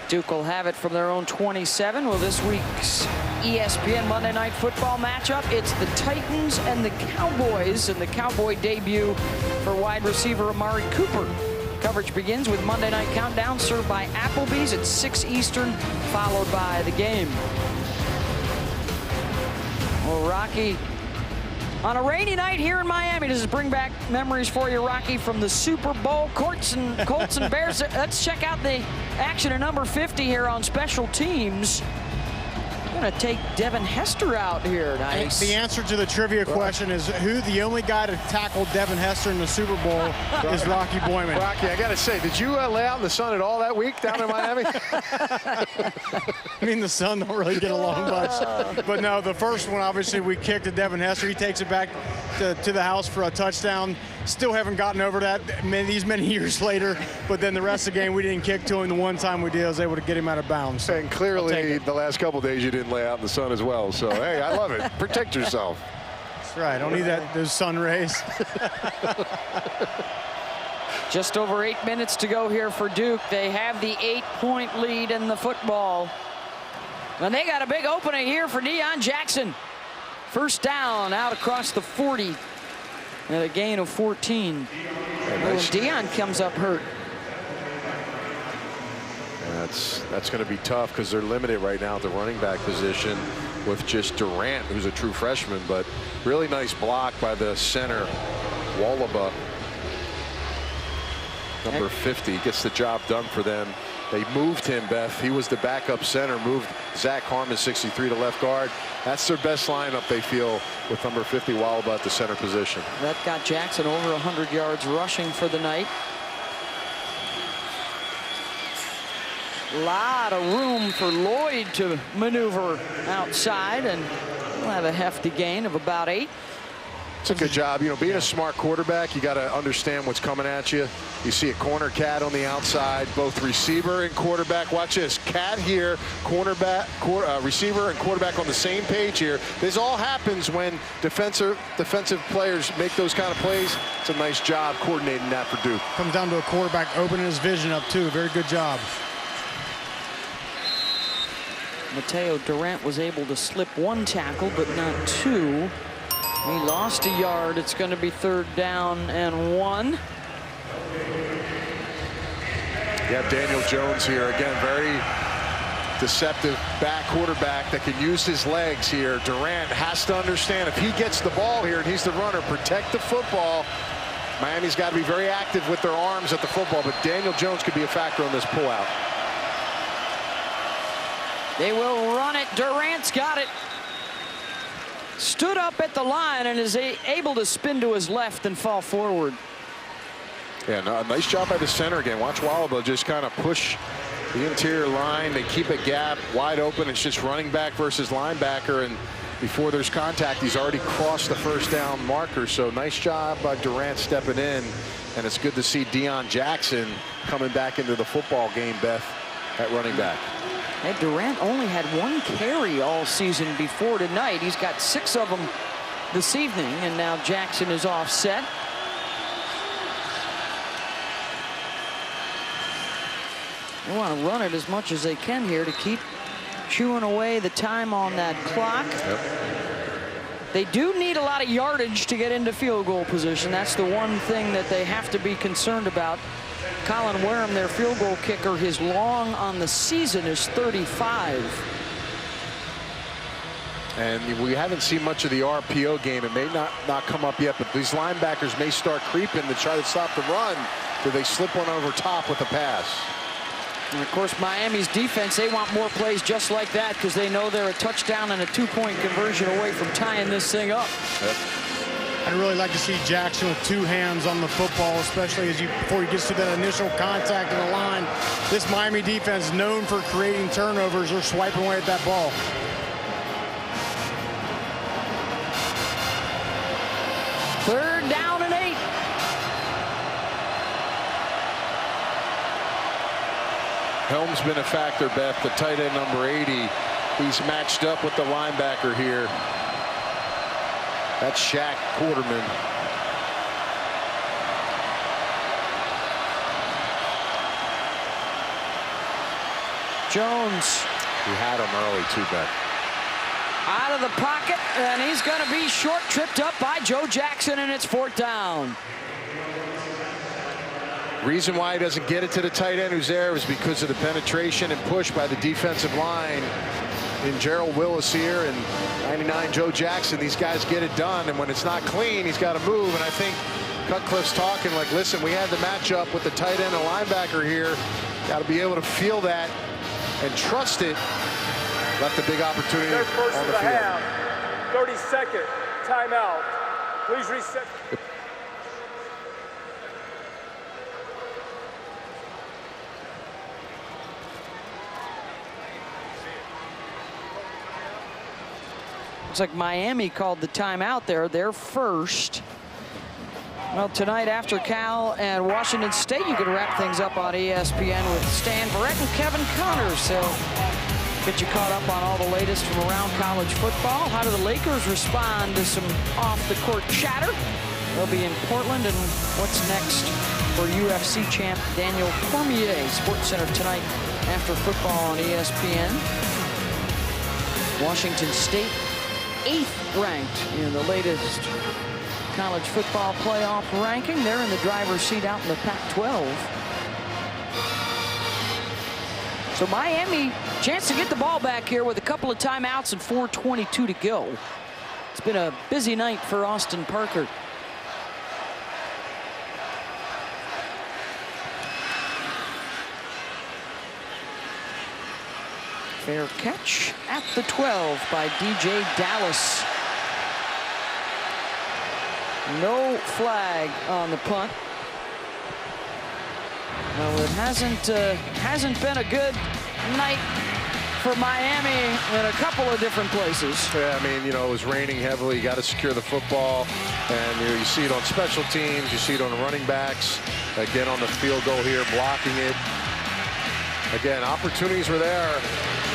Duke will have it from their own 27. Well, this week's ESPN Monday Night Football matchup, it's the Titans and the Cowboys, and the Cowboy debut for wide receiver Amari Cooper. Coverage begins with Monday Night Countdown, served by Applebee's at 6 Eastern, followed by the game. Well, Rocky, on a rainy night here in Miami, does it bring back memories for you, Rocky, from the Super Bowl? Colts and Bears. Let's check out the action at number 50 here on special teams. Going to take Devin Hester out here. Nice. The answer to the trivia question is who the only guy to tackle Devin Hester in the Super Bowl is Rocky Boyman. Rocky, I got to say, did you lay out in the sun at all that week down in Miami? Me and the son don't really get along much. But no, the first one, obviously, we kicked to Devin Hester. He takes it back to the house for a touchdown. Still haven't gotten over that these many years later. But then the rest of the game, we didn't kick to him. The one time we did, I was able to get him out of bounds. And clearly, the last couple days, you didn't lay out in the sun as well. So, hey, I love it. Protect yourself. That's right. Don't need those sun rays. Just over 8 minutes to go here for Duke. They have the 8-point lead in the football. And they got a big opening here for Deon Jackson. 1st down out across the 40. And a gain of 14. Well, Deon comes up hurt. That's going to be tough because they're limited right now at the running back position with just Durant, who's a true freshman, but really nice block by the center, Wallaba. Number 50 gets the job done for them. They moved him, Beth. He was the backup center, moved Zach Harmon, 63, to left guard. That's their best lineup, they feel, with number 50, Wallaba, at the center position. That got Jackson over 100 yards rushing for the night. A lot of room for Lloyd to maneuver outside, and we'll have a hefty gain of about 8. It's a good job. You know, being a smart quarterback, you got to understand what's coming at you. You see a corner cat on the outside, both receiver and quarterback. Watch this. Cat here, cornerback, receiver and quarterback on the same page here. This all happens when defensive players make those kind of plays. It's a nice job coordinating that for Duke. Comes down to a quarterback opening his vision up, too. Very good job. Mateo Durant was able to slip 1 tackle, but not 2. He lost a yard. It's going to be 3rd down and 1. You have Daniel Jones here. Again, very deceptive back quarterback that can use his legs here. Durant has to understand if he gets the ball here and he's the runner, protect the football. Miami's got to be very active with their arms at the football, but Daniel Jones could be a factor on this pullout. They will run it. Durant's got it. Stood up at the line and is able to spin to his left and fall forward. Yeah, no, nice job by the center again. Watch Wallaba just kind of push the interior line. They keep a gap wide open. It's just running back versus linebacker, and before there's contact, he's already crossed the 1st down marker. So nice job by Durant stepping in, and it's good to see Deon Jackson coming back into the football game, Beth, at running back. And Durant only had 1 carry all season before tonight. He's got 6 of them this evening, and now Jackson is offset. They want to run it as much as they can here to keep chewing away the time on that clock. Yep. They do need a lot of yardage to get into field goal position. That's the one thing that they have to be concerned about. Colin Wareham, their field goal kicker, his long on the season is 35. And we haven't seen much of the RPO game. It may not come up yet, but these linebackers may start creeping to try to stop the run. Do they slip one over top with the pass? And of course, Miami's defense, they want more plays just like that because they know they're a touchdown and a 2-point conversion away from tying this thing up. Yep. I'd really like to see Jackson with 2 hands on the football, especially before he gets to that initial contact in the line. This Miami defense is known for creating turnovers or swiping away at that ball. Third down and 8. Helm's been a factor, Beth, the tight end number 80. He's matched up with the linebacker here. That's Shaq Quarterman. Jones. He had him early, too, Beth. Out of the pocket, and he's going to be short tripped up by Joe Jackson, and it's 4th down. Reason why he doesn't get it to the tight end who's there is because of the penetration and push by the defensive line in Gerald Willis here and 99 Joe Jackson. These guys get it done, and when it's not clean, he's got to move. And I think Cutcliffe's talking like, listen, we had the matchup with the tight end and linebacker here. Got to be able to feel that and trust it. Left a big opportunity Their first on of the the field. half. 30-second timeout. Please reset. Looks like Miami called the timeout there. They're first. Well, tonight after Cal and Washington State, you can wrap things up on ESPN with Stan Barrett and Kevin Connors. So get you caught up on all the latest from around college football. How do the Lakers respond to some off-the-court chatter? They'll be in Portland. And what's next for UFC champ Daniel Cormier? SportsCenter tonight after football on ESPN. Washington State 8th ranked in the latest college football playoff ranking. They're in the driver's seat out in the Pac-12. So Miami, chance to get the ball back here with a couple of timeouts and 4:22 to go. It's been a busy night for Austin Parker. Fair catch at the 12 by DJ Dallas. No flag on the punt. Well, it hasn't been a good night for Miami in a couple of different places. Yeah, I mean, you know, it was raining heavily. You got to secure the football, and you see it on special teams. You see it on the running backs. Again, on the field goal here, blocking it. Again, opportunities were there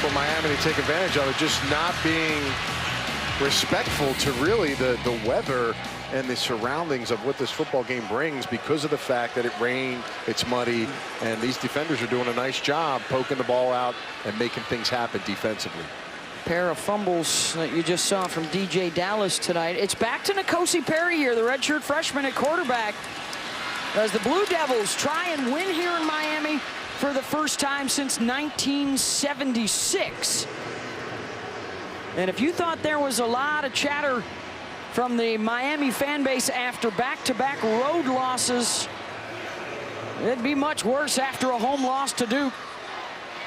for Miami to take advantage of it, just not being respectful to really the weather and the surroundings of what this football game brings because of the fact that it rained, it's muddy, and these defenders are doing a nice job poking the ball out and making things happen defensively. Pair of fumbles that you just saw from DJ Dallas tonight. It's back to N'Kosi Perry here, the redshirt freshman at quarterback, as the Blue Devils try and win here in Miami for the first time since 1976. And if you thought there was a lot of chatter from the Miami fan base after back-to-back road losses, it'd be much worse after a home loss to Duke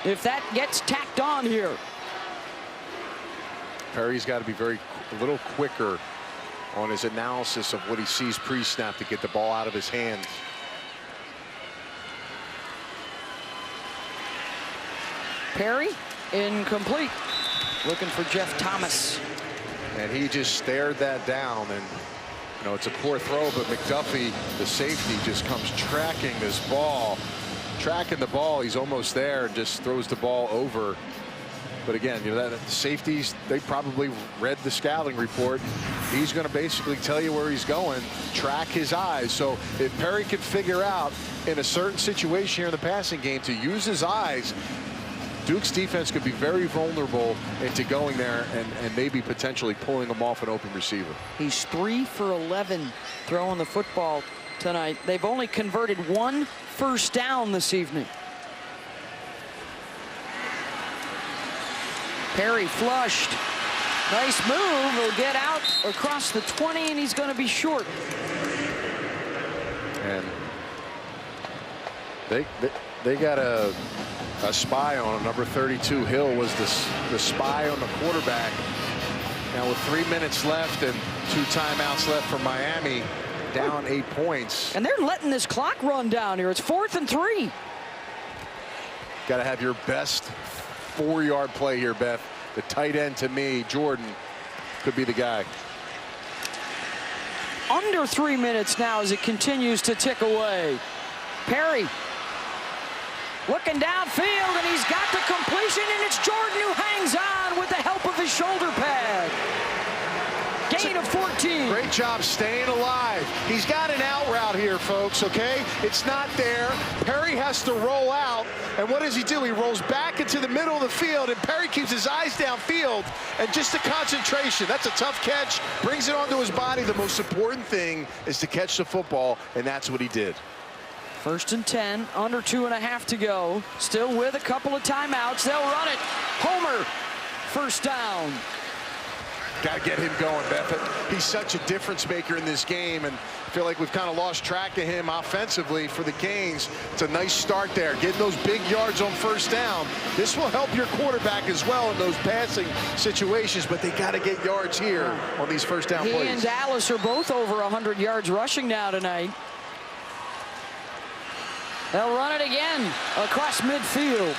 if that gets tacked on here. Perry's got to be a little quicker on his analysis of what he sees pre-snap to get the ball out of his hands. Perry, incomplete. Looking for Jeff Thomas. And he just stared that down, and you know, it's a poor throw, but McDuffie, the safety, just comes tracking this ball. Tracking the ball, he's almost there and just throws the ball over But again, the safeties, they probably read the scouting report. He's going to basically tell you where he's going, track his eyes. So if Perry can figure out in a certain situation here in the passing game to use his eyes, Duke's defense could be very vulnerable into going there and maybe potentially pulling them off an open receiver. He's 3 for 11 throwing the football tonight. They've only converted 1 first down this evening. Perry flushed. Nice move. He'll get out across the 20, and he's going to be short. And they got a spy on him. Number 32, Hill, was the spy on the quarterback. Now with 3 minutes left and 2 timeouts left for Miami, down 8 points. And they're letting this clock run down here. It's 4th and 3. Got to have your best 4-yard play here, Beth. The tight end, to me, Jordan, could be the guy. Under 3 minutes now as it continues to tick away. Perry looking downfield, and he's got the completion, and it's Jordan who hangs on with the help of his shoulder pad. Gain of 14. Great job staying alive. He's got an out route here, folks, okay? It's not there. Perry has to roll out, and what does he do? He rolls back into the middle of the field, and Perry keeps his eyes downfield, and just a concentration. That's a tough catch, brings it onto his body. The most important thing is to catch the football, and that's what he did. 1st and 10, under 2.5 to go. Still with a couple of timeouts. They'll run it. Homer, first down. Got to get him going, Beth. He's such a difference maker in this game, and I feel like we've kind of lost track of him offensively for the Canes. It's a nice start there, getting those big yards on first down. This will help your quarterback as well in those passing situations, but they got to get yards here on these first down plays. He and Dallas are both over 100 yards rushing now tonight. They'll run it again across midfield.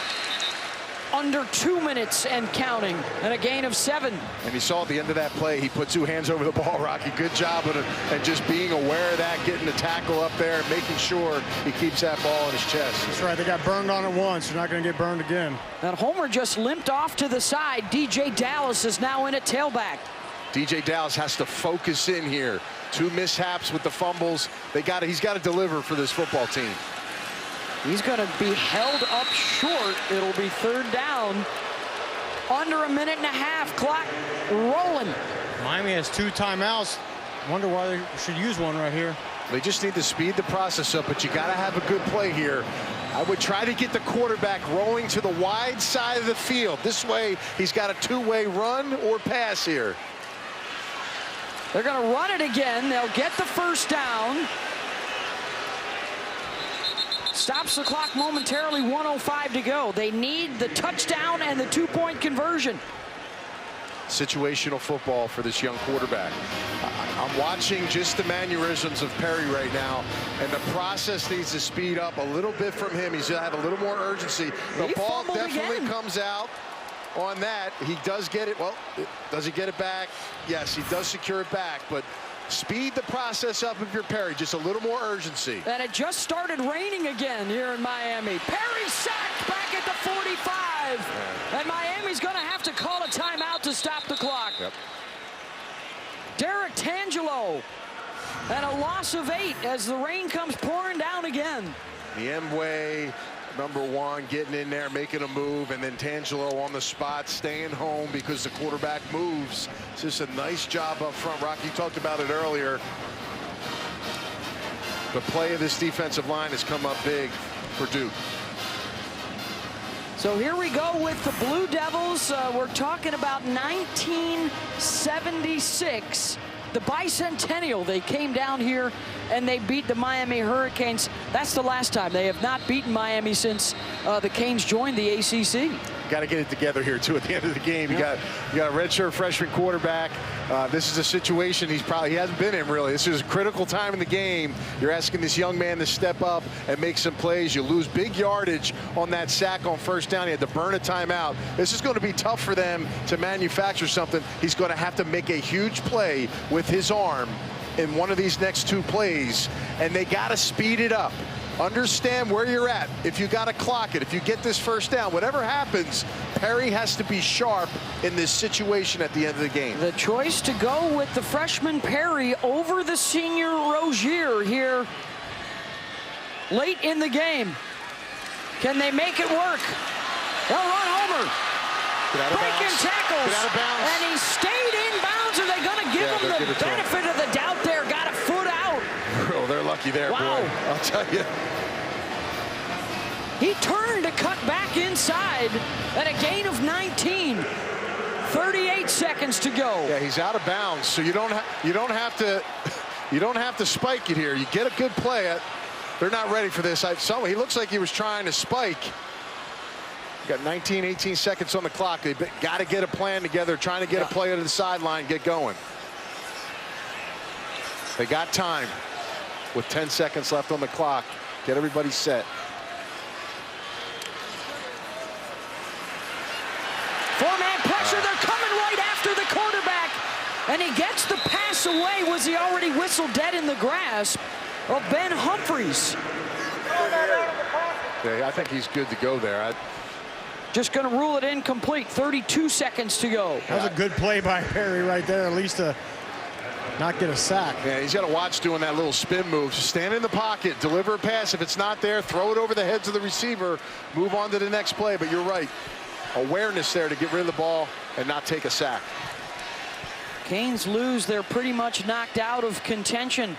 Under 2 minutes and counting, and a gain of 7. And you saw at the end of that play, he put 2 hands over the ball, Rocky. Good job of it, and just being aware of that, getting the tackle up there, and making sure he keeps that ball in his chest. That's right. They got burned on it once. They're not going to get burned again. And Homer just limped off to the side. DJ Dallas is now in at tailback. DJ Dallas has to focus in here. 2 mishaps with the fumbles. He's got to deliver for this football team. He's going to be held up short. It'll be 3rd down. Under 1.5 minutes. Clock rolling. Miami has 2 timeouts. Wonder why they should use one right here. They just need to speed the process up, but you got to have a good play here. I would try to get the quarterback rolling to the wide side of the field. This way, he's got a 2-way run or pass here. They're going to run it again. They'll get the first down. Stops the clock momentarily, 1:05 to go. They need the touchdown and the 2-point conversion. Situational football for this young quarterback. I'm watching just the mannerisms of Perry right now, and the process needs to speed up a little bit from him. He's going to have a little more urgency. The ball definitely comes out on that. He does get it. Well, does he get it back? Yes, he does secure it back, but speed the process up if you're Perry. Just a little more urgency. And it just started raining again here in Miami. Perry sacked back at the 45. Yeah. And Miami's going to have to call a timeout to stop the clock. Yep. Derek Tangelo. And a loss of 8 as the rain comes pouring down again. Niembwe, number 1, getting in there, making a move, and then Tangelo on the spot, staying home because the quarterback moves. It's just a nice job up front. Rocky talked about it earlier. The play of this defensive line has come up big for Duke. So here we go with the Blue Devils. We're talking about 1976. The bicentennial. They came down here and they beat the Miami Hurricanes. That's the last time. They have not beaten Miami since the Canes joined the ACC. Got to get it together here too at the end of the game. You got a redshirt freshman quarterback. This is a situation he hasn't been in really. This is a critical time in the game. You're asking this young man to step up and make some plays. You lose big yardage on that sack on first down. He had to burn a timeout. This is going to be tough for them to manufacture something. He's going to have to make a huge play with his arm in one of these next 2 plays, and they got to speed it up. understand where you're at. If you got to clock it, if you get this first down, whatever happens, Perry has to be sharp in this situation at the end of the game. The choice to go with the freshman Perry over the senior Rozier here late in the game. Can they make it work? They'll run Homer. Breaking tackles. Get out of bounds. And he stayed in bounds. Are they going to give him the benefit of the doubt there? Got a foot out. Oh, they're lucky there, wow. Boy. I'll tell you. He turned to cut back inside at a gain of 19. 38 seconds to go. Yeah, he's out of bounds, so you don't have to spike it here. You get a good play. They're not ready for this. He looks like he was trying to spike. Got 19, 18 seconds on the clock. They've got to get a plan together, trying to get a play to the sideline, get going. They got time with 10 seconds left on the clock. Get everybody set. Four-man pressure. They're coming right after the quarterback. And he gets the pass away. Was he already whistled dead in the grasp of Ben Humphries? Yeah, I think he's good to go there. Just going to rule it incomplete. 32 seconds to go. That was a good play by Perry right there, at least to not get a sack. Yeah, he's got to watch doing that little spin move. Just stand in the pocket, deliver a pass. If it's not there, throw it over the heads of the receiver, move on to the next play. But you're right. Awareness there to get rid of the ball and not take a sack. Canes lose. They're pretty much knocked out of contention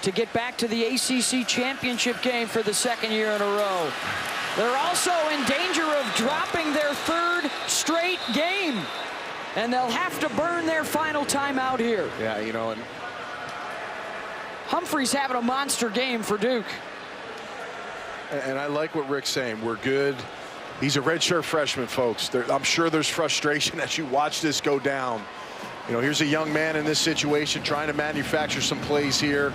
to get back to the ACC championship game for the second year in a row. They're also in danger of dropping their third straight game. And they'll have to burn their final timeout here. Yeah, you know, and Humphries having a monster game for Duke. And I like what Rick's saying. We're good. He's a redshirt freshman, folks. I'm sure there's frustration as you watch this go down. You know, here's a young man in this situation trying to manufacture some plays here.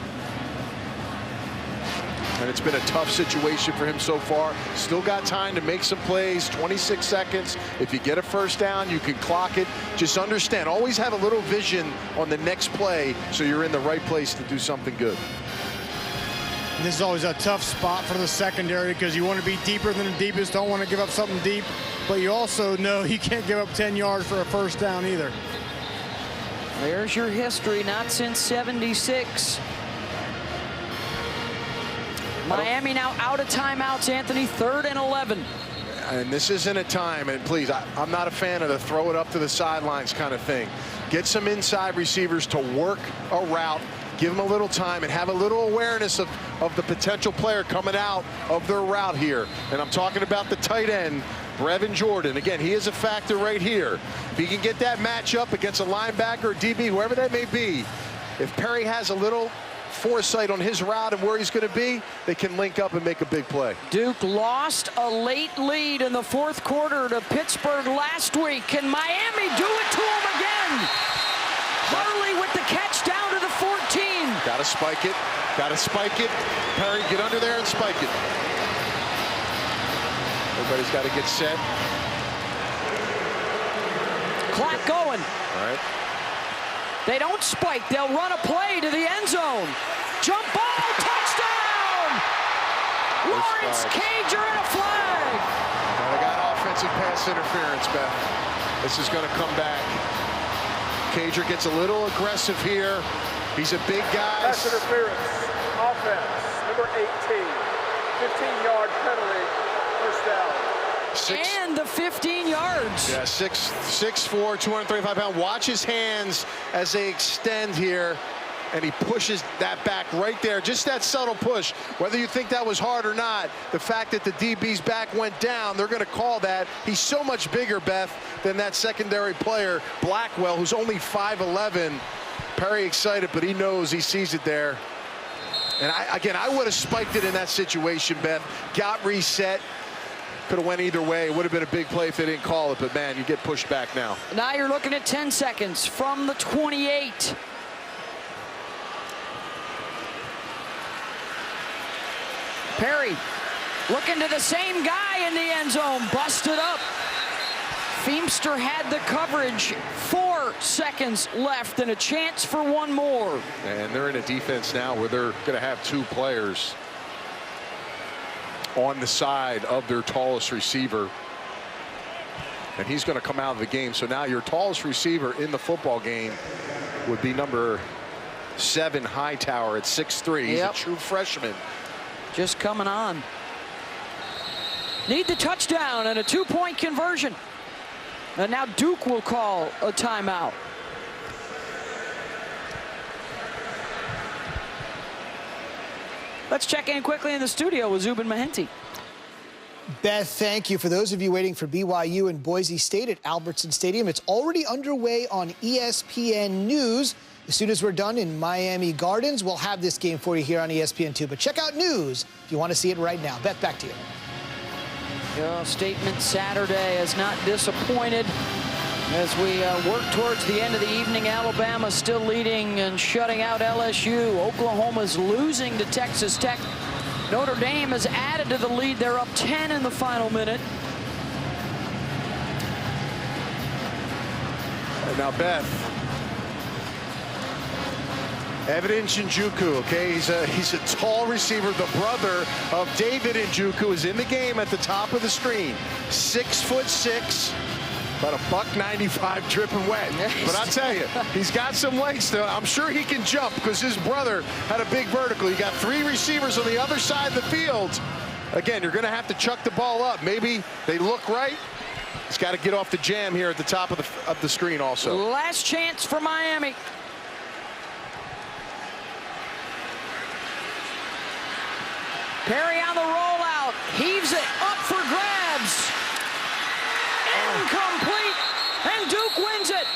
And it's been a tough situation for him so far. Still got time to make some plays. 26 seconds. If you get a first down, you can clock it. Just understand, always have a little vision on the next play so you're in the right place to do something good. And this is always a tough spot for the secondary because you want to be deeper than the deepest. Don't want to give up something deep. But you also know you can't give up 10 yards for a first down either. There's your history, not since 76. Miami now out of timeouts, Anthony, 3rd and 11. And this isn't a time, and please, I'm not a fan of the throw it up to the sidelines kind of thing. Get some inside receivers to work a route, give them a little time, and have a little awareness of the potential player coming out of their route here. And I'm talking about the tight end, Brevin Jordan. Again, he is a factor right here. If he can get that matchup against a linebacker or DB, whoever that may be, if Perry has a little foresight on his route and where he's going to be, they can link up and make a big play. Duke lost a late lead in the 4th quarter to Pittsburgh last week. Can Miami do it to him again? Hurley with the catch down to the 14. Got to spike it. Got to spike it. Perry, get under there and spike it. Everybody's got to get set. Clock going. All right. They don't spike. They'll run a play to the end zone. Jump ball, touchdown! Lawrence Cager and a flag. Now they got offensive pass interference, Beth. This is going to come back. Cager gets a little aggressive here. He's a big guy. Pass interference. Offense, number 18. 15-yard penalty. First down. And the 15 yards. Yeah, 6'4", 235-pound. Watch his hands as they extend here, and he pushes that back right there. Just that subtle push. Whether you think that was hard or not, the fact that the DB's back went down, they're going to call that. He's so much bigger, Beth, than that secondary player, Blackwell, who's only 5'11". Perry excited, but he knows, he sees it there. And I would have spiked it in that situation, Beth. Got reset. Could have went either way. It would have been a big play if they didn't call it, but man, you get pushed back now. Now you're looking at 10 seconds from the 28. Perry looking to the same guy in the end zone, busted up. Feimster had the coverage. 4 seconds left and a chance for one more. And they're in a defense now where they're going to have 2 players. on the side of their tallest receiver. And he's going to come out of the game. So now your tallest receiver in the football game would be number 7, Hightower, at 6'3". He's a true freshman. Just coming on. Need the touchdown and a 2-point conversion. And now Duke will call a timeout. Let's check in quickly in the studio with Zubin Mehenti. Beth, thank you. For those of you waiting for BYU and Boise State at Albertson Stadium, it's already underway on ESPN News. As soon as we're done in Miami Gardens, we'll have this game for you here on ESPN2. But check out News if you want to see it right now. Beth, back to you. Statement Saturday has not disappointed. As we work towards the end of the evening, Alabama still leading and shutting out LSU. Oklahoma's losing to Texas Tech. Notre Dame has added to the lead. They're up 10 in the final minute. And now Beth. Evan Njoku, okay, he's a tall receiver. The brother of David Njoku is in the game at the top of the screen. 6'6", about a $195 dripping wet. But I'll tell you, he's got some legs still. I'm sure he can jump because his brother had a big vertical. You got 3 receivers on the other side of the field. Again, you're going to have to chuck the ball up. Maybe they look right. He's got to get off the jam here at the top of the screen also. Last chance for Miami. Perry on the rollout, heaves it up for grabs. Incomplete, and Duke wins it.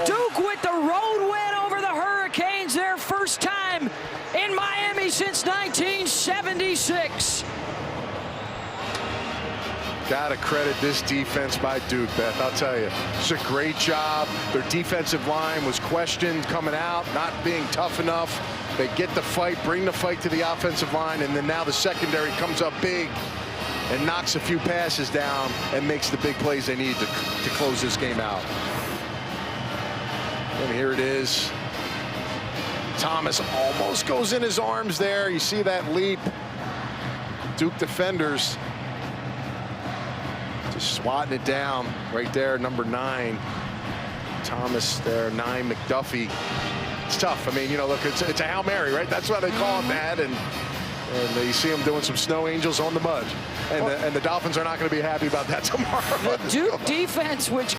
Duke with the road win over the Hurricanes, their first time in Miami since 1976. Gotta credit this defense by Duke, Beth. I'll tell you, it's a great job. Their defensive line was questioned coming out, not being tough enough. They get the fight, bring the fight to the offensive line, and then now the secondary comes up big and knocks a few passes down and makes the big plays they need to close this game out. And here it is. Thomas almost goes in his arms there. You see that leap. Duke defenders just swatting it down right there, number 9. Thomas there, 9, McDuffie. It's tough. I mean, you know, look, it's a Hail Mary, right? That's why they call it that. And you see them doing some snow angels on the mud. And the Dolphins are not going to be happy about that tomorrow. The Duke defense, which